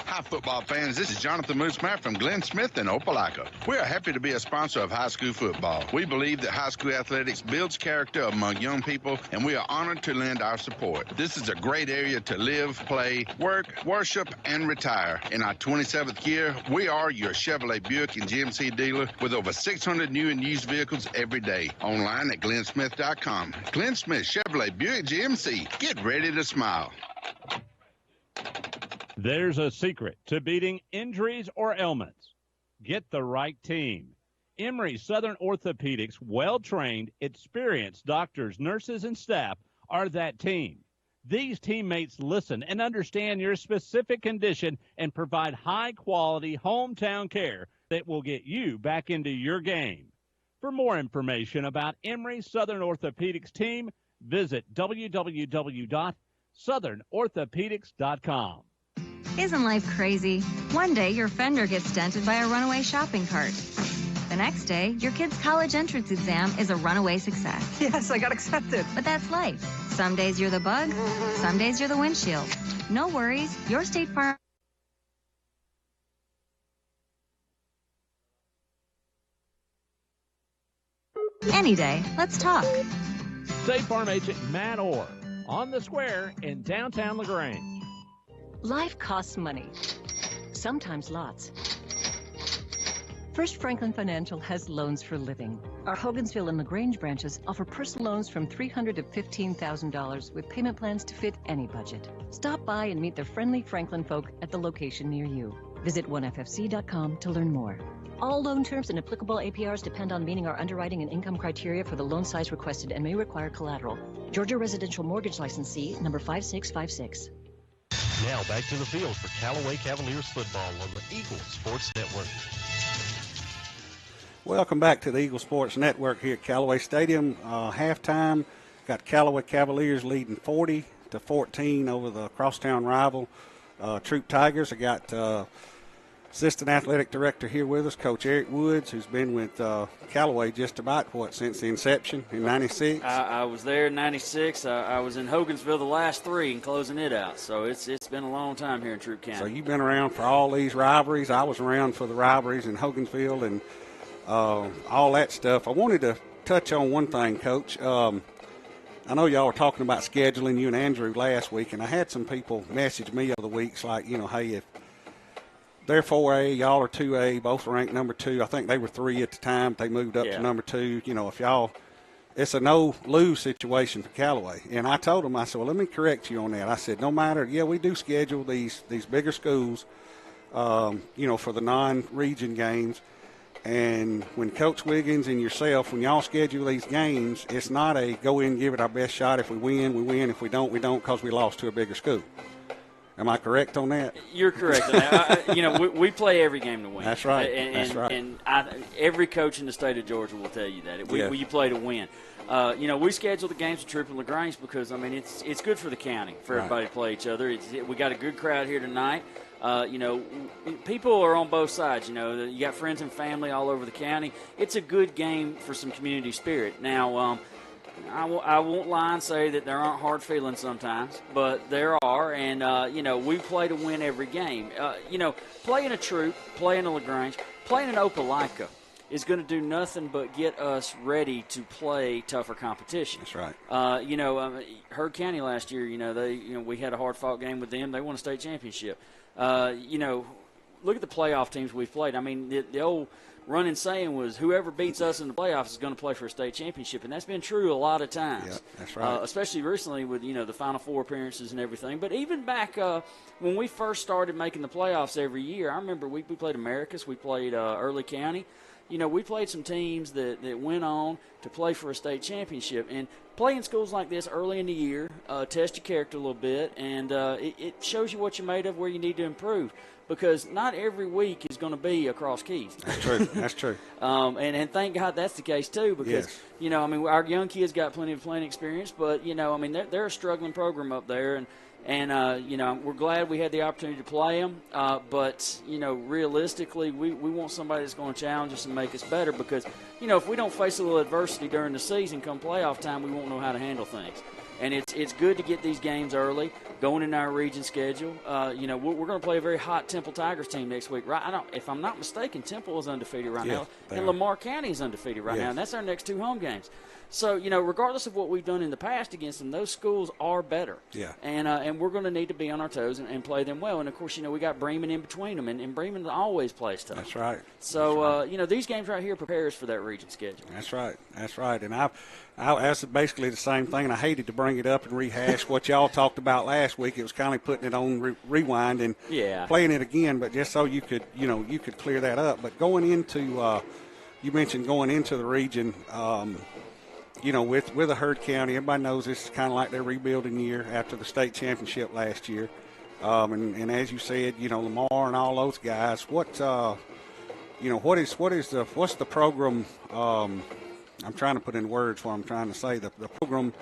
Hi, football fans. This is Jonathan Moosemeyer from Glenn Smith in Opelika. We are happy to be a sponsor of high school football. We believe that high school athletics builds character among young people, and we are honored to lend our support. This is a great area to live, play, work, worship, and retire. In our 27th year, we are your Chevrolet Buick and GMC dealer with over 600 new and used vehicles every day. Online at glennsmith.com. Glenn Smith Chevrolet Buick GMC. Get ready to smile. There's a secret to beating injuries or ailments. Get the right team. Emory Southern Orthopedics' well-trained, experienced doctors, nurses, and staff are that team. These teammates listen and understand your specific condition and provide high-quality hometown care that will get you back into your game. For more information about Emory Southern Orthopedics team, visit www.southernorthopedics.com. Isn't life crazy? One day, your fender gets dented by a runaway shopping cart. The next day, your kid's college entrance exam is a runaway success. Yes, I got accepted. But that's life. Some days you're the bug, some days you're the windshield. No worries, your State Farm... Any day. Let's talk. State Farm agent Matt Orr on the square in downtown LaGrange. Life costs money, sometimes lots. First Franklin Financial has loans for living. Our Hogansville and LaGrange branches offer personal loans from $300 to $15,000 with payment plans to fit any budget. Stop by and meet the friendly Franklin folk at the location near you. Visit onefc.com to learn more. All loan terms and applicable APRs depend on meeting our underwriting and income criteria for the loan size requested and may require collateral. Georgia Residential Mortgage Licensee number 5656. Now back to the field for Callaway Cavaliers football on the Eagle Sports Network. Welcome back to the Eagle Sports Network here at Callaway Stadium. Halftime, got Callaway Cavaliers leading 40-14 over the crosstown rival Troup Tigers. I got Assistant Athletic Director here with us, Coach Eric Woods, who's been with Callaway just about, since the inception in 96? I was there in 96. I was in Hogansville the last 3 and closing it out. So it's been a long time here in Troup County. So you've been around for all these rivalries. I was around for the rivalries in Hogansville and all that stuff. I wanted to touch on one thing, Coach. I know y'all were talking about scheduling, you and Andrew, last week, and I had some people message me over the weeks like, hey, if they're 4A, y'all are 2A, both ranked number 2. I think they were 3 at the time. They moved up to number 2. If y'all – it's a no-lose situation for Callaway. And I told them, I said, well, let me correct you on that. I said, no matter – we do schedule these bigger schools, for the non-region games. And when Coach Wiggins and yourself, when y'all schedule these games, it's not a go in and give it our best shot. If we win, we win. If we don't, we don't because we lost to a bigger school. Am I correct on that? You're correct on that. We play every game to win. That's right. And, That's right. And every coach in the state of Georgia will tell you that. We play to win. We schedule the games at Troup and LaGrange because, it's good for the county for everybody to play each other. We got a good crowd here tonight. People are on both sides. You got friends and family all over the county. It's a good game for some community spirit. Now, I won't lie and say that there aren't hard feelings sometimes, but there are, and, we play to win every game. Playing a Troup, playing a LaGrange, playing an Opelika is going to do nothing but get us ready to play tougher competition. That's right. Heard County last year, we had a hard-fought game with them. They won a state championship. Look at the playoff teams we've played. The old running saying was whoever beats us in the playoffs is going to play for a state championship, and that's been true a lot of times. Yeah, that's right. Especially recently with, the Final Four appearances and everything. But even back when we first started making the playoffs every year, I remember we played Americus, we played Early County. We played some teams that went on to play for a state championship. And playing schools like this early in the year test your character a little bit, and it shows you what you're made of, where you need to improve. Because not every week is going to be across keys. That's true. That's true. And thank God that's the case, too, because, our young kids got plenty of playing experience, but, they're a struggling program up there, and we're glad we had the opportunity to play them. But, realistically, we want somebody that's going to challenge us and make us better because, if we don't face a little adversity during the season, come playoff time, we won't know how to handle things. And it's good to get these games early, going in our region schedule. We're going to play a very hot Temple Tigers team next week. Right? If I'm not mistaken, Temple is undefeated right now, and Lamar County is undefeated right now, and that's our next 2 home games. So, regardless of what we've done in the past against them, those schools are better. Yeah. And we're going to need to be on our toes and play them well. And, of course, we got Bremen in between them, and Bremen always plays tough. That's right. So, these games right here prepare us for that region schedule. That's right. That's right. And that's basically the same thing, and I hated to bring it up and rehash what y'all talked about last week. It was kind of putting it on rewind and playing it again, but just so you could clear that up. But going into you mentioned going into the region, with a Heard County, everybody knows this is kind of like their rebuilding year after the state championship last year. And as you said, Lamar and all those guys, what's the program? I'm trying to put in words what I'm trying to say. The program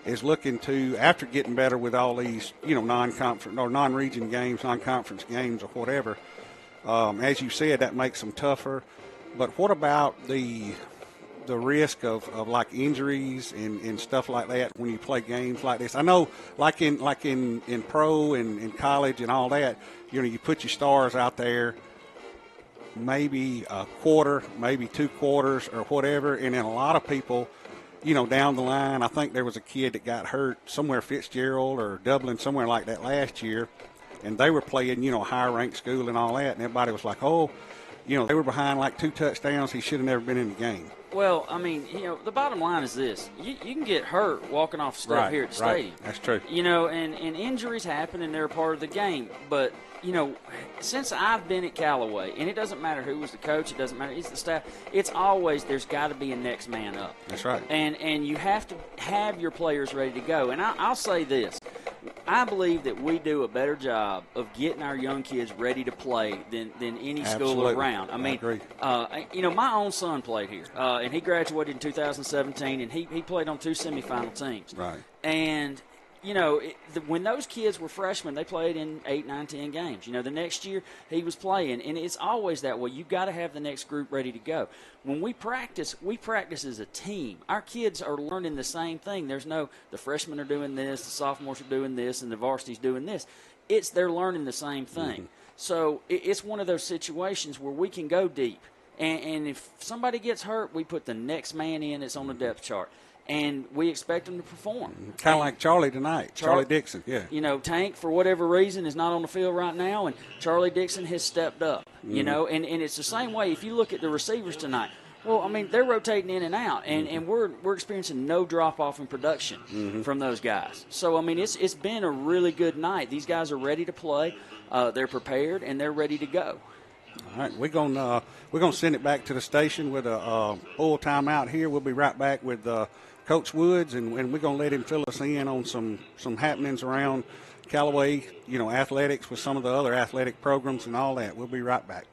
is looking to, after getting better with all these, non-conference or non-region games, non-conference games or whatever, as you said, that makes them tougher. But what about the risk of like injuries and stuff like that when you play games like this? I know like in pro and in college and all that, you put your stars out there maybe a quarter, maybe 2 quarters or whatever. And then a lot of people, down the line, I think there was a kid that got hurt somewhere, Fitzgerald or Dublin, somewhere like that last year. And they were playing, higher-ranked school and all that. And everybody was like, they were behind like 2 touchdowns. He should have never been in the game. Well, I mean, the bottom line is this. You can get hurt walking off stuff here at the stadium. That's true. And injuries happen, and they're a part of the game. But, since I've been at Callaway, and it doesn't matter who was the coach, it doesn't matter, it's the staff, it's always there's got to be a next man up. That's right. And you have to have your players ready to go. And I'll say this. I believe that we do a better job of getting our young kids ready to play than any school around. I agree. My own son played here, and he graduated in 2017, and he played on 2 semifinal teams. Right. And, when those kids were freshmen, they played in 8, 9, 10 games. The next year he was playing, and it's always that way. You've got to have the next group ready to go. When we practice as a team. Our kids are learning the same thing. There's no the freshmen are doing this, the sophomores are doing this, and the varsity's doing this. They're learning the same thing. Mm-hmm. So it's one of those situations where we can go deep. And if somebody gets hurt, we put the next man in that's on the depth chart. And we expect them to perform. Kind of like Charlie tonight, Charlie Dixon, yeah. Tank, for whatever reason, is not on the field right now, and Charlie Dixon has stepped up, and it's the same way if you look at the receivers tonight. Well, I mean, they're rotating in and out, and we're experiencing no drop-off in production from those guys. So, I mean, it's been a really good night. These guys are ready to play. They're prepared, and they're ready to go. All right, we're gonna send it back to the station with a full timeout here. We'll be right back with Coach Woods, and we're going to let him fill us in on some happenings around Callaway, athletics with some of the other athletic programs and all that. We'll be right back.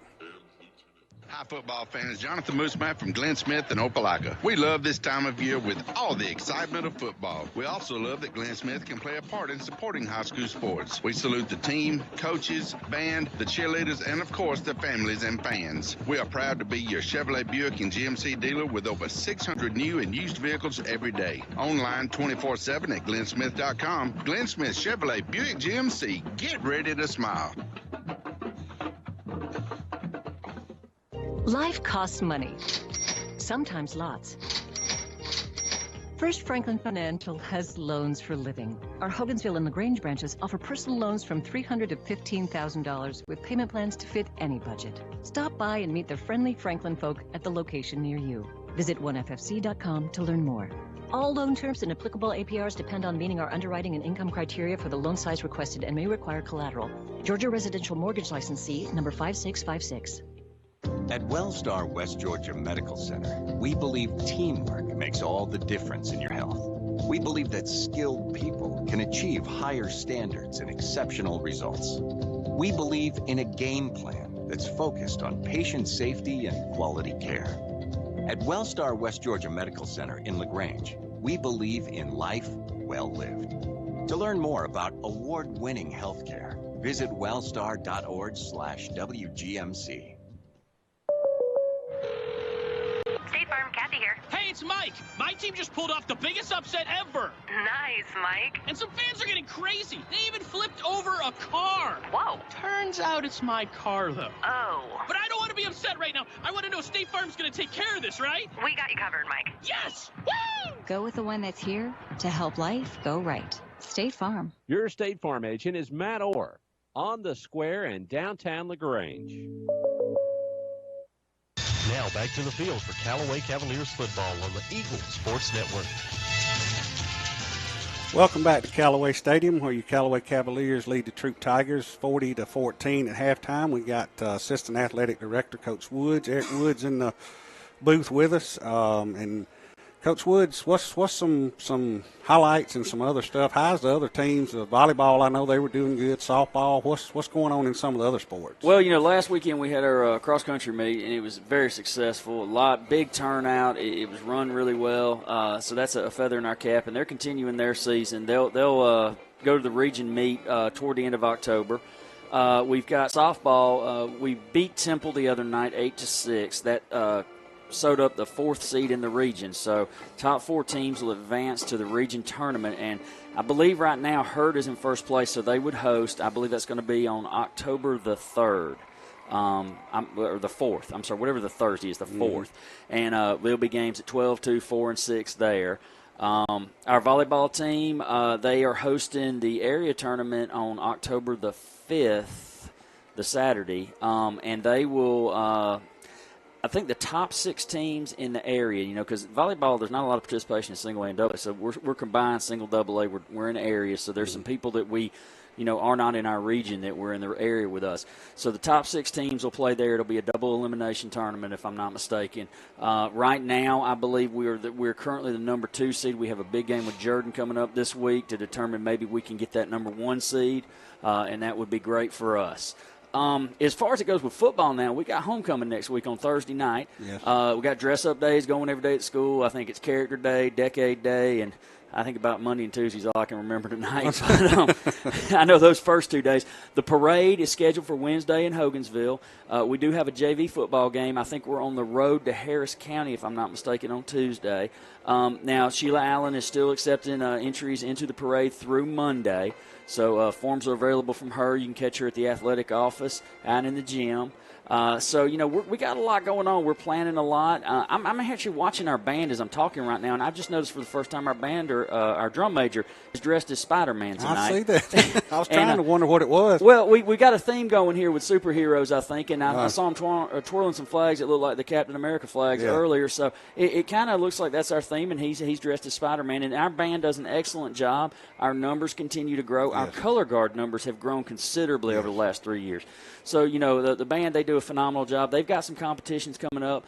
Hi, football fans. Jonathan Mooseman from Glenn Smith and Opelika. We love this time of year with all the excitement of football. We also love that Glenn Smith can play a part in supporting high school sports. We salute the team, coaches, band, the cheerleaders, and, of course, the families and fans. We are proud to be your Chevrolet Buick and GMC dealer with over 600 new and used vehicles every day. Online 24/7 at glennsmith.com. Glenn Smith Chevrolet Buick GMC. Get ready to smile. Life costs money, sometimes lots. First Franklin Financial has loans for living. Our Hogansville and LaGrange branches offer personal loans from $300 to $15,000 with payment plans to fit any budget. Stop by and meet the friendly Franklin folk at the location near you. Visit onefc.com to learn more. All loan terms and applicable APRs depend on meeting our underwriting and income criteria for the loan size requested and may require collateral. Georgia Residential Mortgage Licensee number 5656. At Wellstar West Georgia Medical Center, we believe teamwork makes all the difference in your health. We believe that skilled people can achieve higher standards and exceptional results. We believe in a game plan that's focused on patient safety and quality care. At Wellstar West Georgia Medical Center in LaGrange, we believe in life well lived. To learn more about award-winning healthcare, visit wellstar.org/WGMC. State Farm, Kathy here. Hey, it's Mike. My team just pulled off the biggest upset ever. Nice, Mike. And some fans are getting crazy. They even flipped over a car. Whoa. Turns out it's my car, though. Oh. But I don't want to be upset right now. I want to know State Farm's going to take care of this, right? We got you covered, Mike. Yes! Woo! Go with the one that's here to help life go right. State Farm. Your State Farm agent is Matt Orr on the square in downtown LaGrange. Now back to the field for Callaway Cavaliers football on the Eagle Sports Network. Welcome back to Callaway Stadium, where your Callaway Cavaliers lead the Troup Tigers 40-14 at halftime. We got Assistant Athletic Director Coach Woods, Eric Woods, in the booth with us. And Coach Woods, what's some highlights and some other stuff? How's the other teams? Volleyball, I know they were doing good. Softball, what's going on in some of the other sports? Well, last weekend we had our cross-country meet, and it was very successful. Big turnout. It was run really well. So that's a feather in our cap, and they're continuing their season. They'll go to the region meet toward the end of October. We've got softball. We beat Temple the other night 8-6. That sewed up the 4th seed in the region. So top 4 teams will advance to the region tournament. And I believe right now Hurd is in first place, so they would host. I believe that's going to be on October the 3rd. or the 4th. I'm sorry, whatever the Thursday is, the 4th. And there'll be games at 12, 2, 4, and 6 there. Our volleyball team, they are hosting the area tournament on October the 5th, the Saturday, and they will I think the top 6 teams in the area, because volleyball, there's not a lot of participation in single A and double A, so we're combined single double A. We're in an area, so there's some people that we are not in our region that were in the area with us. So the top 6 teams will play there. It'll be a double elimination tournament, if I'm not mistaken. Right now, I believe we're currently the number 2 seed. We have a big game with Jordan coming up this week to determine maybe we can get that number 1 seed, and that would be great for us. As far as it goes with football now, we got homecoming next week on Thursday night. Yes. We got dress-up days going every day at school. I think it's Character Day, Decade Day, and I think about Monday and Tuesdays all I can remember tonight. But, I know those first 2 days. The parade is scheduled for Wednesday in Hogansville. We do have a JV football game. I think we're on the road to Harris County, if I'm not mistaken, on Tuesday. Now, Sheila Allen is still accepting entries into the parade through Monday. So forms are available from her. You can catch her at the athletic office out in the gym. So, we got a lot going on. We're planning a lot. I'm actually watching our band as I'm talking right now, and I've just noticed for the first time our band, our drum major, is dressed as Spider-Man tonight. I see that. I was trying to wonder what it was. Well, we got a theme going here with superheroes, I think, and I saw him twirling some flags that look like the Captain America flags earlier. So it kind of looks like that's our theme, and he's dressed as Spider-Man. And our band does an excellent job. Our numbers continue to grow. Our color guard numbers have grown considerably over the last 3 years. So, the band, they do a phenomenal job. They've got some competitions coming up.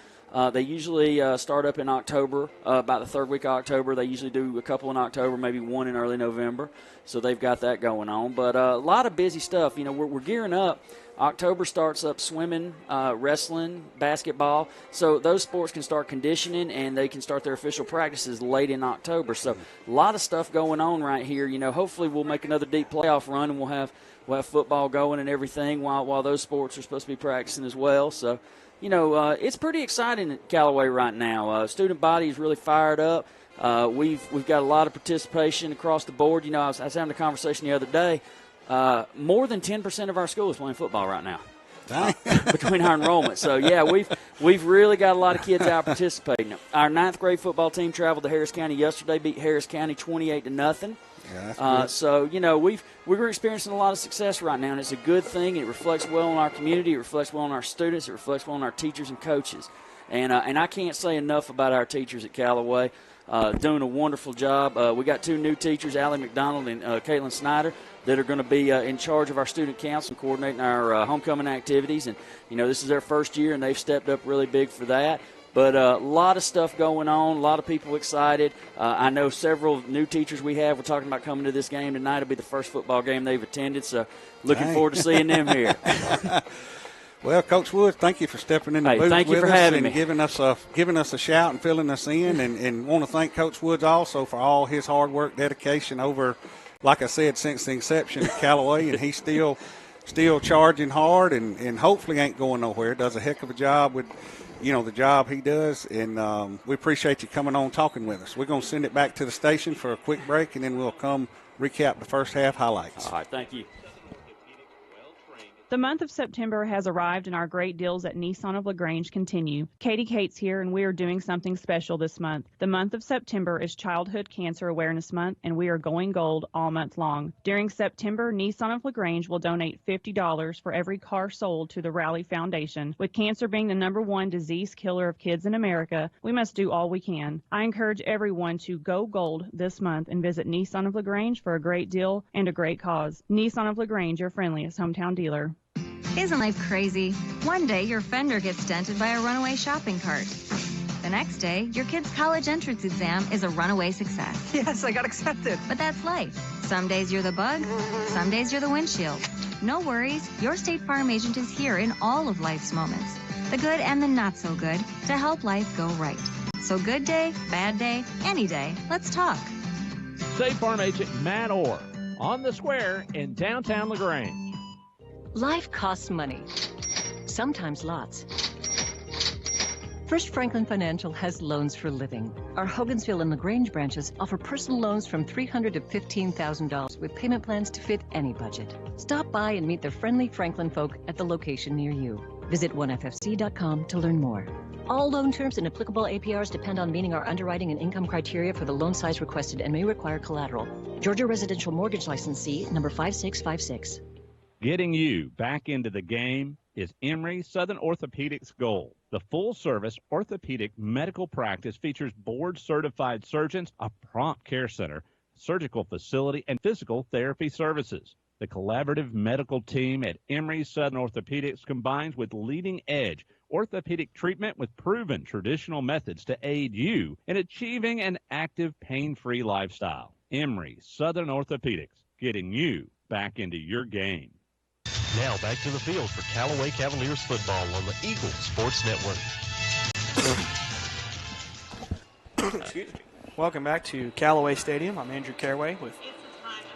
They usually start up in October, about the 3rd week of October. They usually do a couple in October, maybe one in early November. So they've got that going on. But a lot of busy stuff. We're gearing up. October starts up swimming, wrestling, basketball. So those sports can start conditioning, and they can start their official practices late in October. So a lot of stuff going on right here. Hopefully we'll make another deep playoff run, and we'll have football going and everything while those sports are supposed to be practicing as well. So, it's pretty exciting at Callaway right now. Student body is really fired up. We've got a lot of participation across the board. I was having a conversation the other day. More than 10% of our school is playing football right now. Between our enrollment. So, we've really got a lot of kids out participating. Our 9th grade football team traveled to Harris County yesterday, beat Harris County 28-0. Yeah, so, we're experiencing a lot of success right now, and it's a good thing. It reflects well on our community. It reflects well on our students. It reflects well on our teachers and coaches. And I can't say enough about our teachers at Callaway. Doing a wonderful job. We got 2 new teachers, Allie McDonald and Caitlin Snyder, that are going to be in charge of our student council and coordinating our homecoming activities. And, this is their first year, and they've stepped up really big for that. But a lot of stuff going on, a lot of people excited. I know several new teachers we have. We're talking about coming to this game tonight. It'll be the first football game they've attended, so looking forward to seeing them here. Well, Coach Woods, thank you for stepping in the booth thank you with for us having and me. giving us a shout and filling us in, and want to thank Coach Woods also for all his hard work, dedication over, like I said, since the inception of Callaway, and he's still charging hard and hopefully ain't going nowhere. Does a heck of a job with the job he does, and we appreciate you coming on talking with us. We're going to send it back to the station for a quick break, and then we'll come recap the first half highlights. All right, thank you. The month of September has arrived, and our great deals at Nissan of LaGrange continue. Katie Cates here, and we are doing something special this month. The month of September is Childhood Cancer Awareness Month, and we are going gold all month long. During September, Nissan of LaGrange will donate $50 for every car sold to the Rally Foundation. With cancer being the #1 disease killer of kids in America, we must do all we can. I encourage everyone to go gold this month and visit Nissan of LaGrange for a great deal and a great cause. Nissan of LaGrange, your friendliest hometown dealer. Isn't life crazy? One day your fender gets dented by a runaway shopping cart. The next day, your kid's college entrance exam is a runaway success. Yes, I got accepted. But that's life. Some days you're the bug, some days you're the windshield. No worries, your State Farm agent is here in all of life's moments. The good and the not so good to help life go right. So good day, bad day, any day, let's talk. State Farm agent Matt Orr on the square in downtown LaGrange. Life costs money, sometimes lots. First Franklin Financial has loans for living. Our Hogansville and LaGrange branches offer personal loans from $300 to $15,000 with payment plans to fit any budget. Stop by and meet the friendly Franklin folk at the location near you. Visit onefc.com to learn more. All loan terms and applicable APRs depend on meeting our underwriting and income criteria for the loan size requested and may require collateral. Georgia Residential Mortgage Licensee number 5656. Getting you back into the game is Emory Southern Orthopedics' goal. The full-service orthopedic medical practice features board-certified surgeons, a prompt care center, surgical facility, and physical therapy services. The collaborative medical team at Emory Southern Orthopedics combines with leading-edge orthopedic treatment with proven traditional methods to aid you in achieving an active, pain-free lifestyle. Emory Southern Orthopedics, getting you back into your game. Now back to the field for Callaway Cavaliers football on the Eagles Sports Network. Excuse me. Welcome back to Callaway Stadium. I'm Andrew Caraway with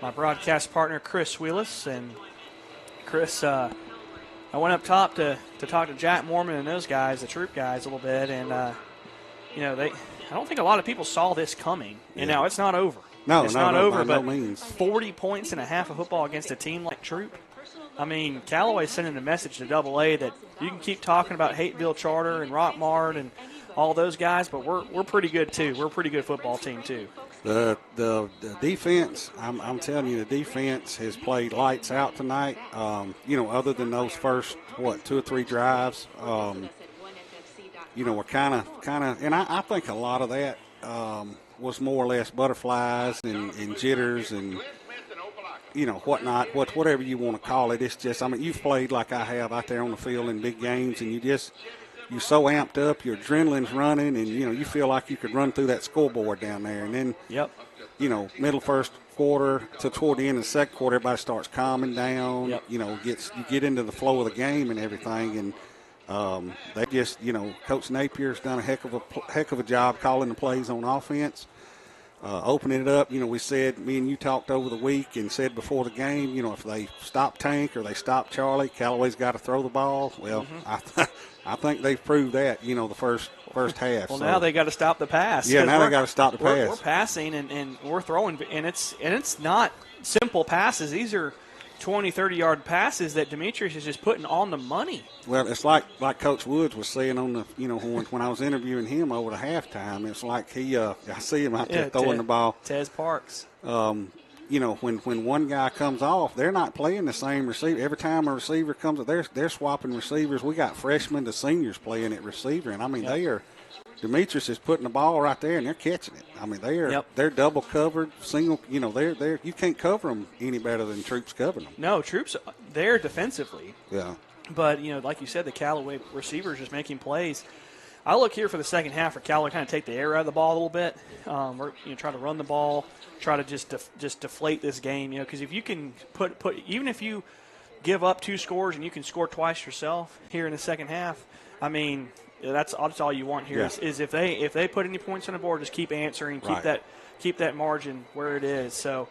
my broadcast partner Chris Wheelis. And Chris, I went up top to talk to Jack Mormon and those guys, the Troup guys, a little bit, and I don't think a lot of people saw this coming. And now it's not over. It's not over, but 40 points and a half of football against a team like Troup. I mean, Callaway's sending a message to AA that you can keep talking about Hateville Charter and Rockmart and all those guys, but we're pretty good too. We're a pretty good football team too. The defense, I'm telling you, the defense has played lights out tonight. Other than those first 2 or 3 drives, we're kind of, and I think a lot of that was more or less butterflies and jitters and whatnot, whatever you want to call it. It's just, you've played like I have out there on the field in big games, and you're so amped up, your adrenaline's running, and, you feel like you could run through that scoreboard down there. And then, middle first quarter to toward the end of the second quarter, everybody starts calming down, you get into the flow of the game and everything. And they just, Coach Napier's done a heck of a job calling the plays on offense. Opening it up, me and you talked over the week and said before the game, if they stop Tank or they stop Charlie, Callaway's got to throw the ball. Well, I think they've proved that, the first half. Well, now they got to stop the pass. Yeah, now they got to stop the pass. We're passing and we're throwing, and it's not simple passes. These are 20, 30-yard passes that Demetrius is just putting on the money. Well, it's like Coach Woods was saying on the, when I was interviewing him over the halftime, it's like I see him out there throwing the ball. Tez Parks. When one guy comes off, they're not playing the same receiver. Every time a receiver comes up, they're swapping receivers. We got freshmen to seniors playing at receiver, and they are. Demetrius is putting the ball right there, and they're catching it. They're double covered, single. They're you can't cover them any better than Troup's covering them. No, Troup's there defensively. Yeah. But like you said, the Callaway receivers just making plays. I look here for the second half for Callaway kind of take the air out of the ball a little bit. We're try to run the ball, try to just deflate this game. Because if you can put even if you give up 2 scores and you can score twice yourself here in the second half, that's all you want here is if they put any points on the board, just keep answering, keep that margin where it is. So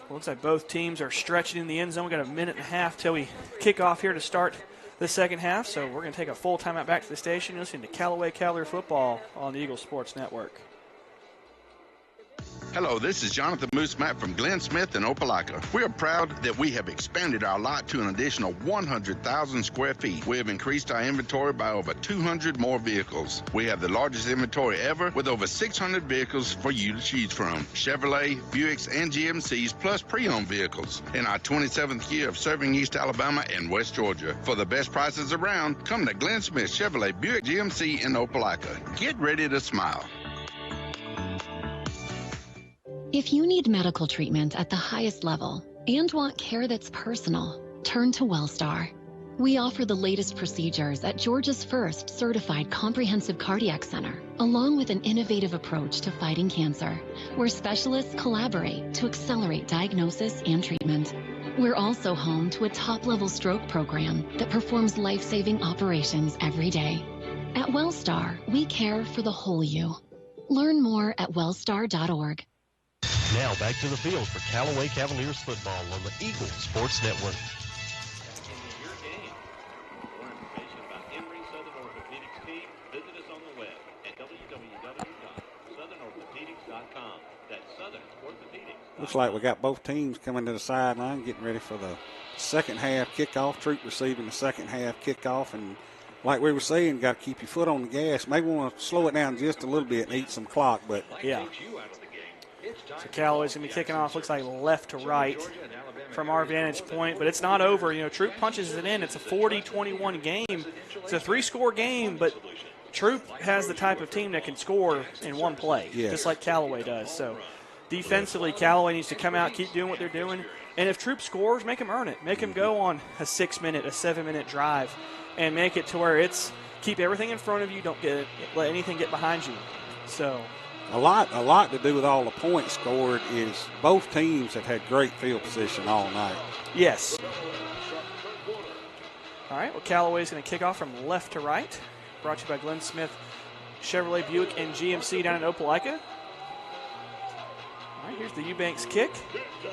it looks like both teams are stretching in the end zone. We got a minute and a half till we kick off here to start the second half. So we're going to take a full timeout back to the station. You're listening to Callaway Cavalier football on the Eagles Sports Network. Hello, this is Jonathan Moose Matt from Glenn Smith and Opelika. We are proud that we have expanded our lot to an additional 100,000 square feet. We have increased our inventory by over 200 more vehicles. We have the largest inventory ever with over 600 vehicles for you to choose from. Chevrolet, Buicks, and GMCs plus pre-owned vehicles. In our 27th year of serving East Alabama and West Georgia. For the best prices around, come to Glenn Smith Chevrolet, Buick, GMC, and Opelika. Get ready to smile. If you need medical treatment at the highest level and want care that's personal, turn to WellStar. We offer the latest procedures at Georgia's first certified comprehensive cardiac center, along with an innovative approach to fighting cancer, where specialists collaborate to accelerate diagnosis and treatment. We're also home to a top-level stroke program that performs life-saving operations every day. At WellStar, we care for the whole you. Learn more at wellstar.org. Now back to the field for Callaway Cavaliers football on the Eagles Sports Network. Your game. For more information about Emory Southern Orthopedics team, visit us on the web SouthernOrthopedics.com. That's Southern Orthopedics. Looks like we got both teams coming to the sideline, getting ready for the second half kickoff. Troup receiving the second half kickoff, and like we were saying, got to keep your foot on the gas. Maybe want to slow it down just a little bit and eat some clock, but yeah. So Callaway's going to be kicking off, looks like left to right from our vantage point, but it's not over. You know, Troup punches it in. It's a 40-21 game. It's a 3-score game, but Troup has the type of team that can score in one play, just like Callaway does. So defensively, Callaway needs to come out, keep doing what they're doing. And if Troup scores, make them earn it. Make them go on a 6-minute, a 7-minute drive and make it to where it's keep everything in front of you. Don't let anything get behind you. So a lot to do with all the points scored is both teams have had great field position all night. Yes. All right, well, Callaway's going to kick off from left to right. Brought to you by Glenn Smith, Chevrolet, Buick, and GMC down in Opelika. All right, here's the Eubanks kick.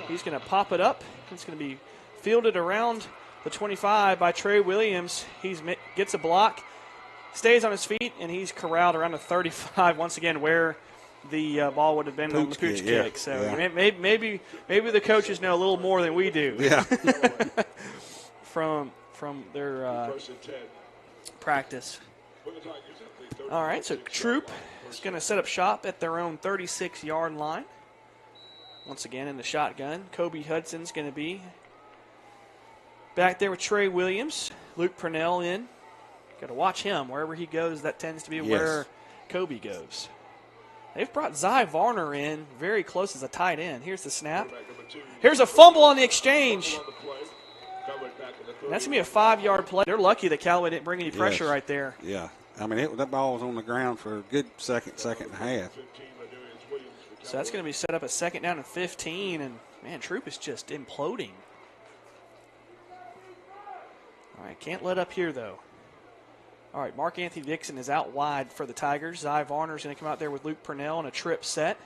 He's going to pop it up. It's going to be fielded around the 25 by Trey Williams. He gets a block, stays on his feet, and he's corralled around the 35 once again where the ball would have been on the pooch kick. So maybe the coaches know a little more than we do. Yeah. from their practice. All right, so Troup is going to set up shop at their own 36-yard line. Once again in the shotgun. Kobe Hudson's going to be back there with Trey Williams. Luke Purnell in. Got to watch him. Wherever he goes, that tends to be where Kobe goes. They've brought Zy Varner in very close as a tight end. Here's the snap. Here's a fumble on the exchange. And that's going to be a 5-yard play. They're lucky that Callaway didn't bring any pressure right there. Yeah. I mean, that ball was on the ground for a good second and a half. So that's going to be set up a 2nd down and 15. And, man, Troup is just imploding. All right, can't let up here, though. All right, Mark Anthony Dixon is out wide for the Tigers. Zy Varner's going to come out there with Luke Purnell on a trip set.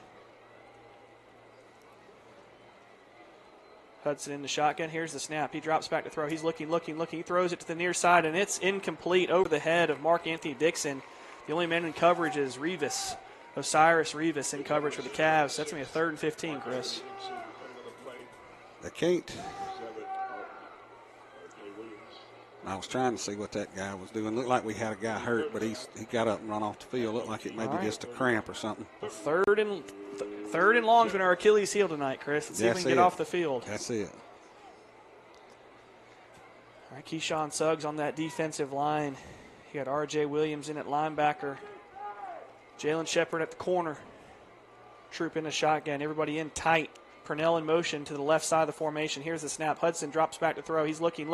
Hudson in the shotgun. Here's the snap. He drops back to throw. He's looking. He throws it to the near side, and it's incomplete over the head of Mark Anthony Dixon. The only man in coverage is Rivas, Osiris Rivas in coverage for the Cavs. That's going to be a 3rd and 15, Chris. They can't. I was trying to see what that guy was doing. Looked like we had a guy hurt, but he got up and run off the field. Looked like it may be just a cramp or something. Third and long's been our Achilles heel tonight, Chris. Let's see if we can get off the field. That's it. All right, Keyshawn Suggs on that defensive line. You got R.J. Williams in at linebacker. Jalen Shepard at the corner. Troup in a shotgun. Everybody in tight. Purnell in motion to the left side of the formation. Here's the snap. Hudson drops back to throw. He's looking.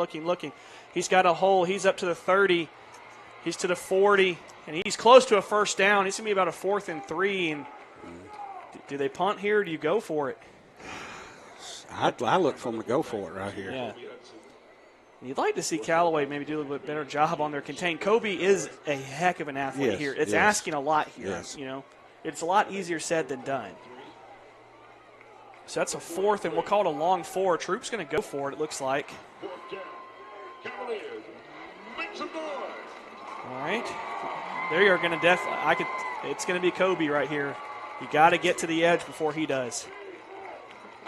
He's got a hole. He's up to the 30. He's to the 40. And he's close to a 1st down. It's going to be about a 4th and 3. And do they punt here or do you go for it? I look for them to go for it right here. Yeah. You'd like to see Callaway maybe do a little bit better job on their contain. Kobe is a heck of an athlete here. It's asking a lot here. Yes. You know, it's a lot easier said than done. So that's a 4th, and we'll call it a long 4. Troup's going to go for it, it looks like. All right. There you're going to it's going to be Kobe right here. You got to get to the edge before he does.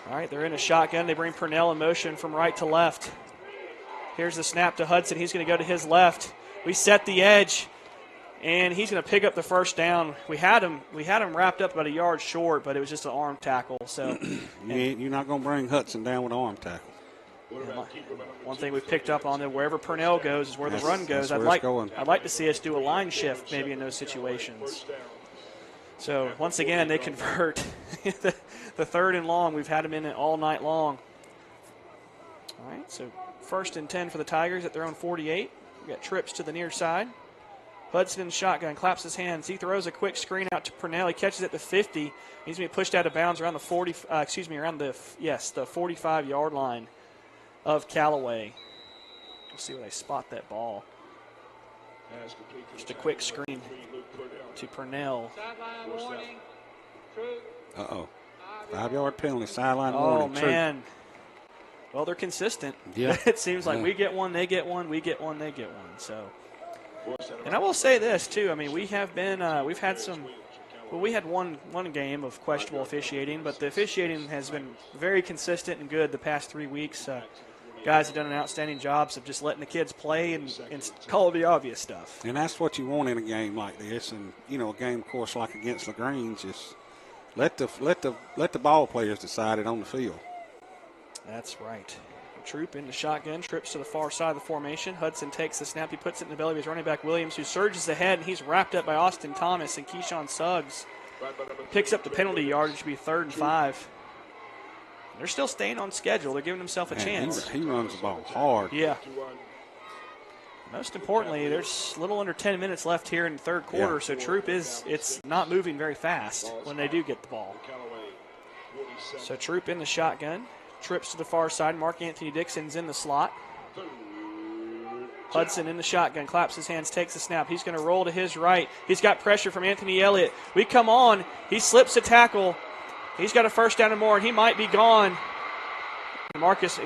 All right, they're in a shotgun. They bring Purnell in motion from right to left. Here's the snap to Hudson. He's going to go to his left. We set the edge, and he's going to pick up the 1st down. We had him wrapped up about a yard short, but it was just an arm tackle. So you're not going to bring Hudson down with an arm tackle. One thing we've picked up on there, wherever Purnell goes is where the run goes. I'd like to see us do a line shift maybe in those situations. So once again, they convert the 3rd and long. We've had them in it all night long. All right, so 1st and 10 for the Tigers at their own 48. We got trips to the near side. Hudson in the shotgun, claps his hands. He throws a quick screen out to Purnell. He catches at the 50. He's going to be pushed out of bounds around the 45-yard line of Callaway. We'll see where they spot that ball. Just a quick screen to Purnell. Uh-oh. 5-yard penalty, sideline Oh, warning. man. Troup. Well, they're consistent. Yeah. It seems like we get one, they get one, we get one, they get one. So, and I will say this, too. I mean, we have been we've had some Well, we had one game of questionable officiating, but the officiating has been very consistent and good the past 3 weeks. Guys have done an outstanding job of just letting the kids play and call the obvious stuff. And that's what you want in a game like this. And, you know, a game, of course, like against LaGrange, is let the ball players decide it on the field. That's right. Troup in the shotgun, trips to the far side of the formation. Hudson takes the snap. He puts it in the belly of his running back, Williams, who surges ahead, and he's wrapped up by Austin Thomas, and Keyshawn Suggs picks up the penalty yard. It should be 3rd and 5. They're still staying on schedule. They're giving themselves a chance. He runs the ball hard. Yeah. Most importantly, there's a little under 10 minutes left here in the third quarter, so Troup it's not moving very fast when they do get the ball. So Troup in the shotgun. Trips to the far side. Mark Anthony Dixon's in the slot. Hudson in the shotgun, claps his hands, takes the snap. He's going to roll to his right. He's got pressure from Anthony Elliott. We come on. He slips a tackle. He's got a first down and more, and he might be gone. Marcus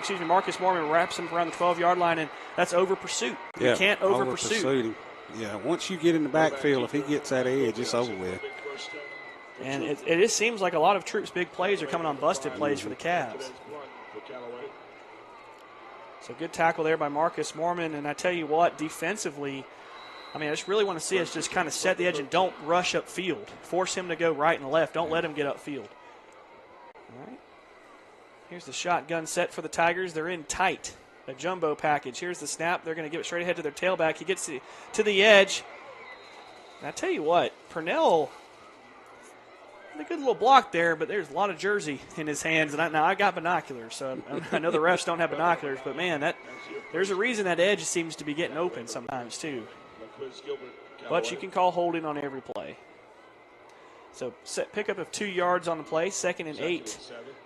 Mormon wraps him around the 12-yard line, and that's over pursuit. Yeah, you can't over pursuit. Yeah, once you get in the backfield, if he gets that edge, it's over with. And it just seems like a lot of Troup's big plays are coming on busted plays for the Cavs. So good tackle there by Marcus Mormon. And I tell you what, defensively, I mean, I just really want to see us just kind of set the edge and don't rush upfield. Force him to go right and left. Don't let him get upfield. All right. Here's the shotgun set for the Tigers. They're in tight. A jumbo package. Here's the snap. They're going to give it straight ahead to their tailback. He gets to the edge. And I tell you what, Purnell, a good little block there, but there's a lot of jersey in his hands. And I got binoculars, so I know the refs don't have binoculars. But, man, there's a reason that edge seems to be getting open sometimes too. But you can call holding on every play. So pickup of 2 yards on the play, 2nd and 8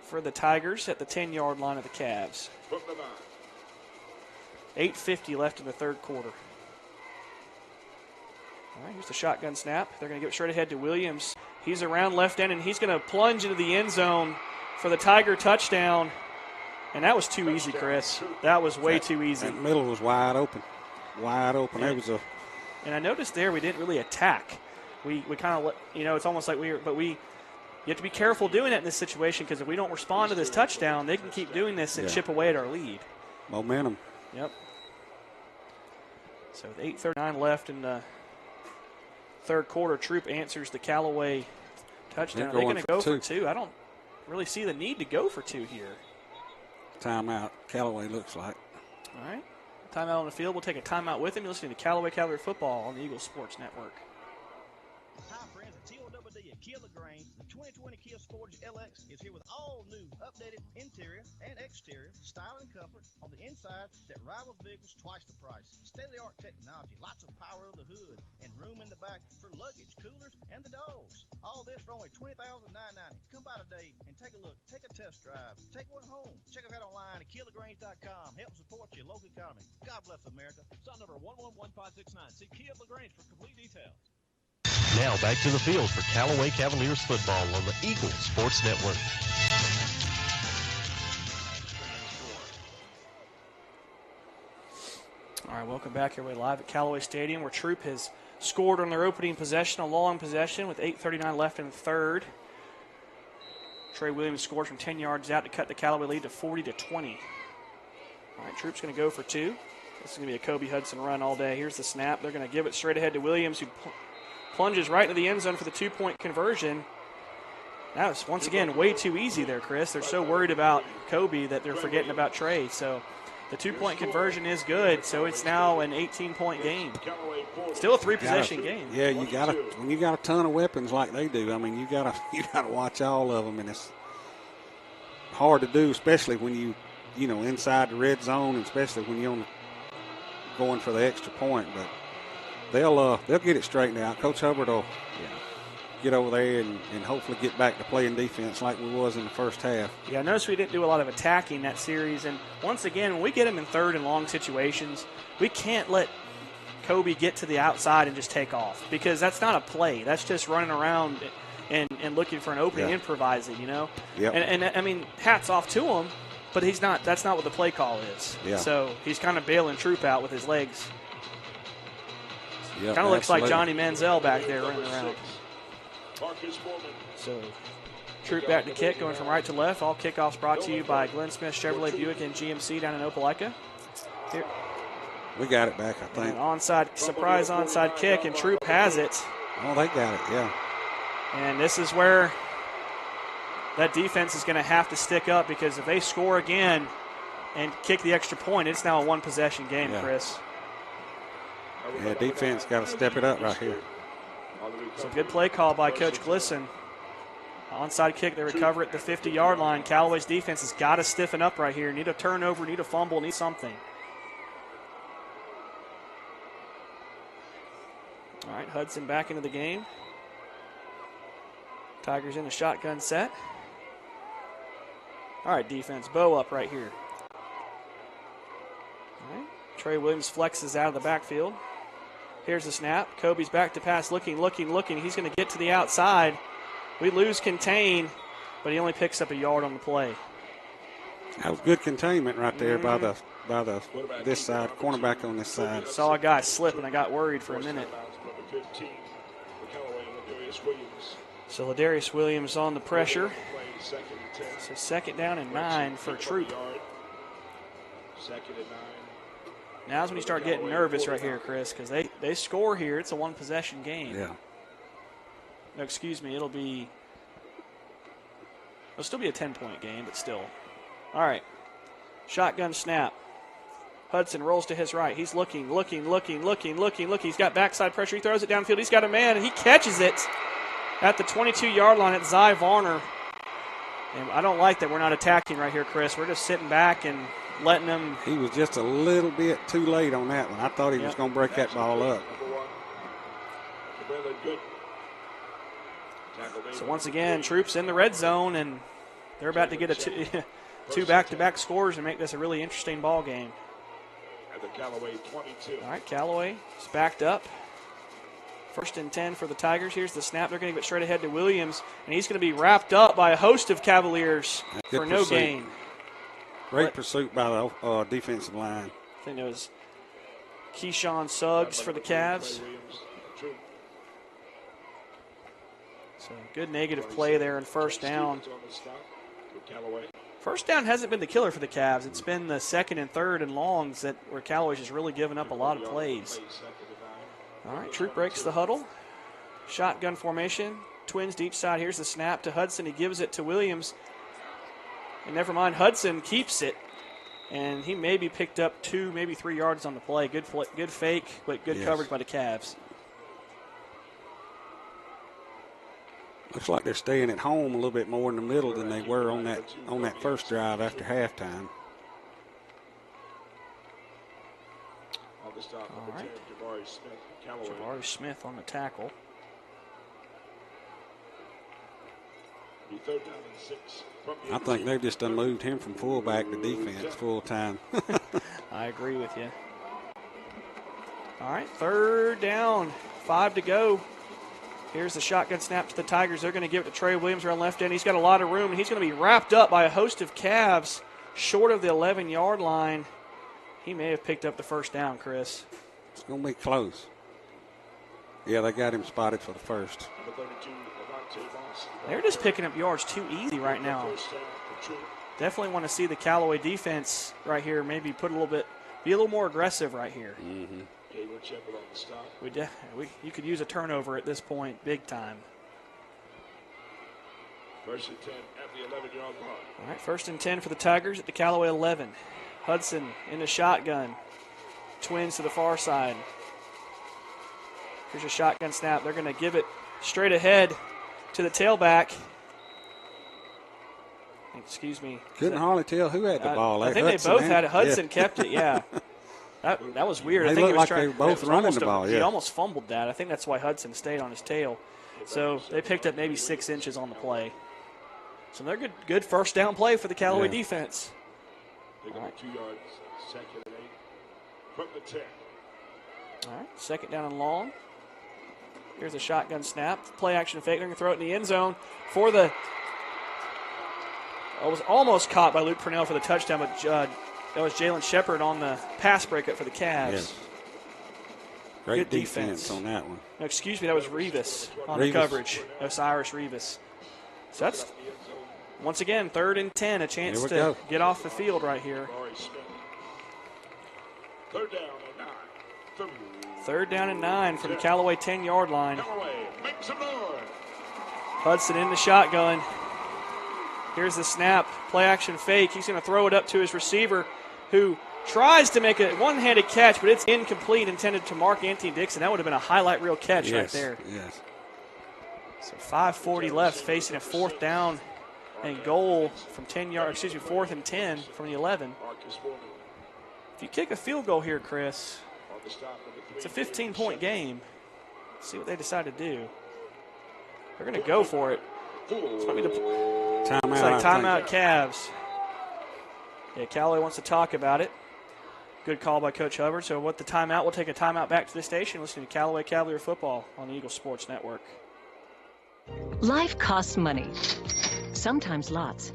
for the Tigers at the 10-yard line of the Cavs. 8:50 left in the third quarter. All right, here's the shotgun snap. They're going to give it straight ahead to Williams. He's around left end, and he's going to plunge into the end zone for the Tiger touchdown. And that was too easy, Chris. That was way too easy. That middle was wide open. Wide open. And I noticed there we didn't really attack. We kind of, it's almost like you have to be careful doing that in this situation, because if we don't respond to this touchdown, they can keep doing this and chip away at our lead. Momentum. Yep. So with 8:39 left in the third quarter, Troup answers the Callaway touchdown. They're going to go for 2. I don't really see the need to go for 2 here. Timeout, Callaway looks like. All right. Timeout on the field. We'll take a timeout with him. You're listening to Callaway Cavalier Football on the Eagles Sports Network. Hi, friends. At TOWD at Kia LaGrange, the 2020 Kia Sportage LX is here with all new, updated interior and exterior style and comfort on the inside that rivals vehicles twice the price. State-of-the-art technology, lots of power of the hood, and room in the back for luggage, coolers, and the dogs. All this for only $20,990. Come by today and take a look. Take a test drive. Take one home. Check us out online at KiaLaGrange.com. Help support your local economy. God bless America. Son number 111569. See Kia LaGrange for complete details. Now back to the field for Callaway Cavaliers football on the Eagles Sports Network. All right, welcome back here. We're live at Callaway Stadium, where Troup has scored on their opening possession, a long possession with 8:39 left in the third. Trey Williams scored from 10 yards out to cut the Callaway lead to 40-20. All right, Troup's going to go for 2. This is going to be a Kobe Hudson run all day. Here's the snap. They're going to give it straight ahead to Williams, who plunges right into the end zone for the 2-point conversion. That was, once again, way too easy there, Chris. They're so worried about Kobe that they're forgetting about Trey. So the 2-point conversion is good, so it's now an 18-point game. Still a 3-possession game. Yeah, when you got a ton of weapons like they do, I mean, you gotta watch all of them, and it's hard to do, especially when you inside the red zone, and especially when you're going for the extra point. But they'll get it straightened out. Coach Hubbard will get over there and hopefully get back to playing defense like we was in the first half. Yeah, notice we didn't do a lot of attacking that series. And once again, when we get them in third and long situations, we can't let Kobe get to the outside and just take off, because that's not a play. That's just running around and looking for an opening, improvising, Yep. And I mean, hats off to him, but that's not what the play call is. Yeah. So he's kind of bailing Troup out with his legs. Yep, Kind of looks like Johnny Manziel back there running around. Marcus Foreman. So Troup back to kick, going from right to left. All kickoffs brought to you by Glenn Smith Chevrolet Buick and GMC down in Opelika. Here. We got it back, I think. Surprise onside kick, and Troup has it. Oh, they got it, yeah. And this is where that defense is going to have to stick up, because if they score again and kick the extra point, it's now a one-possession game, Yeah. Chris. Yeah, defense got to step it up right here. So good play call by Coach Glisson. Onside kick, they recover at the 50-yard line. Callaway's defense has got to stiffen up right here. Need a turnover, need a fumble, need something. All right, Hudson back into the game. Tigers in the shotgun set. All right, defense, bow up right here. All right, Trey Williams flexes out of the backfield. Here's the snap. Kobe's back to pass, looking. He's going to get to the outside. We lose contain, but he only picks up a yard on the play. That was good containment right there by this side, cornerback on this side. Saw a guy slip, and I got worried for a minute. So Ladarius Williams on the pressure. So 2nd down and 9 for Troup. Now's when you start getting nervous right here, Chris, because they score here. It's a one-possession game. Yeah. No, excuse me. It'll still be a 10-point game, but still. All right. Shotgun snap. Hudson rolls to his right. He's looking. He's got backside pressure. He throws it downfield. He's got a man, and he catches it at the 22-yard line at Zy Varner. And I don't like that we're not attacking right here, Chris. We're just sitting back and letting him. He was just a little bit too late on that one. I thought he was going to break that ball up. So once again, Troup's in the red zone, and they're about to get two back-to-back scores and make this a really interesting ball game. At the Callaway 22. All right, Callaway is backed up. 1st and 10 for the Tigers. Here's the snap. They're going to give it straight ahead to Williams, and he's going to be wrapped up by a host of Cavaliers for no gain. Great pursuit by the defensive line. I think it was Keyshawn Suggs for the Cavs. So good negative play there in 1st down. 1st down hasn't been the killer for the Cavs. It's been the 2nd and 3rd and longs where Callaway's just really given up a lot of plays. All right, Troup breaks the huddle. Shotgun formation. Twins to each side. Here's the snap to Hudson. He gives it to Williams. And never mind, Hudson keeps it. And he maybe picked up 2, maybe 3 yards on the play. Good fake, but good coverage by the Cavs. Looks like they're staying at home a little bit more in the middle than they were on that first drive after halftime. All right. Jabari Smith on the tackle. 3rd down and 6. I think they've just done moved him from fullback to defense full time. I agree with you. All right, 3rd down, 5 to go. Here's the shotgun snap to the Tigers. They're going to give it to Trey Williams around left end. He's got a lot of room, and he's going to be wrapped up by a host of Cavs short of the 11-yard line. He may have picked up the 1st down, Chris. It's going to be close. Yeah, they got him spotted for the 1st. They're just picking up yards too easy right now. Definitely want to see the Callaway defense right here maybe be a little more aggressive right here. Mm-hmm. You could use a turnover at this point, big time. 1st and 10 at the 11-yard line. All right, 1st and 10 for the Tigers at the Callaway 11. Hudson in the shotgun. Twins to the far side. Here's a shotgun snap. They're going to give it straight ahead to the tailback. Excuse me. Couldn't hardly tell who had the ball. I think Hudson, they both had it. Hudson kept it, yeah. That was weird. I think it was they were both running the ball. He almost fumbled that. I think that's why Hudson stayed on his tail. So they picked up maybe 6 inches on the play. So they're good 1st down play for the Callaway defense. They got 2 yards, 2nd and 8 from the 10. All right, 2nd down and long. Here's a shotgun snap. Play action fake. They're going to throw it in the end zone for the. It was almost caught by Luke Purnell for the touchdown, but that was Jalen Shepard on the pass breakup for the Cavs. Yes. Great Good defense on that one. No, excuse me, that was Rivas on Rivas. the coverage. That's Irish Rivas. So that's, once again, 3rd and 10, a chance to get off the field right here. Third down and 9. 3rd down and 9 from the Callaway 10-yard line. Callaway, make some noise. Hudson in the shotgun. Here's the snap. Play action fake. He's going to throw it up to his receiver, who tries to make a one-handed catch, but it's incomplete, intended to Mark Anthony Dixon. That would have been a highlight reel catch right there. Yes. So 5:40 left, facing a 4th down and goal from 10 yards. 4th and 10 from the 11. If you kick a field goal here, Chris, it's a 15-point game. Let's see what they decide to do. They're going to go for it. It's might be the timeout. It's like timeout Cavs. Yeah, Callaway wants to talk about it. Good call by Coach Hubbard. So what the timeout, we'll take a timeout back to the station, listening to Callaway Cavalier football on the Eagle Sports Network. Life costs money, sometimes lots.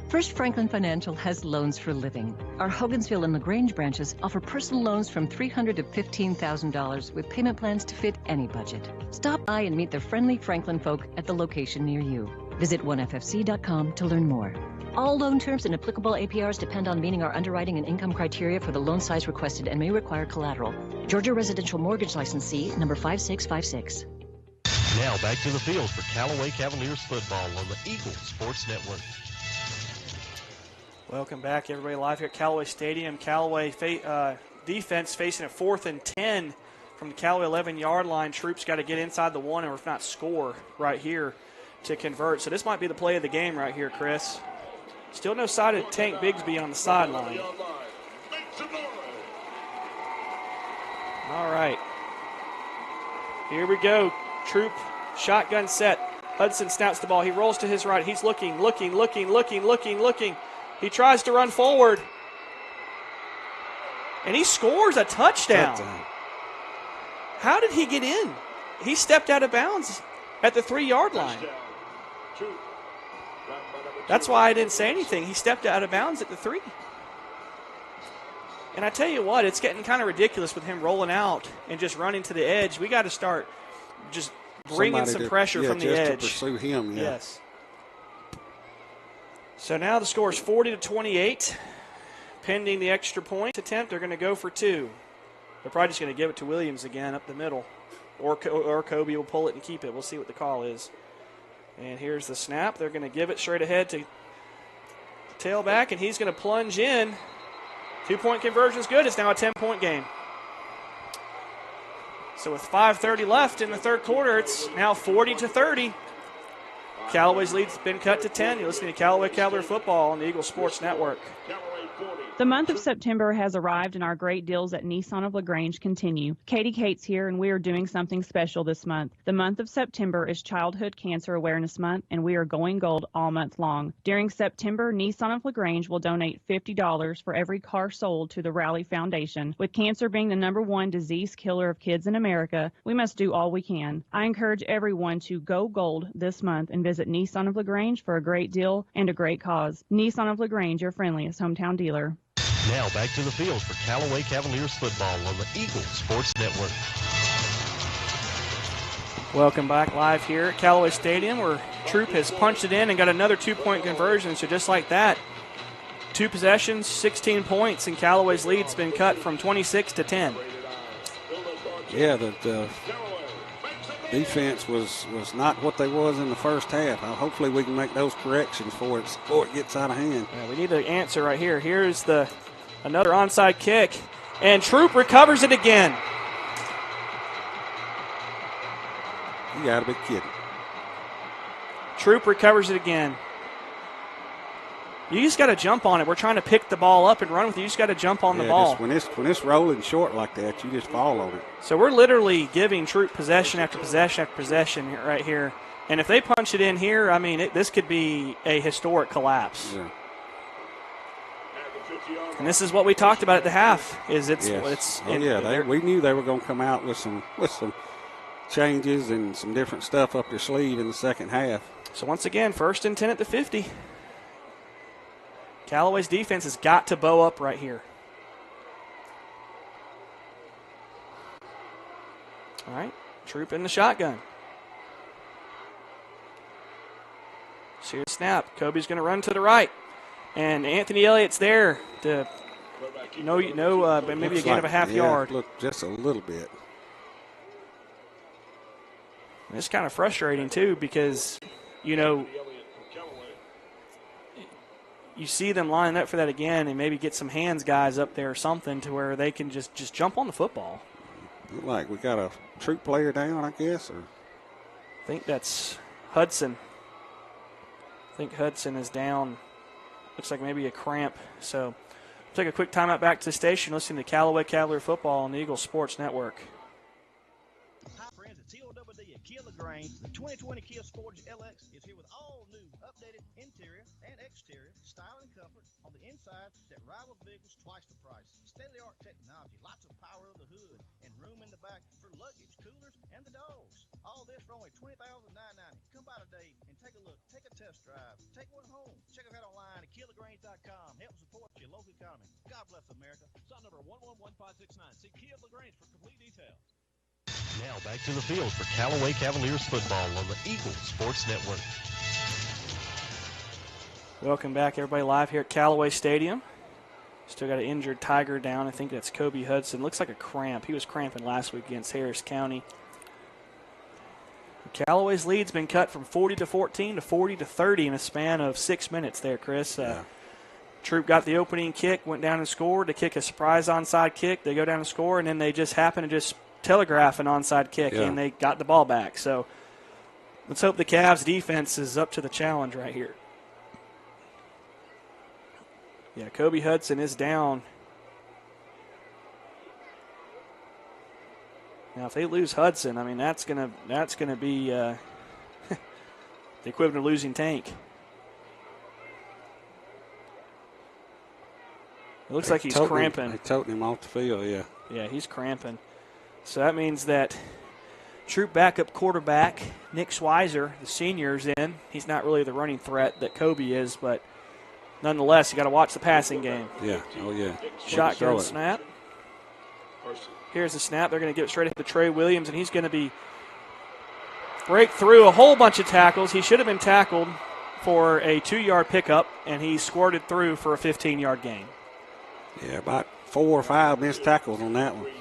First Franklin Financial has loans for living. Our Hogansville and LaGrange branches offer personal loans from $300 to $15,000 with payment plans to fit any budget. Stop by and meet the friendly Franklin folk at the location near you. Visit onefc.com to learn more. All loan terms and applicable APRs depend on meeting our underwriting and income criteria for the loan size requested and may require collateral. Georgia Residential Mortgage Licensee number 5656. Now back to the field for Callaway Cavaliers football on the Eagle Sports Network. Welcome back, everybody, live here at Callaway Stadium. Callaway defense facing a 4th and 10 from the Callaway 11-yard line. Troup's got to get inside the 1 or if not score right here to convert. So this might be the play of the game right here, Chris. Still no sight of Tank Bigsby on the sideline. All right. Here we go. Troup, shotgun set. Hudson snaps the ball. He rolls to his right. He's looking. He tries to run forward. And he scores a touchdown. How did he get in? He stepped out of bounds at the 3-yard line. That's why I didn't say anything. He stepped out of bounds at the 3. And I tell you what, it's getting kind of ridiculous with him rolling out and just running to the edge. We got to start just bringing some pressure from the edge. To pursue him, Yes. So now the score is 40-28. Pending the extra point attempt, they're going to go for 2. They're probably just going to give it to Williams again up the middle. Or Kobe will pull it and keep it. We'll see what the call is. And here's the snap. They're going to give it straight ahead to tailback, and he's going to plunge in. 2-point conversion is good. It's now a 10-point game. So with 5:30 left in the third quarter, it's now 40-30. Callaway's lead's been cut to 10. You're listening to Callaway Cavalier football on the Eagle Sports Network. The month of September has arrived and our great deals at Nissan of LaGrange continue. Katie Cates here and we are doing something special this month. The month of September is Childhood Cancer Awareness Month and we are going gold all month long. During September, Nissan of LaGrange will donate $50 for every car sold to the Rally Foundation. With cancer being the #1 disease killer of kids in America, we must do all we can. I encourage everyone to go gold this month and visit Nissan of LaGrange for a great deal and a great cause. Nissan of LaGrange, your friendliest hometown dealer. Now back to the field for Callaway Cavaliers football on the Eagle Sports Network. Welcome back live here at Callaway Stadium, where Troup has punched it in and got another 2-point conversion. So just like that, 2 possessions, 16 points, and Callaway's lead's been cut from 26 to 10. Yeah, the defense was not what they was in the first half. Hopefully we can make those corrections before it gets out of hand. Yeah, we need an answer right here. Here's another onside kick, and Troup recovers it again. You got to be kidding. Troup recovers it again. You just got to jump on it. We're trying to pick the ball up and run with it. You just got to jump on the ball. When it's rolling short like that, you just fall on it. So we're literally giving Troup possession after possession after possession right here. And if they punch it in here, I mean, this could be a historic collapse. Yeah. And this is what we talked about at the half. We knew they were going to come out with some changes and some different stuff up their sleeve in the second half. So once again, 1st and 10 at the 50. Callaway's defense has got to bow up right here. All right, Troup in the shotgun. So here's the snap. Kobe's going to run to the right. And Anthony Elliott's there to maybe a gain of a half yard. Look, just a little bit. And it's kind of frustrating, too, because, you see them line up for that again and maybe get some hands guys up there or something to where they can just jump on the football. Look like we got a Troup player down, I guess. Or I think that's Hudson. I think Hudson is down. Looks like maybe a cramp. So we'll take a quick timeout back to the station, listening to Callaway Cavalier Football on the Eagle Sports Network. Hi, friends. It's TOWD at Kia LaGrange. The 2020 Kia Sportage LX is here with all new updated interior and exterior style and comfort on the inside that rivals vehicles twice the price. State-of-the-art technology, lots of power of the hood, and room in the back for luggage, coolers, and the dogs. All this for only $20,990. Come by today and take a look. Take a test drive. Take one home. Check us out online at KiaLaGrange.com. Help support your local economy. God bless America. Son number 111569. See Kia LaGrange for complete details. Now back to the field for Callaway Cavaliers football on the Eagle Sports Network. Welcome back, everybody, live here at Callaway Stadium. Still got an injured Tiger down. I think that's Kobe Hudson. Looks like a cramp. He was cramping last week against Harris County. Callaway's lead's been cut from 40-14 to 40-30 in a span of 6 minutes there, Chris. Troup got the opening kick, went down and scored to kick a surprise onside kick. They go down and score, and then they just happen to just telegraph an onside kick, and they got the ball back. So let's hope the Cavs defense is up to the challenge right here. Yeah, Kobe Hudson is down. Now, if they lose Hudson, I mean that's gonna be the equivalent of losing Tank. It looks like he's cramping. They toting him off the field, yeah. Yeah, he's cramping. So that means that Troup backup quarterback Nick Schweizer, the senior, is in. He's not really the running threat that Kobe is, but nonetheless, you got to watch the passing game. Yeah, oh yeah. Shotgun snap. Here's the snap. They're going to give it straight to Trey Williams, and he's going to break through a whole bunch of tackles. He should have been tackled for a 2-yard pickup, and he squirted through for a 15-yard gain. Yeah, about 4 or 5 missed tackles on that one.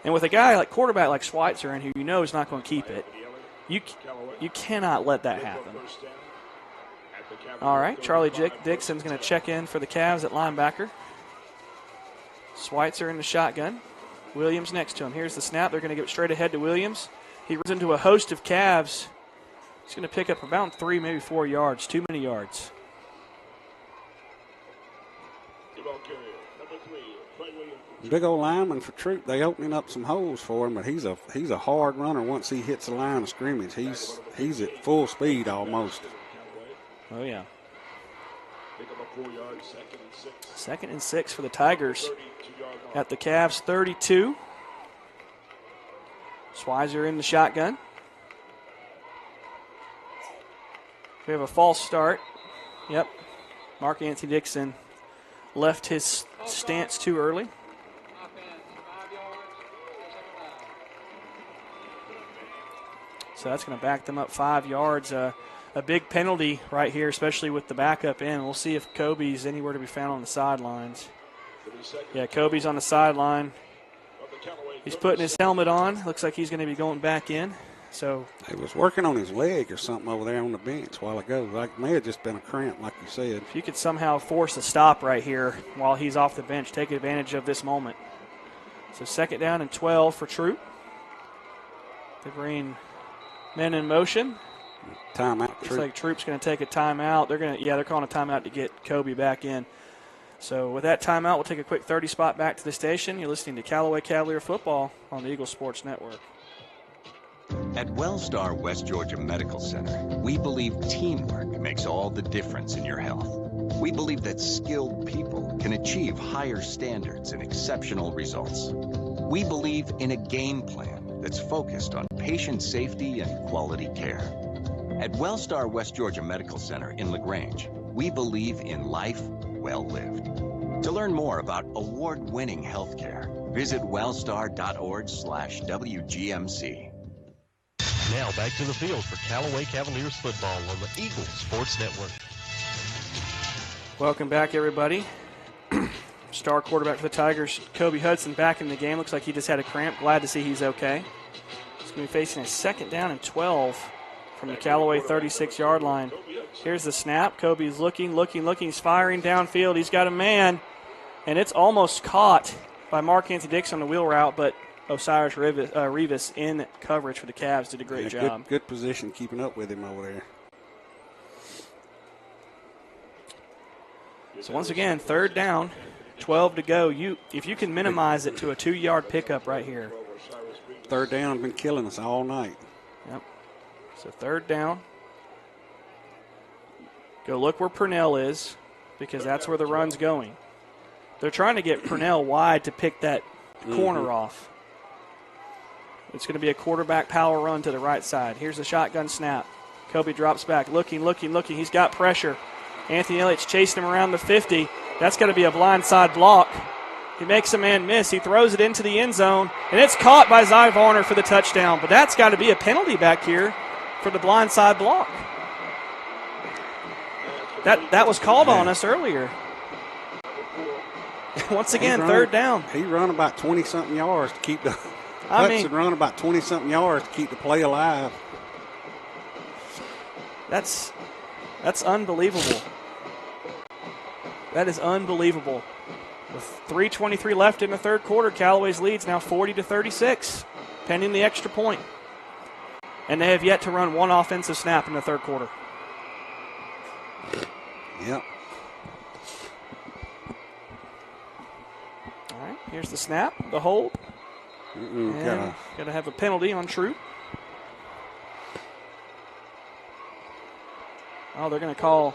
And with a guy like quarterback like Schweitzer, and who you know is not going to keep it, you cannot let that happen. All right, Charlie Dixon's going to check in for the Cavs at linebacker. Schweitzer in the shotgun. Williams next to him. Here's the snap. They're going to give it straight ahead to Williams. He runs into a host of Cavs. He's going to pick up about 3, maybe 4 yards. Too many yards. Big old lineman for Troup. They opening up some holes for him, but he's a hard runner once he hits the line of scrimmage. He's at full speed almost. Oh, yeah. 2nd and 6 for the Tigers at the Cavs 32. Schweizer in the shotgun. We have a false start. Yep. Mark Anthony Dixon left his stance too early. So that's going to back them up 5 yards. A big penalty right here, especially with the backup in. We'll see if Kobe's anywhere to be found on the sidelines. Yeah, Kobe's on the sideline. He's putting his helmet on. Looks like he's going to be going back in. So he was working on his leg or something over there on the bench a while ago. Like, may have just been a cramp, like you said. If you could somehow force a stop right here while he's off the bench, take advantage of this moment. So 2nd down and 12 for Troup. They bring men in motion. Timeout. Looks like Troup's going to take a timeout. They're calling a timeout to get Kobe back in. So with that timeout, we'll take a quick 30 spot back to the station. You're listening to Callaway Cavalier Football on the Eagle Sports Network. At Wellstar West Georgia Medical Center, we believe teamwork makes all the difference in your health. We believe that skilled people can achieve higher standards and exceptional results. We believe in a game plan that's focused on patient safety and quality care. At Wellstar West Georgia Medical Center in LaGrange, we believe in life well lived. To learn more about award-winning healthcare, Visit wellstar.org/WGMC. Now back to the field for Callaway Cavaliers football on the Eagles Sports Network. Welcome back, everybody. Star quarterback for the Tigers, Kobe Hudson, back in the game. Looks like he just had a cramp. Glad to see he's okay. He's going to be facing a 2nd down and 12 from the Callaway 36-yard line. Here's the snap. Kobe's looking. He's firing downfield. He's got a man, and it's almost caught by Mark Anthony Dixon on the wheel route, but Osiris Rivas in coverage for the Cavs did a great job. Good position keeping up with him over there. So once again, 3rd down, 12 to go. If you can minimize it to a 2-yard pickup right here. 3rd down has been killing us all night. Yep. So 3rd down. Go look where Purnell is, because that's where the run's going. They're trying to get Purnell wide to pick that corner off. It's going to be a quarterback power run to the right side. Here's the shotgun snap. Kobe drops back, looking. He's got pressure. Anthony Elliott's chasing him around the 50. That's got to be a blindside block. He makes a man miss. He throws it into the end zone, and it's caught by Zy Varner for the touchdown. But that's got to be a penalty back here for the blindside block. That was called on us earlier. Once again, 3rd down. He run about 20-something yards to keep the Hudson run about 20-something yards to keep the play alive. That's unbelievable. That is unbelievable. With 3:23 left in the 3rd quarter, Callaway's lead's now 40-36, pending the extra point. And they have yet to run one offensive snap in the 3rd quarter. Yep. All right, here's the snap, the hold. Got to have a penalty on Troup. Oh, they're going to call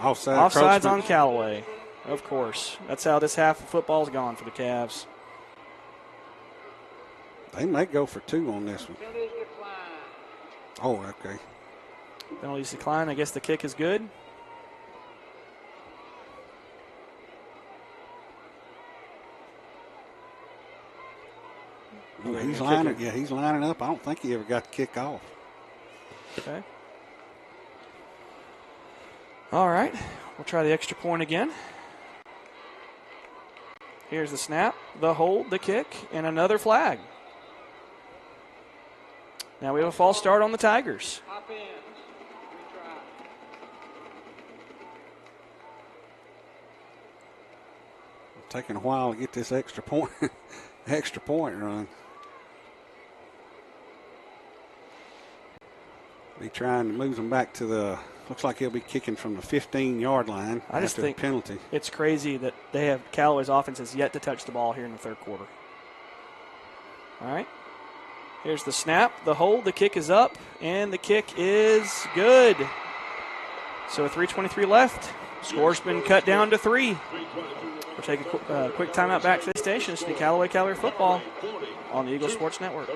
offsides on Callaway. Of course. That's how this half of football's gone for the Cavs. They may go for 2 on this one. Oh, okay. Penalties decline. I guess the kick is good. He's lining up. I don't think he ever got the kick off. Okay. All right. We'll try the extra point again. Here's the snap, the hold, the kick, and another flag. Now we have a false start on the Tigers. Taking a while to get this extra point run. Be trying to move them back to the. Looks like he'll be kicking from the 15-yard line. I just think penalty. It's crazy that they have Callaway's offense has yet to touch the ball here in the 3rd quarter. All right. Here's the snap, the hold, the kick is up, and the kick is good. So 3:23 left. Score's been cut down to 3. We'll take a quick timeout back to the station. It's the Callaway Cavalier football on the Eagle Sports Network.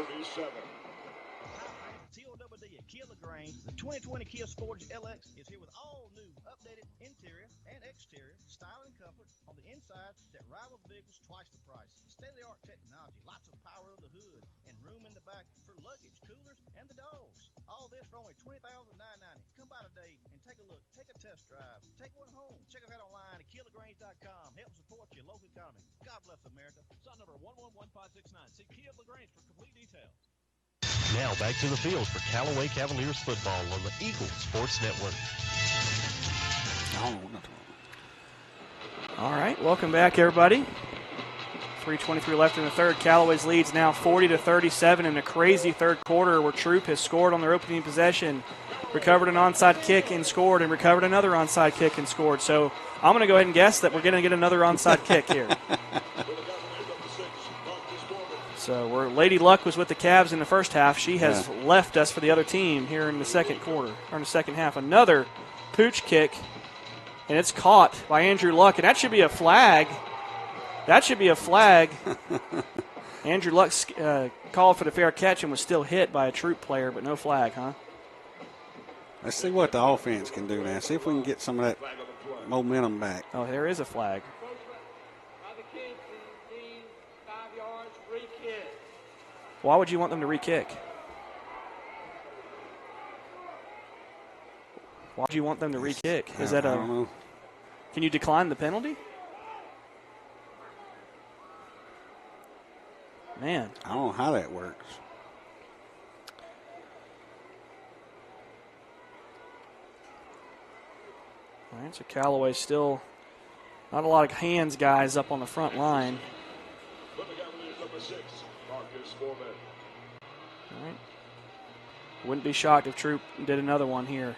The 2020 Kia Sportage LX is here with all new, updated interior and exterior style and comfort on the inside that rivals vehicles twice the price. State-of-the-art technology, lots of power of the hood, and room in the back for luggage, coolers, and the dogs. All this for only $20,990. Come by today and take a look. Take a test drive. Take one home. Check us out online at KiaLaGrange.com. Help support your local economy. God bless America. Sign number 111569. See Kia LaGrange for complete details. Now back to the field for Callaway Cavaliers football on the Eagle Sports Network. All right, welcome back, everybody. 3:23 left in the 3rd. Callaway's lead's now 40-37 in a crazy 3rd quarter where Troup has scored on their opening possession, recovered an onside kick and scored, and recovered another onside kick and scored. So I'm going to go ahead and guess that we're going to get another onside kick here. So where Lady Luck was with the Cavs in the first half, she has left us for the other team here in the 2nd quarter, or in the 2nd half. Another pooch kick, and it's caught by Andrew Luck, and that should be a flag. Andrew Luck called for the fair catch and was still hit by a Troup player, but no flag, huh? Let's see what the offense can do now. See if we can get some of that momentum back. Oh, there is a flag. Why would you want them to re-kick? Why would you want them to re-kick? Is that I don't know. Can you decline the penalty? Man. I don't know how that works. All right, so Callaway still not a lot of hands guys up on the front line. All right. Wouldn't be shocked if Troup did another one here.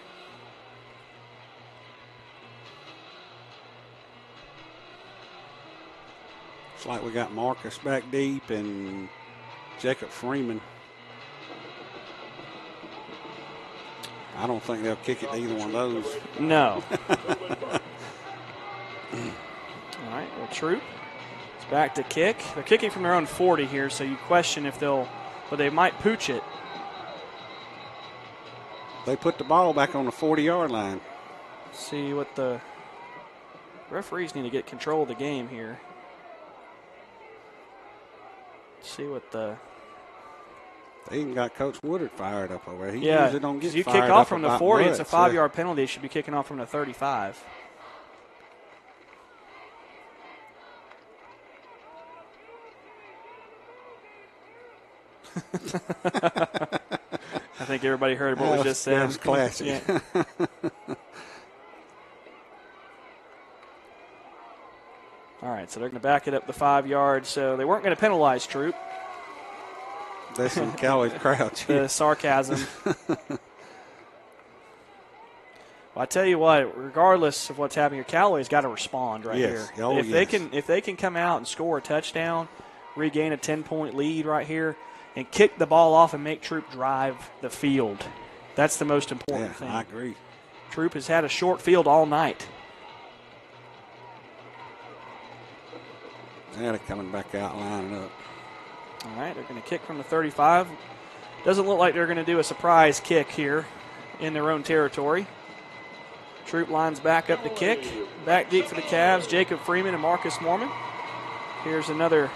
It's like we got Marcus back deep and Jacob Freeman. I don't think they'll kick it to either one of those. No. All right, well, Troup is back to kick. They're kicking from their own 40 here, so you question if they'll, but they might pooch it. They put the ball back on the 40-yard line. See what the referees need to get control of the game here. See what the... They even got Coach Woodard fired up over there. He yeah, usually don't get you fired kick up off from the about 40, much. it's a 5-yard penalty. They should be kicking off from the 35. I think everybody heard what we just said. That was classy. Yeah. All right, so they're going to back it up the 5 yards. So they weren't going to penalize Troup. That's in Callaway's crowd. The sarcasm. Well, I tell you what, regardless of what's happening here, Callaway's got to respond right here. Oh, if they can come out and score a touchdown, regain a 10-point lead right here, and kick the ball off and make Troup drive the field, that's the most important thing. I agree. Troup has had a short field all night. Yeah, they're coming back out, lining up. All right, they're going to kick from the 35. Doesn't look like they're going to do a surprise kick here in their own territory. Troup lines back up to kick. Back deep for the Cavs, Jacob Freeman and Marcus Mormon. Here's another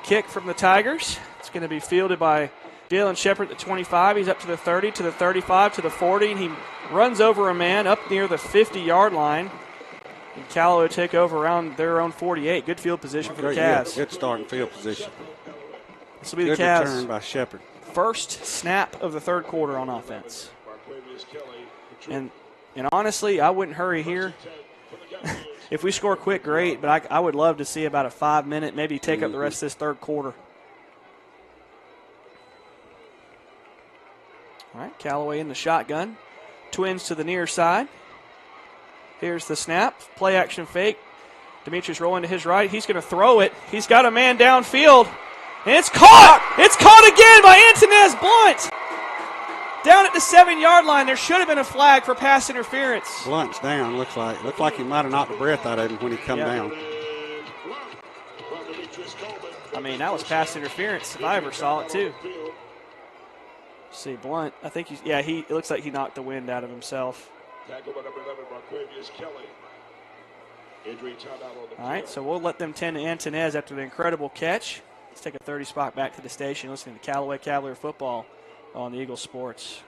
kick from the Tigers. It's going to be fielded by Jalen Shepard at the 25. He's up to the 30, to the 35, to the 40, and he runs over a man up near the 50-yard line. And Callaway will take over around their own 48. Good field position for the Cavs. Yeah, good starting field position. This will be good the Cavs' return by Shepard. First snap of the third quarter on offense. And honestly, I wouldn't hurry here. If we score quick, great, but I would love to see about a 5-minute, maybe take up the rest of this third quarter. All right, Callaway in the shotgun. Twins to the near side. Here's the snap. Play action fake. Demetrius rolling to his right. He's going to throw it. He's got a man downfield. And it's caught! It's caught again by Antonez Blunt! Down at the 7-yard line, there should have been a flag for pass interference. Blunt's down, looks like. Looked like he might have knocked the breath out of him when he come down. I mean, that was pass interference if I ever saw it, too. Let's see, Blunt, I think it looks like he knocked the wind out of himself. All right, so we'll let them tend to Antonez after the incredible catch. Let's take a 30 spot back to the station, listening to Callaway Cavalier football on the Eagle Sports.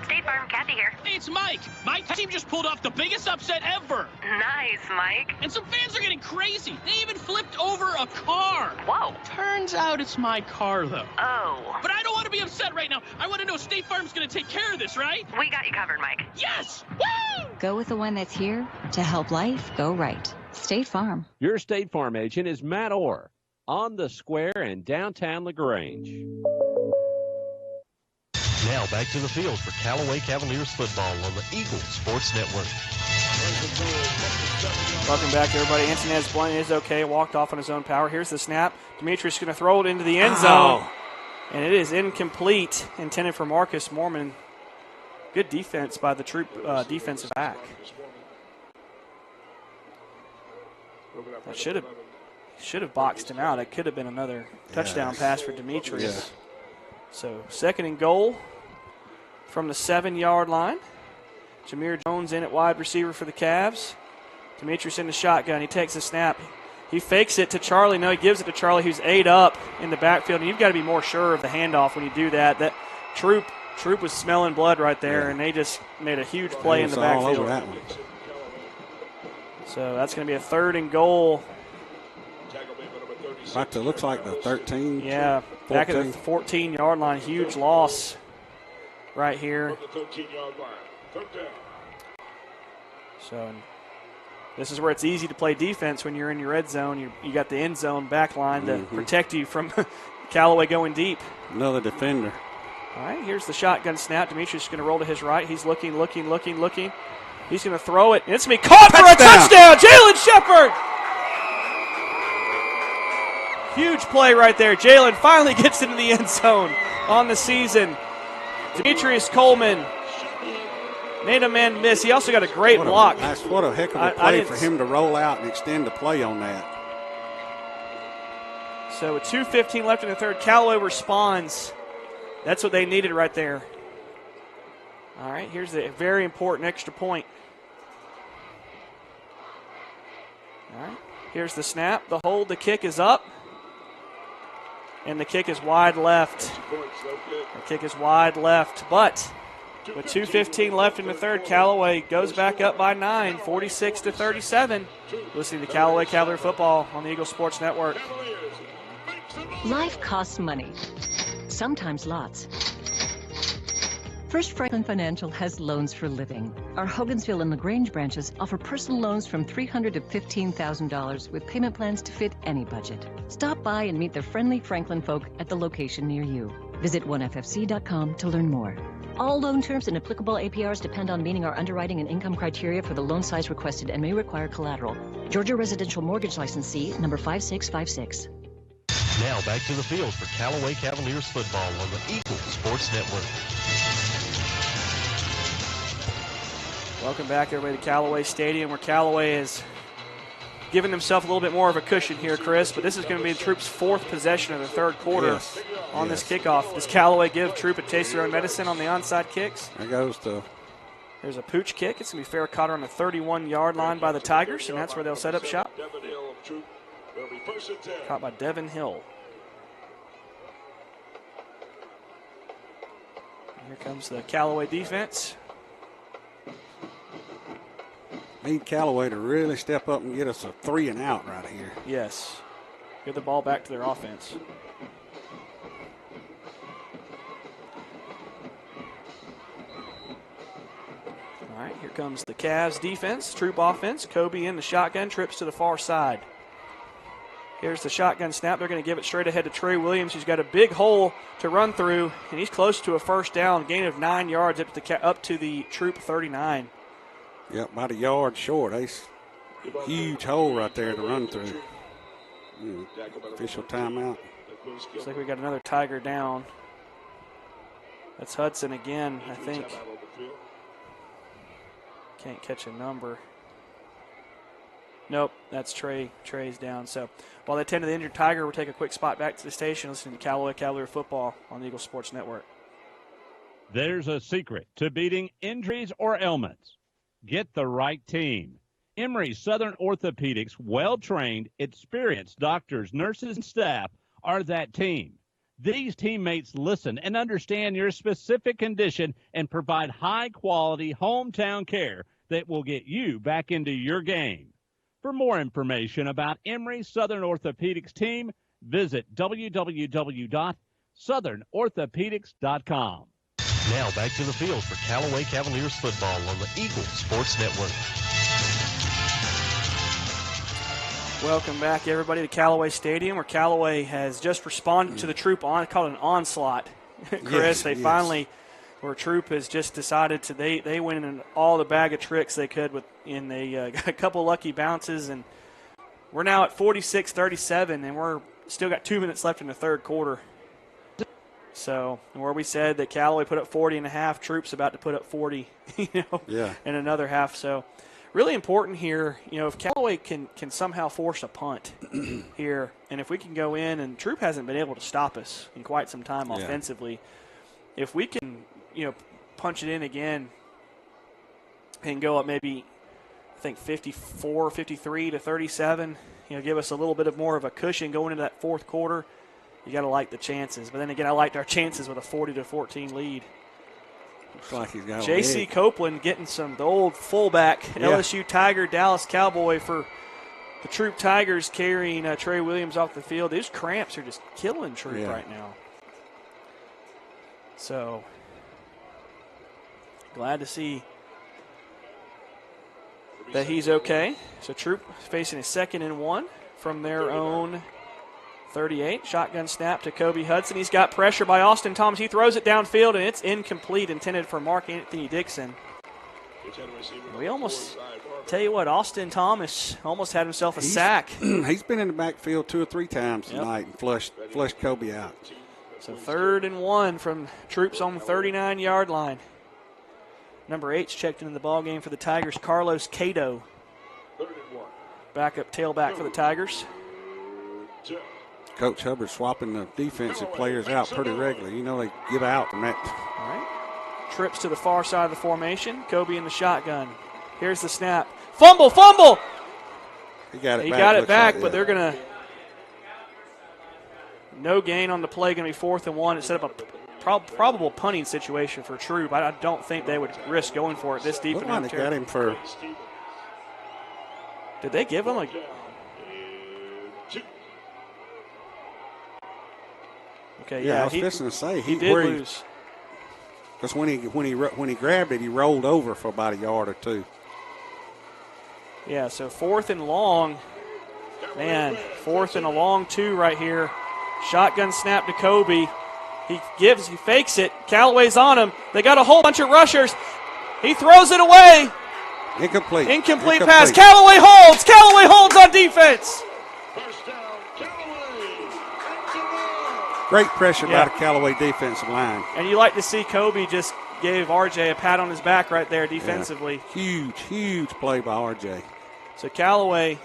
State Farm, Kathy here. Hey, it's Mike. My team just pulled off the biggest upset ever. Nice, Mike. And some fans are getting crazy. They even flipped over a car. Whoa. Turns out it's my car, though. Oh. But I don't want to be upset right now. I want to know State Farm's going to take care of this, right? We got you covered, Mike. Yes! Woo! Go with the one that's here to help life go right. State Farm. Your State Farm agent is Matt Orr on the square in downtown LaGrange. Now back to the field for Callaway Cavaliers football on the Eagle Sports Network. Welcome back, everybody. Antonez Blunt is okay. Walked off on his own power. Here's the snap. Demetrius going to throw it into the end zone. And it is incomplete, intended for Marcus Mormon. Good defense by the Troup defensive back. That should have boxed him out. It could have been another touchdown pass for Demetrius. Yeah. So 2nd and goal from the 7-yard line. Jameer Jones in at wide receiver for the Cavs. Demetrius in the shotgun. He takes the snap. He fakes it to Charlie. No, he gives it to Charlie, who's 8 up in the backfield. And you've got to be more sure of the handoff when you do that. That Troup was smelling blood right there, and they just made a huge play in the backfield. All over that one. So that's going to be a 3rd and goal. Right to, looks like the 13. Yeah, 14. Back at the 14-yard line. Huge loss right here. So this is where it's easy to play defense when you're in your red zone. You got the end zone back line to protect you from Callaway going deep. Another defender. All right, here's the shotgun snap. Demetrius is going to roll to his right. He's looking. He's going to throw it. It's going to be caught for a touchdown. Jalen Shepard. Huge play right there. Jalen finally gets into the end zone on the season. Demetrius Coleman made a man miss. He also got a great block. What a heck of a play for him to roll out and extend the play on that. So with 2:15 left in the third, Callaway responds. That's what they needed right there. All right, here's the very important extra point. All right, here's the snap, the hold, the kick is up. And the kick is wide left. But with 2:15 left in the third, Callaway goes back up by 9, 46-37. Listening to Callaway Cavalier Football on the Eagle Sports Network. Life costs money, sometimes lots. First Franklin Financial has loans for living. Our Hogansville and LaGrange branches offer personal loans from $300 to $15,000 with payment plans to fit any budget. Stop by and meet the friendly Franklin folk at the location near you. Visit onefc.com to learn more. All loan terms and applicable APRs depend on meeting our underwriting and income criteria for the loan size requested and may require collateral. Georgia Residential Mortgage Licensee number 5656. Now back to the field for Callaway Cavaliers football on the Eagle Sports Network. Welcome back, everybody, to Callaway Stadium, where Callaway has given himself a little bit more of a cushion here, Chris. But this is going to be the Troop's 4th possession of the third quarter on this kickoff. Does Callaway give Troup a taste of their own medicine on the onside kicks? There goes to. There's a pooch kick. It's going to be fair caught on the 31-yard line by the Tigers, and that's where they'll set up shop. Caught by Devin Hill. And here comes the Callaway defense. Need Callaway to really step up and get us a 3 and out right here. Yes. Get the ball back to their offense. All right, here comes the Cavs defense, Troup offense. Kobe in the shotgun, trips to the far side. Here's the shotgun snap. They're going to give it straight ahead to Trey Williams, who's got a big hole to run through, and he's close to a first down, gain of 9 yards up to the Troup 39. Yep, about a yard short. Huge hole right there to run through. Official timeout. Looks like we got another Tiger down. That's Hudson again, I think. Can't catch a number. Nope, that's Trey. Trey's down. So while they tend to the injured Tiger, we'll take a quick spot back to the station, listening to Callaway Cavalier Football on the Eagle Sports Network. There's a secret to beating injuries or ailments. Get the right team. Emory Southern Orthopedics' well-trained, experienced doctors, nurses, and staff are that team. These teammates listen and understand your specific condition and provide high-quality hometown care that will get you back into your game. For more information about Emory Southern Orthopedics team, visit www.southernorthopedics.com. Now back to the field for Callaway Cavaliers football on the Eagle Sports Network. Welcome back, everybody, to Callaway Stadium, where Callaway has just responded to the Troup called an onslaught. Chris, finally, where Troup has just decided to they went in all the bag of tricks they could got a couple lucky bounces, and we're now at 46-37, and we're still got 2 minutes left in the third quarter. So, where we said that Callaway put up 40 and a half, Troup's about to put up 40, in another half. So, really important here, if Callaway can somehow force a punt here, and if we can go in, and Troup hasn't been able to stop us in quite some time offensively, if we can, punch it in again and go up maybe, I think 54, 53 to 37, give us a little bit of more of a cushion going into that fourth quarter, you got to like the chances. But then again, I liked our chances with a 40-14 lead. Looks like he's got J.C. Copeland getting the old fullback, LSU Tiger, Dallas Cowboy for the Troup Tigers, carrying Trey Williams off the field. These cramps are just killing Troup right now. So, glad to see that he's okay. So Troup facing a 2nd and 1 from their own 38. Shotgun snap to Kobe Hudson. He's got pressure by Austin Thomas. He throws it downfield, and it's incomplete, intended for Mark Anthony Dixon. We almost, tell you what, Austin Thomas almost had himself a sack. He's been in the backfield 2 or 3 times tonight and flushed Kobe out. So 3rd and 1 from Troup's on the 39-yard line. Number 8's checked into the ballgame for the Tigers, Carlos Cato. Backup tailback for the Tigers. Coach Hubbard swapping the defensive players out pretty regularly. They give out from that. All right. Trips to the far side of the formation. Kobe in the shotgun. Here's the snap. Fumble! He got it back, but they're going to no gain on the play. Going to be 4th and 1. It set up a probable punting situation for Troup. I don't think they would risk going for it this deep in the they got him for. Did they give him a? Okay, I was just going to say he did lose. Because when he grabbed it, he rolled over for about a yard or 2. Yeah, so 4th and long. Man, 4th and a long 2 right here. Shotgun snap to Kobe. He fakes it. Callaway's on him. They got a whole bunch of rushers. He throws it away. Incomplete pass. Callaway holds on defense. Great pressure by the Callaway defensive line. And you like to see Kobe just gave RJ a pat on his back right there defensively. Yeah. Huge play by RJ. So Callaway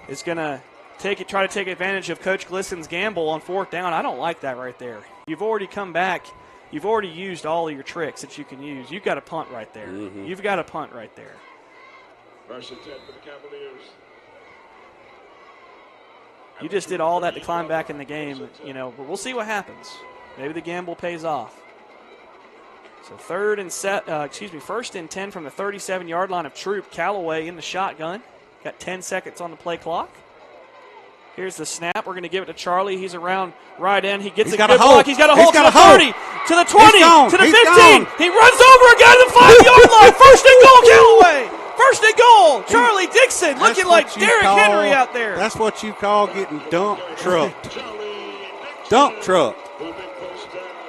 is going to try to take advantage of Coach Glisson's gamble on 4th down. I don't like that right there. You've already come back. You've already used all of your tricks that you can use. You've got a punt right there. Mm-hmm. You've got a punt right there. First and 10 for the Cavaliers. You just did all that to climb back in the game, but we'll see what happens. Maybe the gamble pays off. So 1st and 10 from the 37-yard line of Troup. Callaway in the shotgun. Got 10 seconds on the play clock. Here's the snap. We're going to give it to Charlie. He's around right end. He gets a good block. He's got a hold to the 30, to the 20, to the 15. He runs over a guy to the 5-yard line. First and goal, Callaway. First and goal. Charlie Dixon looking like Derrick Henry out there. That's what you call getting dump trucked. Dump truck.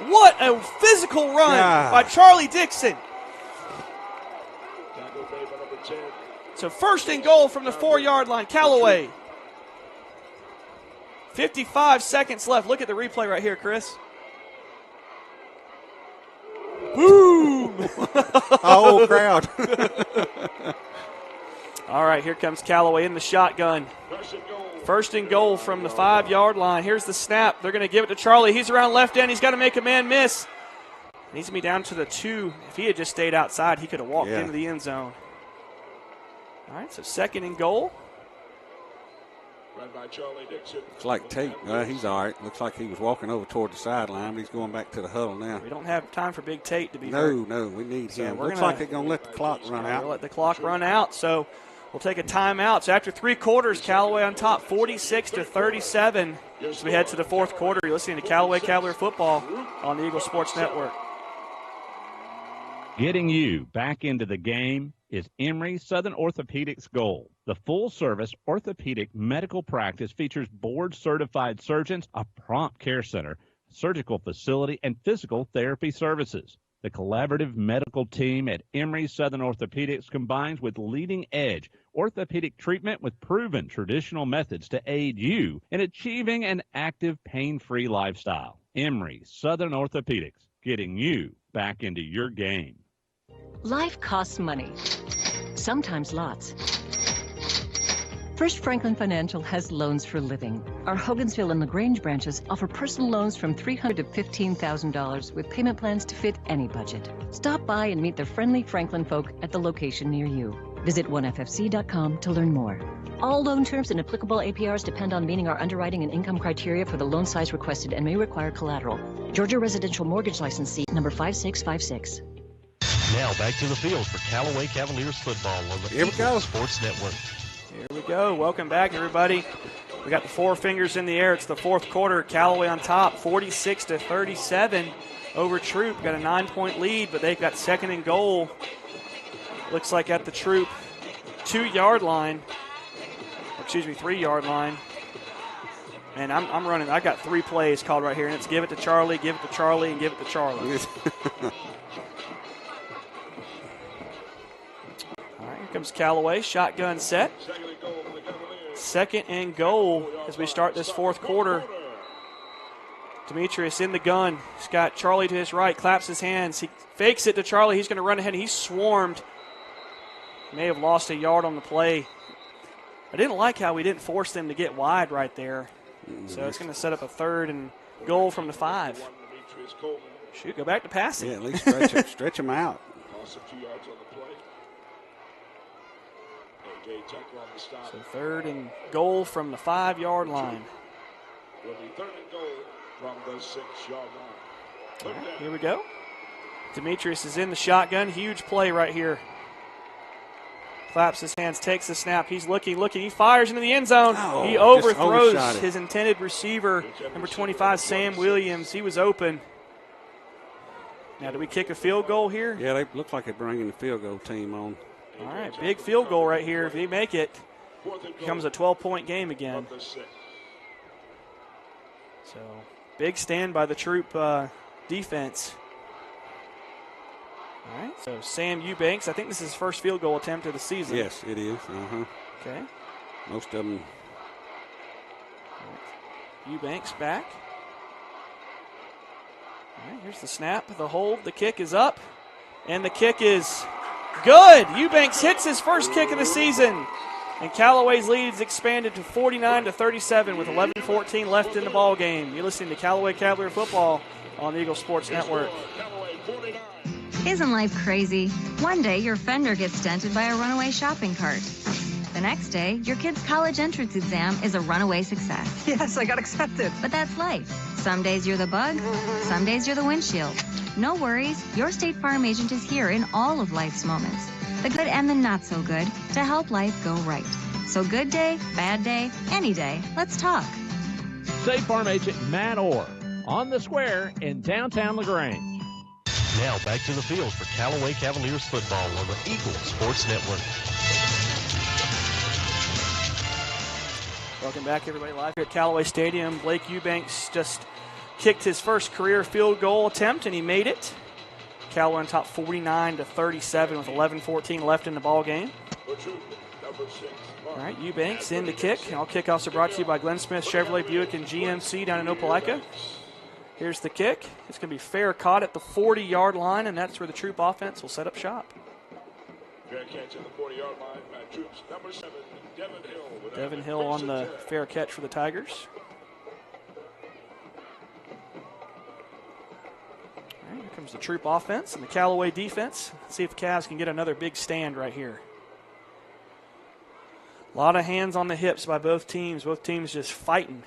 What a physical run by Charlie Dixon. So 1st and goal from the 4-yard line. Callaway. 55 seconds left. Look at the replay right here, Chris. Boom! Whole crowd. All right, here comes Callaway in the shotgun. 1st and goal from the 5-yard line. Here's the snap. They're going to give it to Charlie. He's around left end. He's got to make a man miss. Needs to be down to the 2. If he had just stayed outside, he could have walked into the end zone. All right, so 2nd and goal. Run by Charlie Dixon. Looks like Tate. He's all right. Looks like he was walking over toward the sideline, but he's going back to the huddle now. We don't have time for Big Tate to be hurt. No, we need him. Looks like they're going to let the clock run out. We'll let the clock run out, so we'll take a timeout. So after 3 quarters, Callaway on top, 46-37. As we head to the 4th quarter, you're listening to Callaway Cavalier Football on the Eagle Sports Network. Getting you back into the game is Emory Southern Orthopedics goal. The full-service orthopedic medical practice features board-certified surgeons, a prompt care center, surgical facility, and physical therapy services. The collaborative medical team at Emory Southern Orthopedics combines with leading-edge orthopedic treatment with proven traditional methods to aid you in achieving an active, pain-free lifestyle. Emory Southern Orthopedics, getting you back into your game. Life costs money. sometimes lots. First Franklin Financial has loans for living. Our Hogansville and LaGrange branches offer personal loans from $300 to $15,000 with payment plans to fit any budget. Stop by and meet the friendly Franklin folk at the location near you. Visit onefc.com to learn more. All loan terms and applicable APRs depend on meeting our underwriting and income criteria for the loan size requested and may require collateral. Georgia Residential Mortgage License C number 5656. Now back to the field for Callaway Cavaliers football on the Eagle Sports Network. Here we go. Welcome back, everybody. We got the four fingers in the air. It's the fourth quarter. Callaway on top, 46-37 over Troup. Got a 9-point lead, but they've got second and goal. Looks like at the Troup 2-yard line. 3-yard line. And I'm running. I got 3 plays called right here, and it's give it to Charlie, give it to Charlie, and give it to Charlie. All right, here comes Callaway. Shotgun set. Second and goal as we start this fourth quarter. Demetrius in the gun. He's got Charlie to his right, claps his hands. He fakes it to Charlie. He's going to run ahead. He's swarmed. May have lost a yard on the play. I didn't like how we didn't force them to get wide right there. So it's going to set up a third and goal from the 5. Shoot, go back to passing. Yeah, at least stretch them out. So third and goal from the 5-yard line. Will be third and goal from the 6-yard line. Right, here we go. Demetrius is in the shotgun. Huge play right here. Claps his hands, takes the snap. He's looking. He fires into the end zone. Oh, he overthrows his intended receiver, number 25, Sam Williams. He was open. Now, do we kick a field goal here? Yeah, they look like they're bringing the field goal team on. All right, big field goal right here. If they make it, it becomes a 12-point game again. So, big stand by the Troup defense. All right, so Sam Eubanks, I think this is his first field goal attempt of the season. Yes, it is. Okay. Most of them. Eubanks back. All right, here's the snap, the hold, the kick is up, and the kick is good. Eubanks hits his first kick of the season, and Callaway's lead is expanded to 49-37 with 11:14 left in the ball game. You're listening to Callaway Cavalier football on the Eagle Sports Network. Isn't life crazy? One day your fender gets dented by a runaway shopping cart. The next day, your kid's college entrance exam is a runaway success. Yes, I got accepted. But that's life. Some days you're the bug, some days you're the windshield. No worries, your State Farm agent is here in all of life's moments, the good and the not so good, to help life go right. So good day, bad day, any day, let's talk. State Farm agent Matt Orr on the square in downtown LaGrange. Now back to the field for Callaway Cavaliers football on the Eagle Sports Network. Welcome back, everybody, live here at Callaway Stadium. Blake Eubanks just kicked his first career field goal attempt, and he made it. Callaway on top 49-37 with 11:14 left in the ball game. All right, Eubanks in the kick. All kickoffs are brought to you by Glenn Smith Chevrolet Buick and GMC down in Opelika. Here's the kick. It's going to be fair caught at the 40-yard line, and that's where the Troup offense will set up shop. Fair catch at the 40-yard line by Troup's number 7, Devin Hill. Devin Hill on the fair catch for the Tigers. All right, here comes the Troup offense and the Callaway defense. Let's see if the Cavs can get another big stand right here. A lot of hands on the hips by both teams. Both teams just fighting.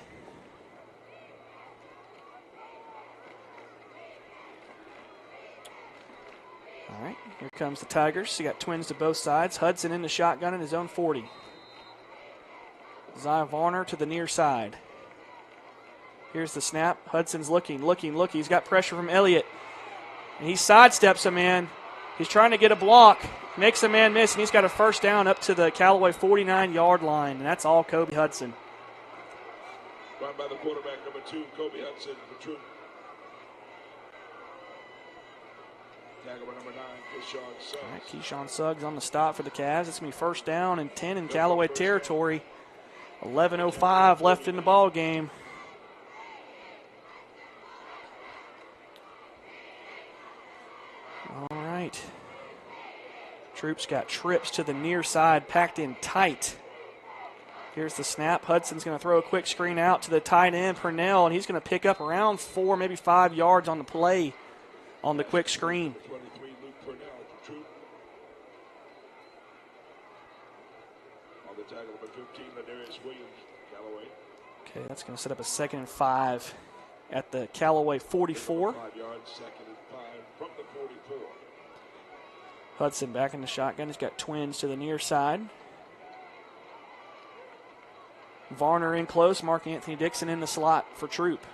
All right, here comes the Tigers. You got twins to both sides. Hudson in the shotgun in his own 40. Zai Varner to the near side. Here's the snap. Hudson's looking. He's got pressure from Elliott. And he sidesteps a man. He's trying to get a block. Makes a man miss, and he's got a first down up to the Callaway 49-yard line. And that's all Kobe Hudson. Run by the quarterback, number 2, Kobe Hudson for Troup. Tackle by number 9, Keyshawn Suggs. All right, Keyshawn Suggs on the stop for the Cavs. It's going to be first down and 10 in Callaway territory. 11:05 left in the ball game. All right. Troup's got trips to the near side, packed in tight. Here's the snap. Hudson's going to throw a quick screen out to the tight end, Purnell, and he's going to pick up around 4, maybe 5 yards on the play on the quick screen. 23, Luke Purnell for Troup. On the tackle, number 15, Ladarius Williams, Callaway. Okay, that's going to set up a 2nd and 5 at the Callaway 44. 5 yards, 2nd and 5 from the 44. Hudson back in the shotgun. He's got twins to the near side. Varner in close. Mark Anthony Dixon in the slot for Troup.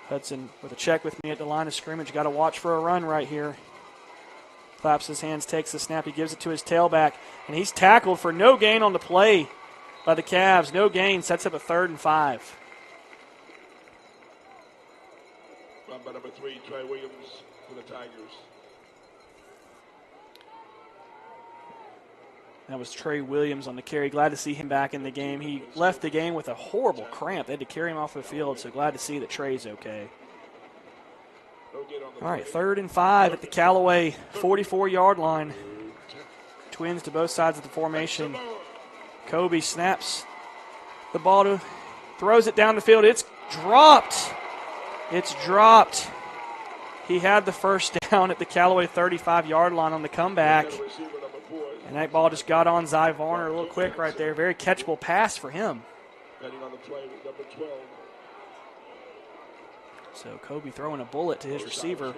Hudson with a check with me at the line of scrimmage. Got to watch for a run right here. Claps his hands, takes the snap. He gives it to his tailback, and he's tackled for no gain on the play by the Cavs. No gain. Sets up a 3rd and 5. Run by number 3, Trey Williams for the Tigers. That was Trey Williams on the carry. Glad to see him back in the game. He left the game with a horrible cramp. They had to carry him off the field, so glad to see that Trey's okay. All right, 3rd and 5 at the Callaway 44-yard line. Twins to both sides of the formation. Kobe snaps the ball, throws it down the field. It's dropped. It's dropped. He had the first down at the Callaway 35-yard line on the comeback. And that ball just got on Zy Varner a little quick right there. Very catchable pass for him. Heading on the play with number 12. So Kobe throwing a bullet to his receiver.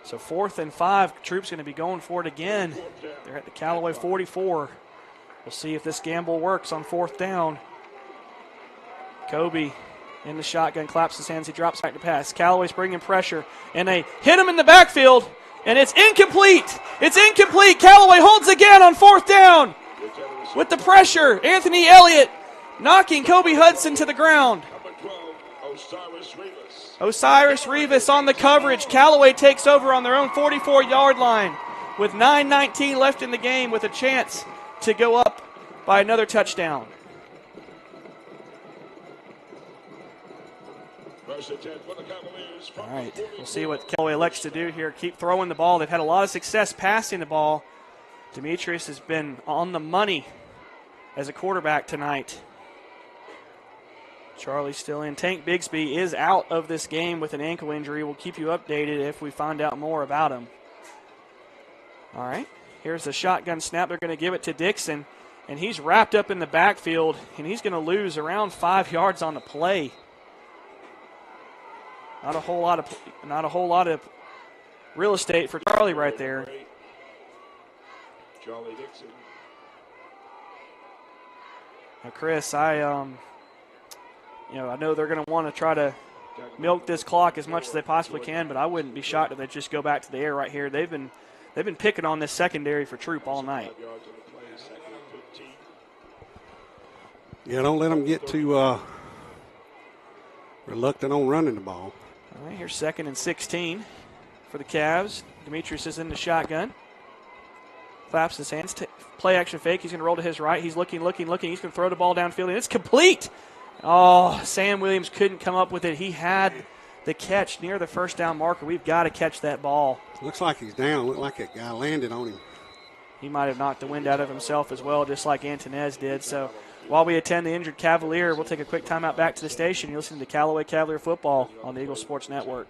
So 4th and 5. Troup's going to be going for it again. They're at the Callaway 44. We'll see if this gamble works on 4th down. Kobe in the shotgun, claps his hands. He drops back to pass. Callaway's bringing pressure, and they hit him in the backfield, and it's incomplete. It's incomplete. Callaway holds again on 4th down with the pressure. Anthony Elliott knocking Kobe Hudson to the ground. Number 12, Osiris Rivas. Osiris Rivas on the coverage. Callaway takes over on their own 44-yard line with 9:19 left in the game with a chance to go up by another touchdown. All right, we'll see what Callaway elects to do here. Keep throwing the ball. They've had a lot of success passing the ball. Demetrius has been on the money as a quarterback tonight. Charlie's still in. Tank Bigsby is out of this game with an ankle injury. We'll keep you updated if we find out more about him. All right, here's the shotgun snap. They're going to give it to Dixon, and he's wrapped up in the backfield, and he's going to lose around 5 yards on the play. Not a whole lot of real estate for Charlie right there. Charlie Dixon. Now, Chris, I know they're going to want to try to milk this clock as much as they possibly can, but I wouldn't be shocked if they just go back to the air right here. They've been picking on this secondary for Troup all night. Yeah, don't let them get too reluctant on running the ball. All right, here's 2nd and 16 for the Cavs. Demetrius is in the shotgun. Claps his hands. Play action fake. He's going to roll to his right. He's looking. He's going to throw the ball downfield, and it's complete. Oh, Sam Williams couldn't come up with it. He had the catch near the 1st down marker. We've got to catch that ball. Looks like he's down. Looked like that guy landed on him. He might have knocked the wind out of himself as well, just like Antonez did. So while we attend the injured Cavalier, we'll take a quick timeout back to the station. You're listening to Callaway Cavalier Football on the Eagle Sports Network.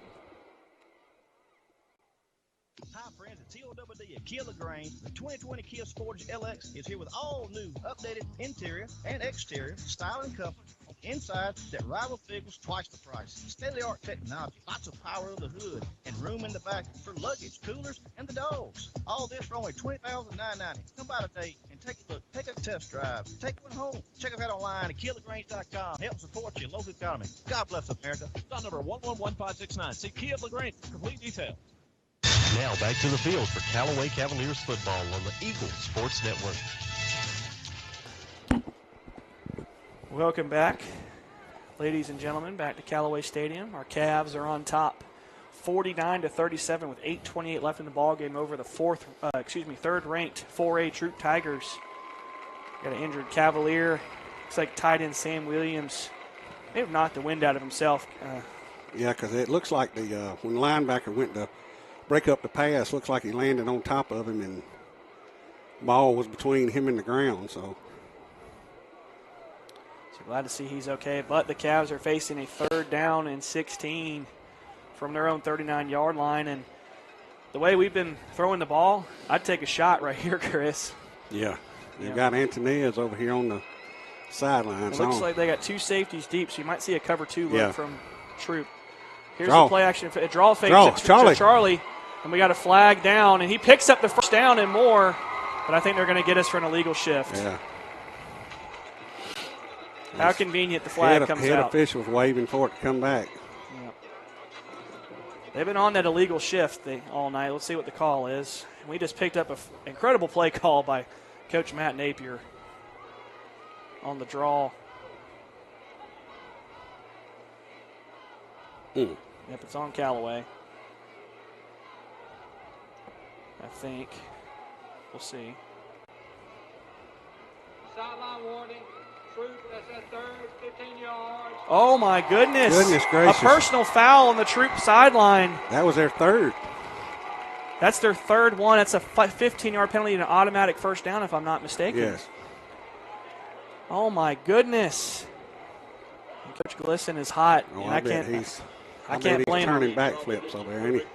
Hi, friends. It's TOWD at Kia LaGrange. The 2020 Kia Sportage LX is here with all new, updated interior and exterior style and comfort on the inside that rival vehicles twice the price. State-of-the-art technology, lots of power of the hood, and room in the back for luggage, coolers, and the dogs. All this for only $20,990. Come by today and take a look. Take a test drive. Take one home. Check us out online at KiaLaGrange.com. Help support your local economy. God bless America. Stop number 111569. See Kia LaGrange for complete detail. Now back to the field for Callaway Cavaliers football on the Eagle Sports Network. Welcome back, ladies and gentlemen, back to Callaway Stadium. Our Cavs are on top, 49-37 with 8:28 left in the ball game over the third-ranked 4A Troup Tigers. Got an injured Cavalier. Looks like tight end Sam Williams may have knocked the wind out of himself. Yeah, because it looks like when the linebacker went to break up the pass, looks like he landed on top of him, and ball was between him and the ground. So glad to see he's okay. But the Cavs are facing a 3rd down and 16 from their own 39-yard line. And the way we've been throwing the ball, I'd take a shot right here, Chris. Yeah. They've got Antonez over here on the sideline. It looks like they got 2 safeties deep, so you might see a cover 2 look from Troup. Here's draw. the play action. Draw fake to Charlie. And we got a flag down, and he picks up the 1st down and more. But I think they're going to get us for an illegal shift. Yeah. How convenient the flag comes head out. Officials waving for it to come back. Yep. They've been on that illegal shift all night. Let's see what the call is. We just picked up an incredible play call by Coach Matt Napier on the draw. Yep, it's on Callaway. I think. We'll see. Sideline warning. Troup, that's that 3rd, 15 yards. Oh, my goodness. Goodness gracious. A personal foul on the Troup sideline. That was their 3rd. That's their 3rd one. That's a 15-yard penalty and an automatic 1st down, if I'm not mistaken. Yes. Oh, my goodness. And Coach Glisson is hot. Oh, and I can't blame him. Turning backflips over there, ain't he?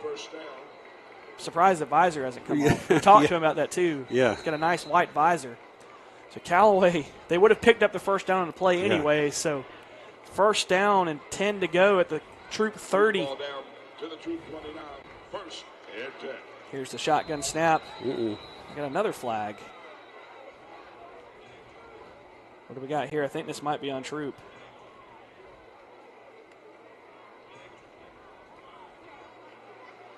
Surprised the visor hasn't come off. We talked to him about that, too. Yeah. He's got a nice white visor. So Callaway, they would have picked up the 1st down on the play anyway. So 1st down and 10 to go at the Troup 30. Ball down to the Troup 29. 1st and 10. Here's the shotgun snap. Got another flag. What do we got here? I think this might be on Troup.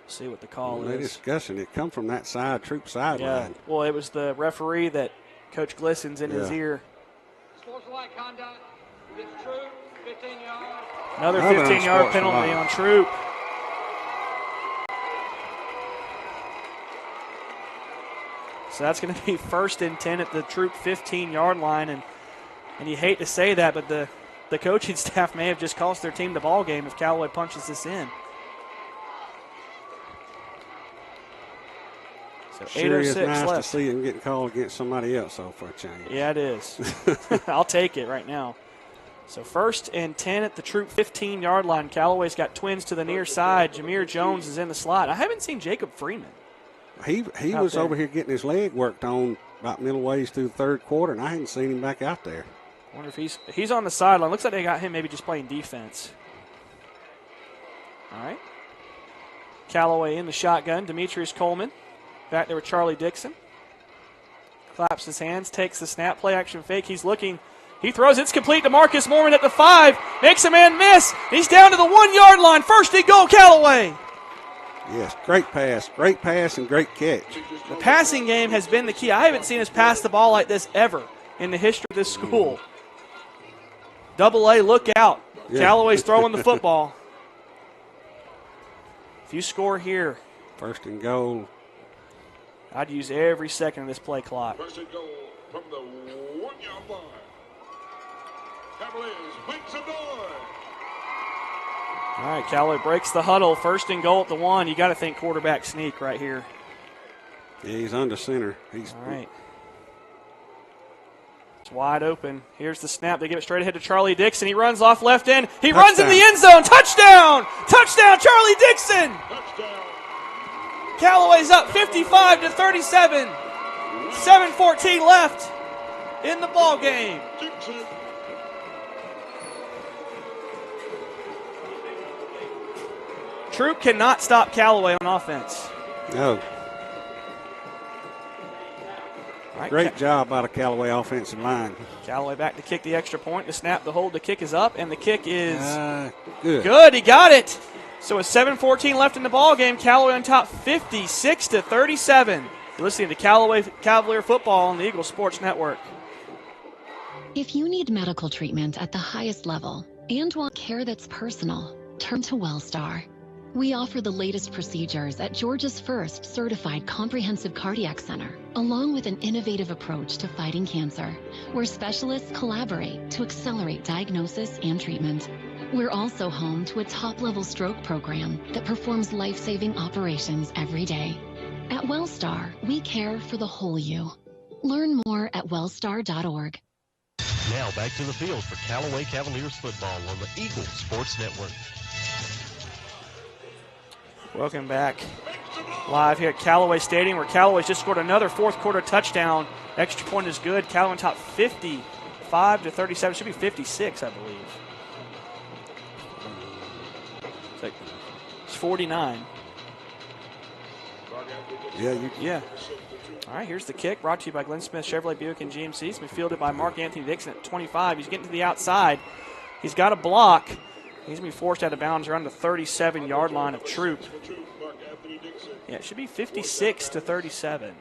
See what the call is. They're discussing it. Come from that side, Troup sideline. Yeah. Well, it was the referee that Coach Glisson's in his ear. Sportsmanlike conduct against Troup, 15 yards. Another 15-yard penalty on Troup. So that's going to be 1st and 10 at the Troup 15-yard line. And you hate to say that, but the coaching staff may have just cost their team the ball game if Callaway punches this in. So Sure is nice left. to see him getting called against somebody else, though, for a change. Yeah, it is. I'll take it right now. So 1st and 10 at the Troup 15-yard line. Callaway's got twins to the near side. Jameer Jones is in the slot. I haven't seen Jacob Freeman. He was over here getting his leg worked on about middle ways through the 3rd quarter, and I hadn't seen him back out there. I wonder if he's on the sideline. Looks like they got him maybe just playing defense. All right. Callaway in the shotgun. Demetrius Coleman back there with Charlie Dixon. Claps his hands, takes the snap, play action fake. He's looking. He throws. It's complete to Marcus Mormon at the 5. Makes a man miss. He's down to the 1-yard line. 1st and goal, Callaway. Yes, great pass and great catch. The passing game has been the key. I haven't seen us pass the ball like this ever in the history of this school. Double A, look out. Yeah. Callaway's throwing the football. If you score here. 1st and goal. I'd use every second of this play clock. 1st and goal from the 1-yard line. Cavaliers make some noise. All right, Callaway breaks the huddle. 1st and goal at the 1. You got to think quarterback sneak right here. Yeah, he's under center. All right. It's wide open. Here's the snap. They give it straight ahead to Charlie Dixon. He runs off left end. He runs in the end zone. Touchdown! Touchdown, Charlie Dixon! Touchdown. Callaway's up 55-37. 7:14 left in the ball game. Troup cannot stop Callaway on offense. No. Right, great job by the Callaway offensive line. Callaway back to kick the extra point. The snap, the hold, the kick is up, and the kick is good. Good. He got it. So with 7:14 left in the ball game, Callaway on top 56-37. You're listening to Callaway Cavalier football on the Eagle Sports Network. If you need medical treatment at the highest level and want care that's personal, turn to WellStar. We offer the latest procedures at Georgia's first certified comprehensive cardiac center, along with an innovative approach to fighting cancer, where specialists collaborate to accelerate diagnosis and treatment. We're also home to a top-level stroke program that performs life-saving operations every day. At WellStar, we care for the whole you. Learn more at wellstar.org. Now back to the field for Callaway Cavaliers football on the Eagle Sports Network. Welcome back live here at Callaway Stadium, where Callaway's just scored another fourth-quarter touchdown. Extra point is good. Callaway on top 55-37. Should be 56, I believe. It's 49. Yeah. All right, here's the kick, brought to you by Glenn Smith Chevrolet Buick and GMC. It's been fielded by Mark Anthony Dixon at 25. He's getting to the outside. He's got a block. He's going to be forced out of bounds around the 37-yard line of Troup. Yeah, it should be 56-37.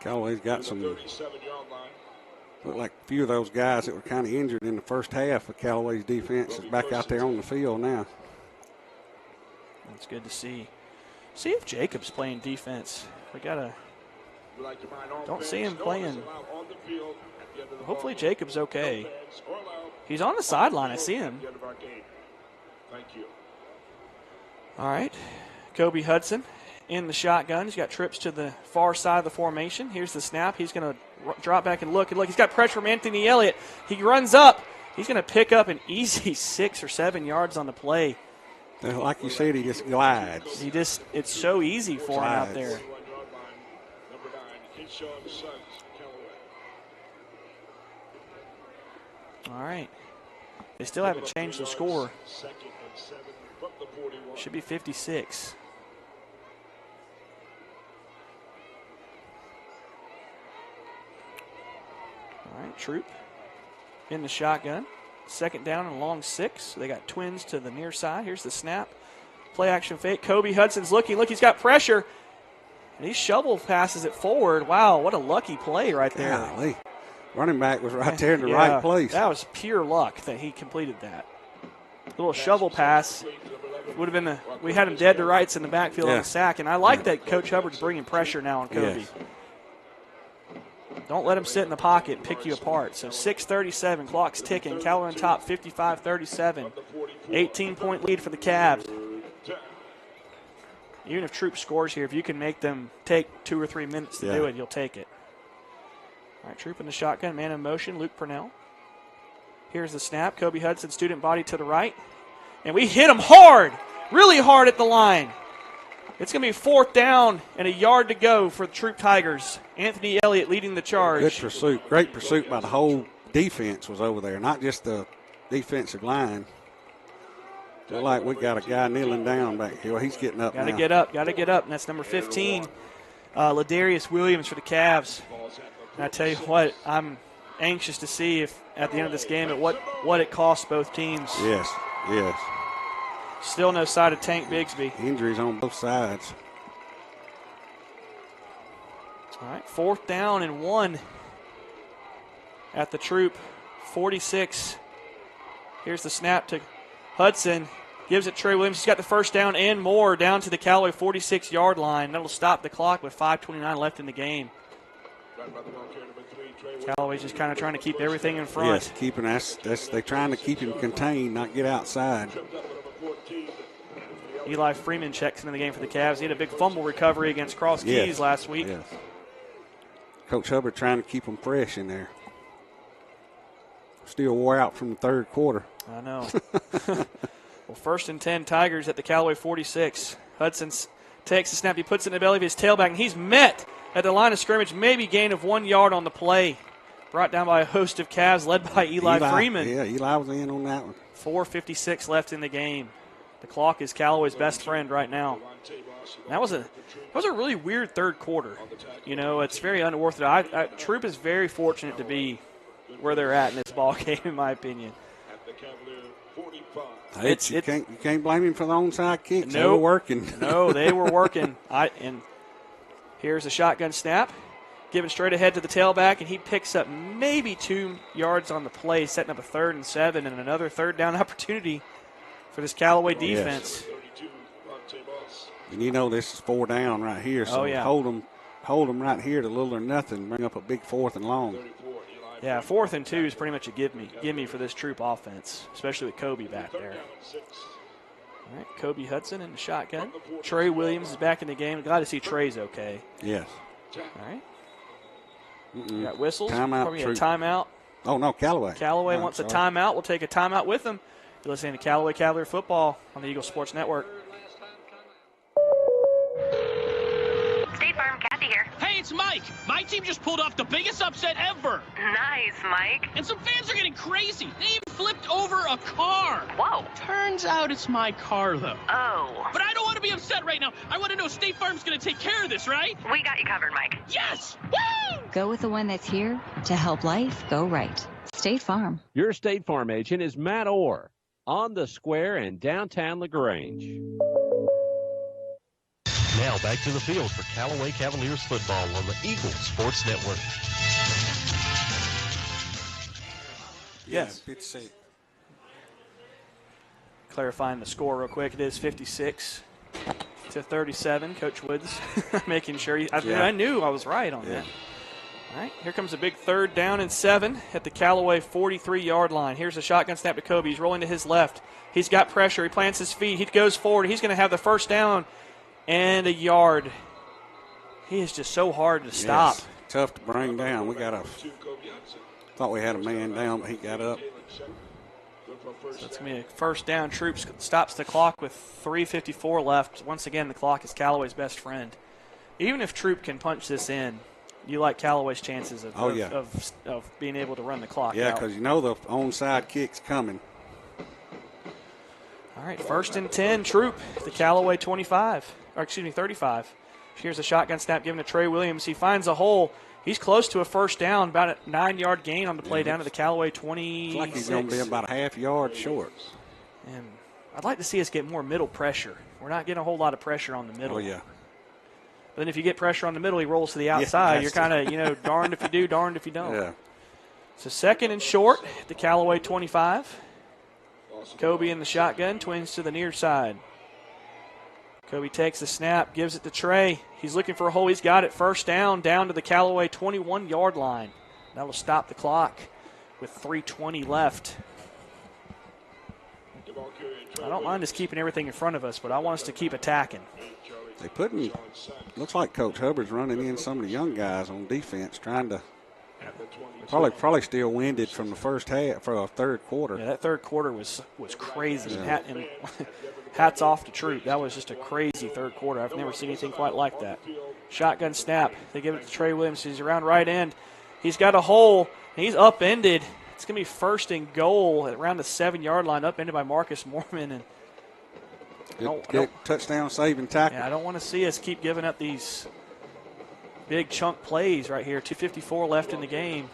Callaway's got some. Look like a few of those guys that were kind of injured in the first half of Callaway's defense is back out there on the field now. That's good to see. See if Jacob's playing defense. We gotta. Don't see him playing. Hopefully Jacob's okay. He's on the sideline. I see him. All right, Kobe Hudson in the shotgun. He's got trips to the far side of the formation. Here's the snap. He's going to drop back and look. He's got pressure from Anthony Elliott. He runs up. He's going to pick up an easy 6 or 7 yards on the play. Like you said, he just glides. It's so easy for him out there. All right. They still haven't changed the score. Should be 56. All right, Troup in the shotgun. Second down and a long 6. They got twins to the near side. Here's the snap. Play action fake. Kobe Hudson's looking. Look, he's got pressure. And he shovel passes it forward. Wow, what a lucky play right there. Golly. Running back was right there in the right place. That was pure luck that he completed that. Little shovel pass. Would have been we had him dead to rights in the backfield on the sack. And I like that Coach Hubbard's bringing pressure now on Kobe. Yes. Don't let him sit in the pocket and pick you apart. So 6:37, clock's ticking. Callaway on top, 55-37. 18-point lead for the Cavs. Even if Troup scores here, if you can make them take 2 or 3 minutes to do it, you'll take it. All right, Troup in the shotgun, man in motion, Luke Purnell. Here's the snap. Kobe Hudson, student body to the right. And we hit him hard, really hard at the line. It's going to be 4th down and a yard to go for the Troup Tigers. Anthony Elliott leading the charge. Good pursuit. Great pursuit by the whole defense was over there, not just the defensive line. Feel like we got a guy kneeling down back here. He's getting up now. Got to get up. And that's number 15, Ladarius Williams for the Cavs. And I tell you what, I'm anxious to see if at the end of this game what it costs both teams. Yes. Still no side of Tank Bigsby. Injuries on both sides. All right, 4th down and 1 at the Troup 46. Here's the snap to Hudson. Gives it Trey Williams. He's got the first down and more down to the Callaway 46-yard line. That'll stop the clock with 5:29 left in the game. Callaway's just kind of trying to keep everything in front. Yes, keeping they're trying to keep him contained, not get outside. Eli Freeman checks into the game for the Cavs. He had a big fumble recovery against Cross Keys last week. Yes. Coach Hubbard trying to keep them fresh in there. Still wore out from the third quarter. I know. Well, 1st and 10 Tigers at the Callaway 46. Hudson takes the snap. He puts it in the belly of his tailback, and he's met at the line of scrimmage, maybe gain of 1 yard on the play. Brought down by a host of Cavs led by Eli Freeman. Yeah, Eli was in on that one. 4:56 left in the game. The clock is Callaway's best friend right now. That was a really weird third quarter. You know, it's very unorthodox. Troup is very fortunate to be where they're at in this ball game, in my opinion. You can't blame him for the onside kicks. No, they were working. No, they were working. And here's a shotgun snap. Given straight ahead to the tailback, and he picks up maybe 2 yards on the play, setting up a 3rd and 7 and another 3rd down opportunity for this Callaway defense. Yes. And you know this is 4 down right here, so hold them right here to little or nothing, bring up a big 4th and long. Yeah, 4th and 2 is pretty much a give me for this Troup offense, especially with Kobe back there. All right, Kobe Hudson in the shotgun. Trey Williams is back in the game. Glad to see Trey's okay. Yes. All right. Got whistles. Timeout. Probably a timeout. Oh, no, Callaway. Callaway wants a timeout. We'll take a timeout with them. You're listening to Callaway Cavalier Football on the Eagle Sports Network. State Farm, Kathy here. Hey, it's Mike. My team just pulled off the biggest upset ever. Nice, Mike. And some fans are getting crazy. They even flipped over a car. Whoa. Turns out it's my car, though. Oh. But I don't want to be upset right now. I want to know State Farm's going to take care of this, right? We got you covered, Mike. Yes! Woo! Go with the one that's here to help life go right. State Farm. Your State Farm agent is Matt Orr on the square in downtown LaGrange. Now back to the field for Callaway Cavaliers football on the Eagle Sports Network. Yes. Pitch safe. Clarifying the score real quick. It is 56-37. Coach Woods making sure. I knew I was right on that. All right, here comes a big 3rd down and 7 at the Callaway 43-yard line. Here's a shotgun snap to Kobe. He's rolling to his left. He's got pressure. He plants his feet. He goes forward. He's going to have the 1st down and a yard. He is just so hard to stop. Yes. Tough to bring down. Thought we had a man down, but he got up. So it's going to be a 1st down. Troup stops the clock with 3:54 left. Once again, the clock is Callaway's best friend. Even if Troup can punch this in, you like Callaway's chances of being able to run the clock out. Yeah, because you know the onside kick's coming. All right, 1st and 10, Troup, the Callaway 35. Here's a shotgun snap given to Trey Williams. He finds a hole. He's close to a 1st down, about a 9-yard gain on the play down to the Callaway 26. Looks like he's going to be about a half yard short. And I'd like to see us get more middle pressure. We're not getting a whole lot of pressure on the middle. Oh, yeah. But then if you get pressure on the middle, he rolls to the outside. You're kind of, darned if you do, darned if you don't. Yeah. So 2nd and short, the Callaway 25. Kobe in the shotgun, twins to the near side. Kobe takes the snap, gives it to Trey. He's looking for a hole. He's got it. 1st down to the Callaway 21-yard line. That will stop the clock with 3:20 left. I don't mind us keeping everything in front of us, but I want us to keep attacking. Looks like Coach Hubbard's running in some of the young guys on defense, trying to probably still winded from the first half for a 3rd quarter. Yeah, that 3rd quarter was crazy. Yeah. And hats off to Troup. That was just a crazy 3rd quarter. I've never seen anything quite like that. Shotgun snap. They give it to Trey Williams. He's around right end. He's got a hole. He's upended. It's going to be 1st and goal at around the 7-yard line, upended by Marcus Mormon. And Good touchdown saving tackle. Yeah, I don't want to see us keep giving up these big chunk plays right here. 2:54 left in the game.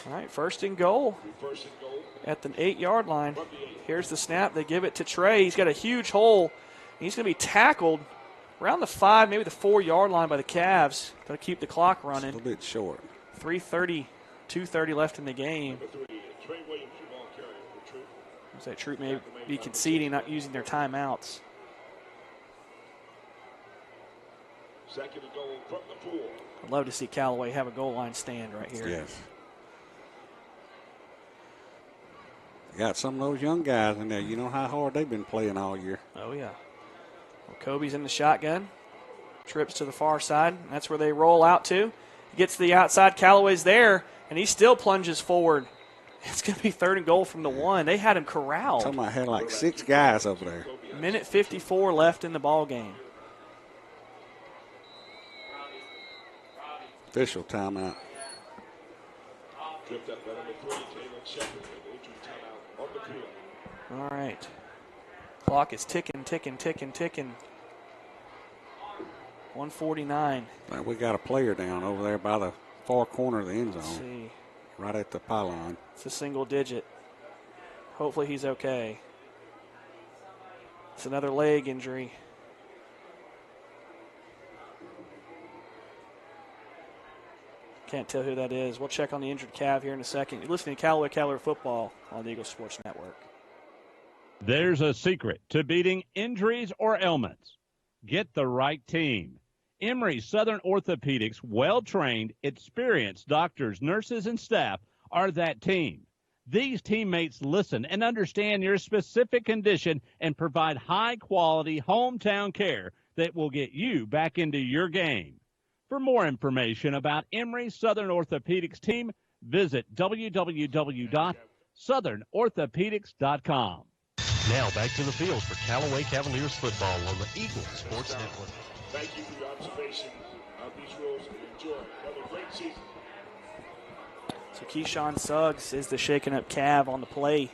All right, 1st and goal at the 8-yard line. Here's the snap. They give it to Trey. He's got a huge hole. He's going to be tackled around the 5, maybe the 4-yard line by the Cavs. Got to keep the clock running. It's a little bit short. 2:30 left in the game. Looks like Troup may be conceding, not using their timeouts. 2nd and goal from the 4. I'd love to see Callaway have a goal line stand right here. Yes. Got some of those young guys in there. You know how hard they've been playing all year. Oh, yeah. Well, Kobe's in the shotgun. Trips to the far side. That's where they roll out to. He gets to the outside. Callaway's there, and he still plunges forward. It's going to be 3rd and goal from the 1. They had him corralled. Talking about had like 6 guys over there. Minute 54 left in the ball game. Official timeout. All right. Clock is ticking. 149. We got a player down over there by the far corner of the end zone. Let's see. Right at the pylon. It's a single digit. Hopefully he's okay. It's another leg injury. Can't tell who that is. We'll check on the injured Cav here in a second. You're listening to Callaway Cavalier Football on the Eagle Sports Network. There's a secret to beating injuries or ailments. Get the right team. Emory Southern Orthopedics' well-trained, experienced doctors, nurses, and staff are that team. These teammates listen and understand your specific condition and provide high-quality hometown care that will get you back into your game. For more information about Emory Southern Orthopedics team, visit www.southernorthopedics.com. Now back to the field for Callaway Cavaliers football on the Eagles Sports Network. Thank you for your observation of these rules and enjoy another great season. So Keyshawn Suggs is the shaken up Cav on the play.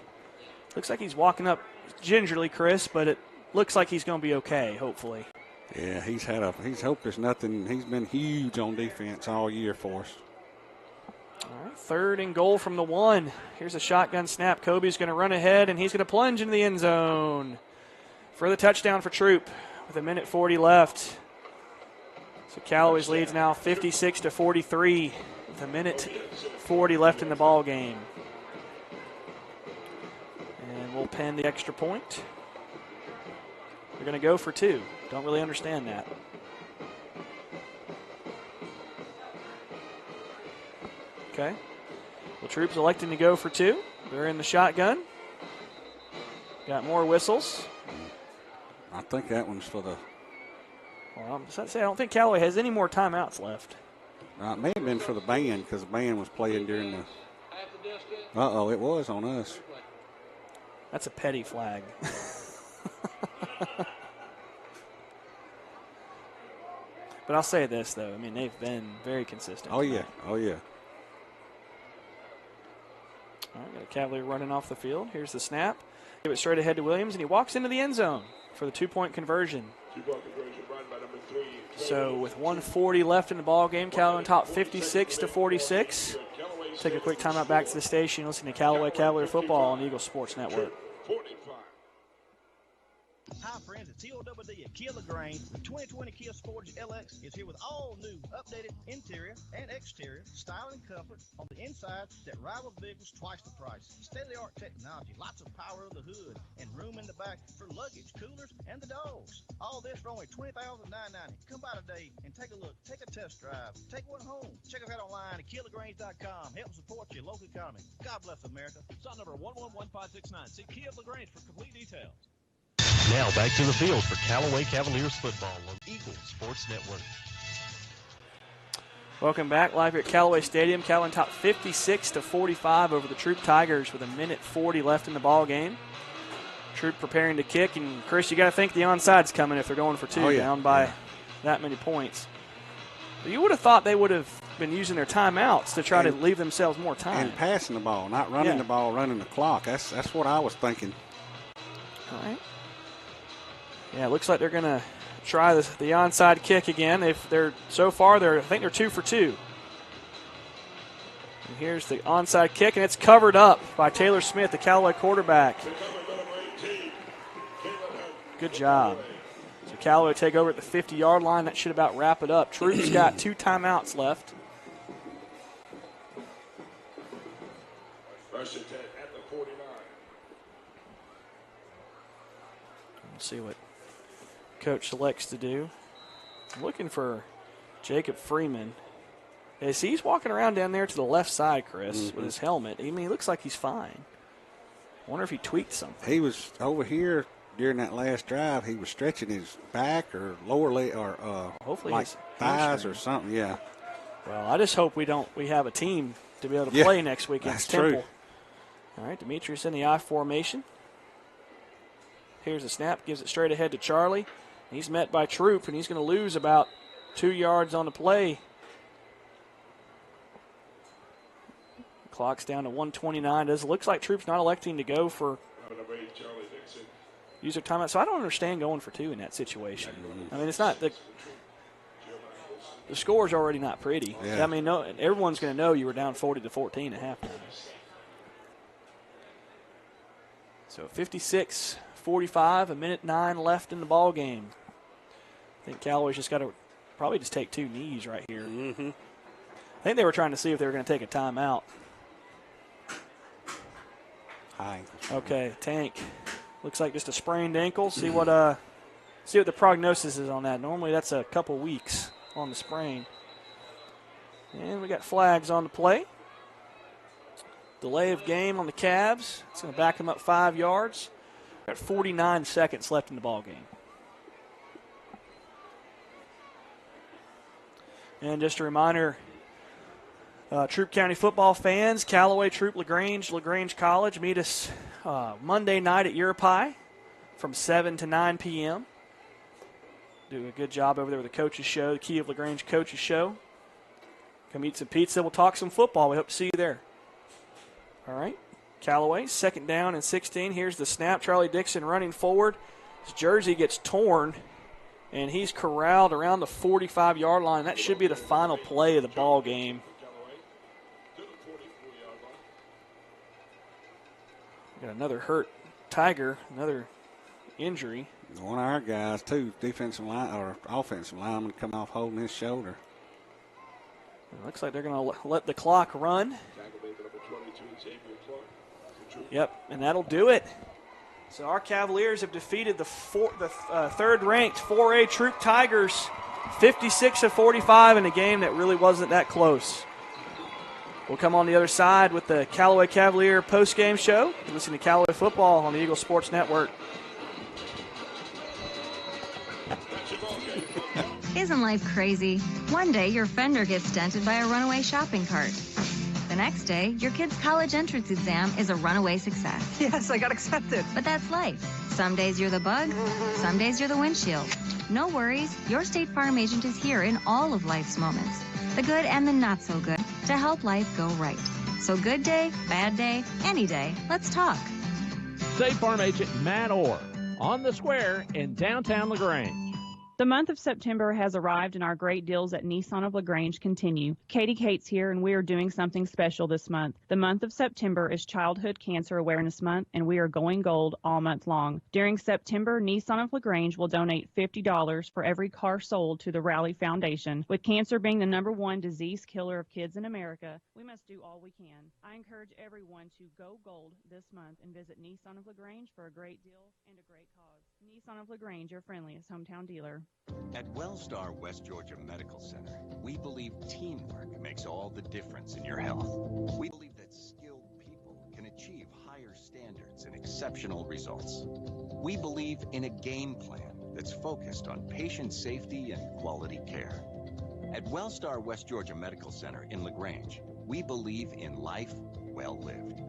Looks like he's walking up gingerly, Chris, but it looks like he's going to be okay, hopefully. Yeah, he's hope there's nothing. He's been huge on defense all year for us. All right, 3rd and goal from the 1. Here's a shotgun snap. Kobe's going to run ahead, and he's going to plunge into the end zone for the touchdown for Troup with 1:40 left. So Callaway's leads now 56-43 with 1:40 left in the ball game. And we'll pen the extra point. They're going to go for 2. Don't really understand that. Okay. Well, Troup's electing to go for 2. They're in the shotgun. Got more whistles. I think that one's for the... Well, I'm just say I don't think Callaway has any more timeouts left. It may have been for the band because the band was playing during the... Uh-oh, it was on us. That's a petty flag. But I'll say this, though. I mean, they've been very consistent. Oh, yeah. Oh, yeah. All right, got a Cavalier running off the field. Here's the snap. Give it straight ahead to Williams, and he walks into the end zone for the 2-point conversion. 2-point conversion run by number 3. So with 1:40 left in the ball game, Callaway on top 56-46. Take a quick timeout back to the station. Listen to Callaway Cavalier football on Eagle Sports Network. 45. Hi, friends. It's TOWD at Kia LaGrange. The 2020 Kia Sportage LX is here with all new, updated interior and exterior style and comfort on the inside that rival vehicles twice the price. State-of-the-art technology, lots of power in the hood, and room in the back for luggage, coolers, and the dogs. All this for only $20,990. Come by today and take a look. Take a test drive. Take one home. Check us out online at KiaLaGrange.com. Help support your local economy. God bless America. Stop number 111569. See Kia LaGrange for complete details. Now back to the field for Callaway Cavaliers football on Eagles Sports Network. Welcome back, live here at Callaway Stadium. Callaway top 56-45 over the Troup Tigers with 1:40 left in the ball game. Troup preparing to kick, and Chris, you got to think the onside's coming if they're going for 2 down by that many points. But you would have thought they would have been using their timeouts to try to leave themselves more time. And passing the ball, not running the ball, running the clock. That's what I was thinking. All right. Yeah, it looks like they're going to try the onside kick again. I think they're 2 for 2. And here's the onside kick, and it's covered up by Taylor Smith, the Callaway quarterback. Good job. So Callaway take over at the 50-yard line. That should about wrap it up. Troup's got 2 timeouts left. First and 10 at the 49. We'll see what Coach selects to do. I'm looking for Jacob Freeman. As he's walking around down there to the left side, Chris, with his helmet. I mean, he looks like he's fine. I wonder if he tweaked something. He was over here during that last drive. He was stretching his back or lower leg or hopefully like thighs or something. Yeah. Well, I just hope we have a team to be able to play next week against Temple. True. All right, Demetrius in the I formation. Here's the snap, gives it straight ahead to Charlie. He's met by Troup, and he's going to lose about 2 yards on the play. Clock's down to 1:29. It looks like Troup's not electing to go for user timeout. So I don't understand going for 2 in that situation. I mean, it's not the score's already not pretty. Yeah. I mean, everyone's going to know you were down 40-14 at halftime. So 56-45, 1:09 left in the ball game. I think Callaway's just got to probably just take 2 knees right here. Mm-hmm. I think they were trying to see if they were going to take a timeout. High. Okay, Tank. Looks like just a sprained ankle. See what the prognosis is on that. Normally that's a couple weeks. on the sprain. And we got flags on the play. Delay of game on the Cavs. It's going to back them up 5 yards. Got 49 seconds left in the ball game. And just a reminder, Troup County football fans, Callaway, Troup, LaGrange College, meet us Monday night at Yurapai from 7 to 9 p.m. Do a good job over there with the coaches show, the Key of LaGrange coaches show. Come eat some pizza. We'll talk some football. We hope to see you there. All right. Callaway, 2nd down and 16. Here's the snap. Charlie Dixon running forward. His jersey gets torn, and he's corralled around the 45-yard line. That should be the final play of the ball game. Got another hurt Tiger, another injury. One of our guys, too, defensive line or offensive lineman, come off holding his shoulder. It looks like they're going to let the clock run. Yep, and that'll do it. So our Cavaliers have defeated the third-ranked 4A Troup Tigers 56-45 in a game that really wasn't that close. We'll come on the other side with the Callaway Cavalier post-game show. You're listening to Callaway Football on the Eagle Sports Network. Isn't life crazy? One day your fender gets dented by a runaway shopping cart. The next day, your kid's college entrance exam is a runaway success. Yes, I got accepted. But that's life. Some days you're the bug, some days you're the windshield. No worries, your State Farm agent is here in all of life's moments, the good and the not so good, to help life go right. So good day, bad day, any day, let's talk. State Farm agent Matt Orr on the square in downtown LaGrange. The month of September has arrived and our great deals at Nissan of LaGrange continue. Katie Cates here and we are doing something special this month. The month of September is Childhood Cancer Awareness Month and we are going gold all month long. During September, Nissan of LaGrange will donate $50 for every car sold to the Rally Foundation. With cancer being the #1 disease killer of kids in America, we must do all we can. I encourage everyone to go gold this month and visit Nissan of LaGrange for a great deal and a great cause. Nissan of LaGrange, your friendliest hometown dealer. At Wellstar West Georgia Medical Center, we believe teamwork makes all the difference in your health. We believe that skilled people can achieve higher standards and exceptional results. We believe in a game plan that's focused on patient safety and quality care. At Wellstar West Georgia Medical Center in LaGrange, we believe in life well lived.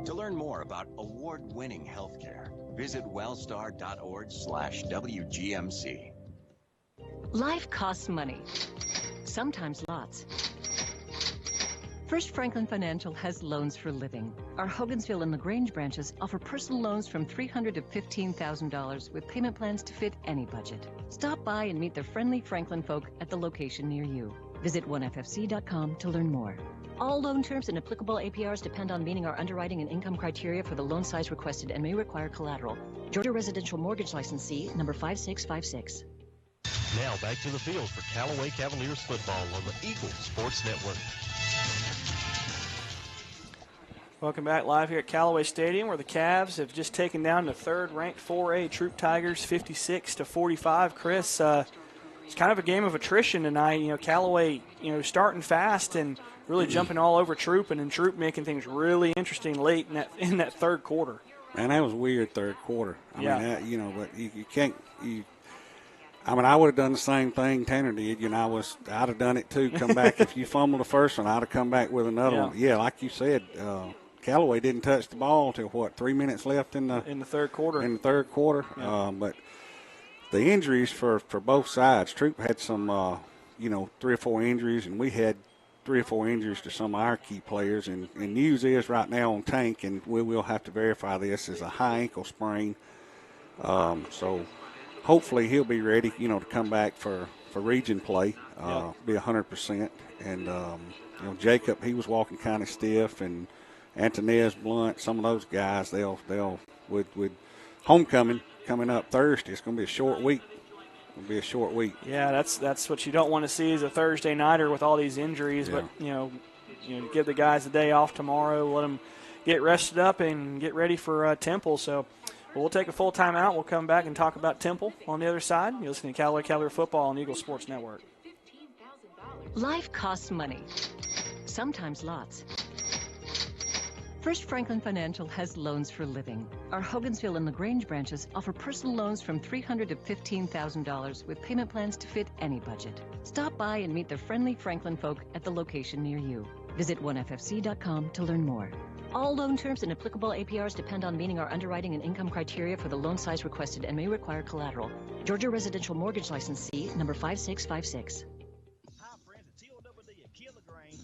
To learn more about award-winning healthcare, visit wellstar.org/WGMC. Life costs money, sometimes lots. First Franklin Financial has loans for living. Our Hogansville and LaGrange branches offer personal loans from $300 to $15,000 with payment plans to fit any budget. Stop by and meet the friendly Franklin folk at the location near you. Visit onefc.com to learn more. All loan terms and applicable APRs depend on meeting our underwriting and income criteria for the loan size requested and may require collateral. Georgia Residential Mortgage Licensee number 5656. Now back to the field for Callaway Cavaliers football on the Eagle Sports Network. Welcome back live here at Callaway Stadium, where the Cavs have just taken down the third-ranked 4A Troup Tigers 56-45. Chris, it's kind of a game of attrition tonight. You know, Callaway, starting fast and really jumping all over Troup, and then Troup making things really interesting late in that third quarter. Man, that was a weird third quarter. I Yeah. mean, but you can't. I would have done the same thing Tanner did. I'd have done it too. Come back if you fumbled the first one, I'd have come back with another one. Yeah, like you said, Callaway didn't touch the ball until 3 minutes left in the third quarter. Yeah. But the injuries for both sides, Troup had some 3 or 4 injuries, and we had 3 or 4 injuries to some of our key players. And news is right now on Tank, and we will have to verify this, is a high ankle sprain. So hopefully he'll be ready, to come back for region play, be 100%. And, Jacob, he was walking kind of stiff, and Antonez, Blunt, some of those guys, they'll with homecoming coming up Thursday, it's going to be a short week. Yeah, that's what you don't want to see is a Thursday nighter with all these injuries. Yeah. But give the guys a day off tomorrow, let them get rested up and get ready for Temple. So we'll take a full timeout. We'll come back and talk about Temple on the other side. You're listening to Callaway Cavalier football on Eagle Sports Network. Life costs money, sometimes lots. First Franklin Financial has loans for living. Our Hogansville and LaGrange branches offer personal loans from $300 to $15,000 with payment plans to fit any budget. Stop by and meet the friendly Franklin folk at the location near you. Visit onefc.com to learn more. All loan terms and applicable APRs depend on meeting our underwriting and income criteria for the loan size requested and may require collateral. Georgia Residential Mortgage License C, number 5656.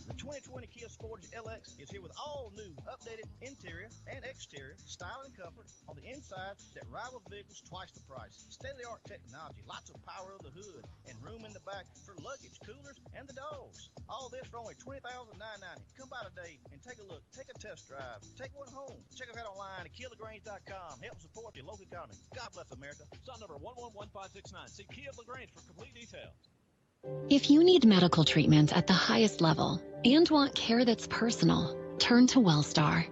The 2020 Kia Sportage LX is here with all new, updated interior and exterior style and comfort on the inside that rivals vehicles twice the price. State-of-the-art technology, lots of power of the hood, and room in the back for luggage, coolers, and the dogs. All this for only $20,990. Come by today and take a look. Take a test drive. Take one home. Check us out online at KiaLaGrange.com. Help support the local economy. God bless America. Stop number 111569. See Kia LaGrange for complete details. If you need medical treatment at the highest level and want care that's personal, turn to WellStar.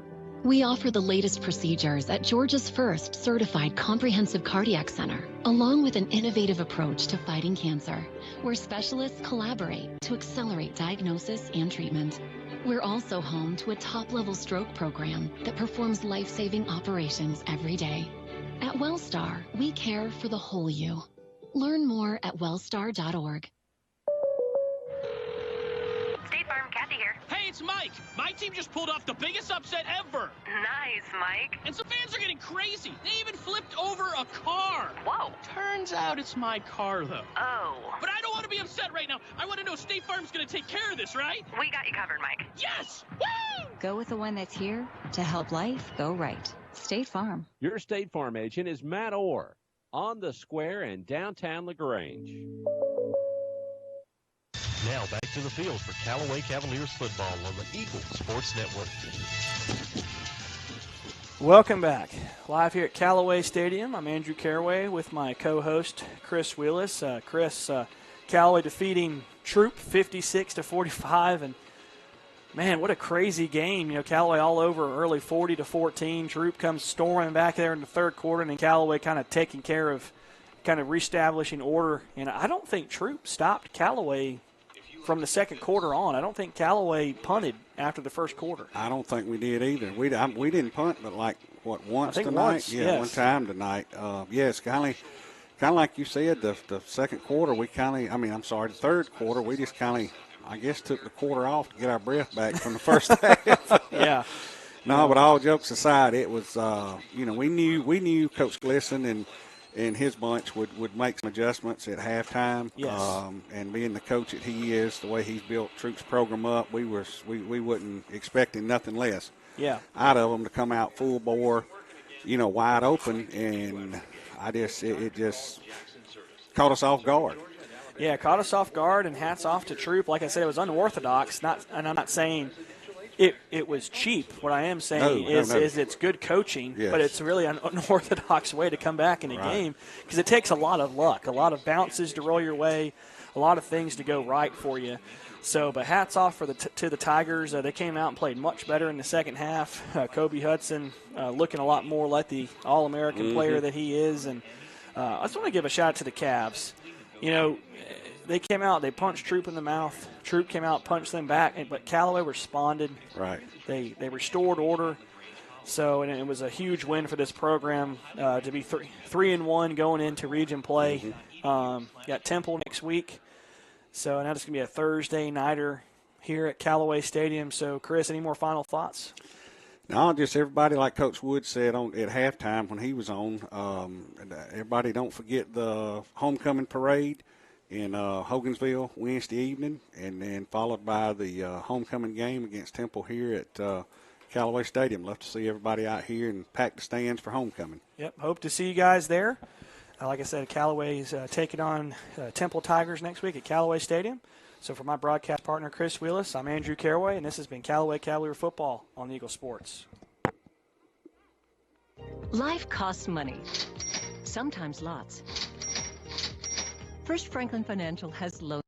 We offer the latest procedures at Georgia's first certified comprehensive cardiac center, along with an innovative approach to fighting cancer, where specialists collaborate to accelerate diagnosis and treatment. We're also home to a top-level stroke program that performs life-saving operations every day. At WellStar, we care for the whole you. Learn more at wellstar.org. State Farm, Kathy here. Hey, it's Mike. My team just pulled off the biggest upset ever. Nice, Mike. And some fans are getting crazy. They even flipped over a car. Whoa. Turns out it's my car, though. Oh. But I don't want to be upset right now. I want to know State Farm's going to take care of this, right? We got you covered, Mike. Yes! Woo! Go with the one that's here to help life go right. State Farm. Your State Farm agent is Matt Orr on the square in downtown LaGrange. Now back to the field for Callaway Cavaliers football on the Eagles Sports Network. Welcome back. Live here at Callaway Stadium. I'm Andrew Caraway with my co-host Chris Willis. Callaway defeating Troup 56-45, and man, what a crazy game. You know, Callaway all over early 40-14. Troup comes storming back there in the third quarter, and then Callaway kind of taking care of, kind of reestablishing order. And I don't think Troup stopped Callaway from the second quarter on. I don't think Callaway punted after the first quarter. I don't think we did either. We didn't punt, but once tonight? Once, yeah, yes. one time tonight. Yes, kind of like you said, the second quarter, the third quarter, we just kind of, I guess, took the quarter off to get our breath back from the first half. Yeah. No, but all jokes aside, it was, we knew Coach Glisson and his bunch would make some adjustments at halftime. Yes. And being the coach that he is, the way he's built Troop's program up, we wasn't expecting nothing less. Yeah. Out of them to come out full bore, wide open, and it just caught us off guard. Yeah, caught us off guard, and hats off to Troup. Like I said, it was unorthodox. And I'm not saying it was cheap. What I am saying is it's good coaching, yes. but it's really an unorthodox way to come back in a game because it takes a lot of luck, a lot of bounces to roll your way, a lot of things to go right for you. So, but hats off to the Tigers. They came out and played much better in the second half. Kobe Hudson looking a lot more like the All-American player that he is. And I just want to give a shout-out to the Cavs. They came out, they punched Troup in the mouth. Troup came out, punched them back, but Callaway responded. Right. They restored order. So, and it was a huge win for this program to be 3-1 going into region play. Got Temple next week. So now it's going to be a Thursday nighter here at Callaway Stadium. So, Chris, any more final thoughts? No, just everybody, like Coach Wood said at halftime when he was on, everybody don't forget the homecoming parade in Hogansville Wednesday evening, and then followed by the homecoming game against Temple here at Callaway Stadium. Love to see everybody out here and pack the stands for homecoming. Yep, hope to see you guys there. Like I said, Callaway's taking on Temple Tigers next week at Callaway Stadium. So for my broadcast partner, Chris Willis, I'm Andrew Caraway, and this has been Callaway Cavalier Football on Eagle Sports. Life costs money, sometimes lots. First Franklin Financial has loans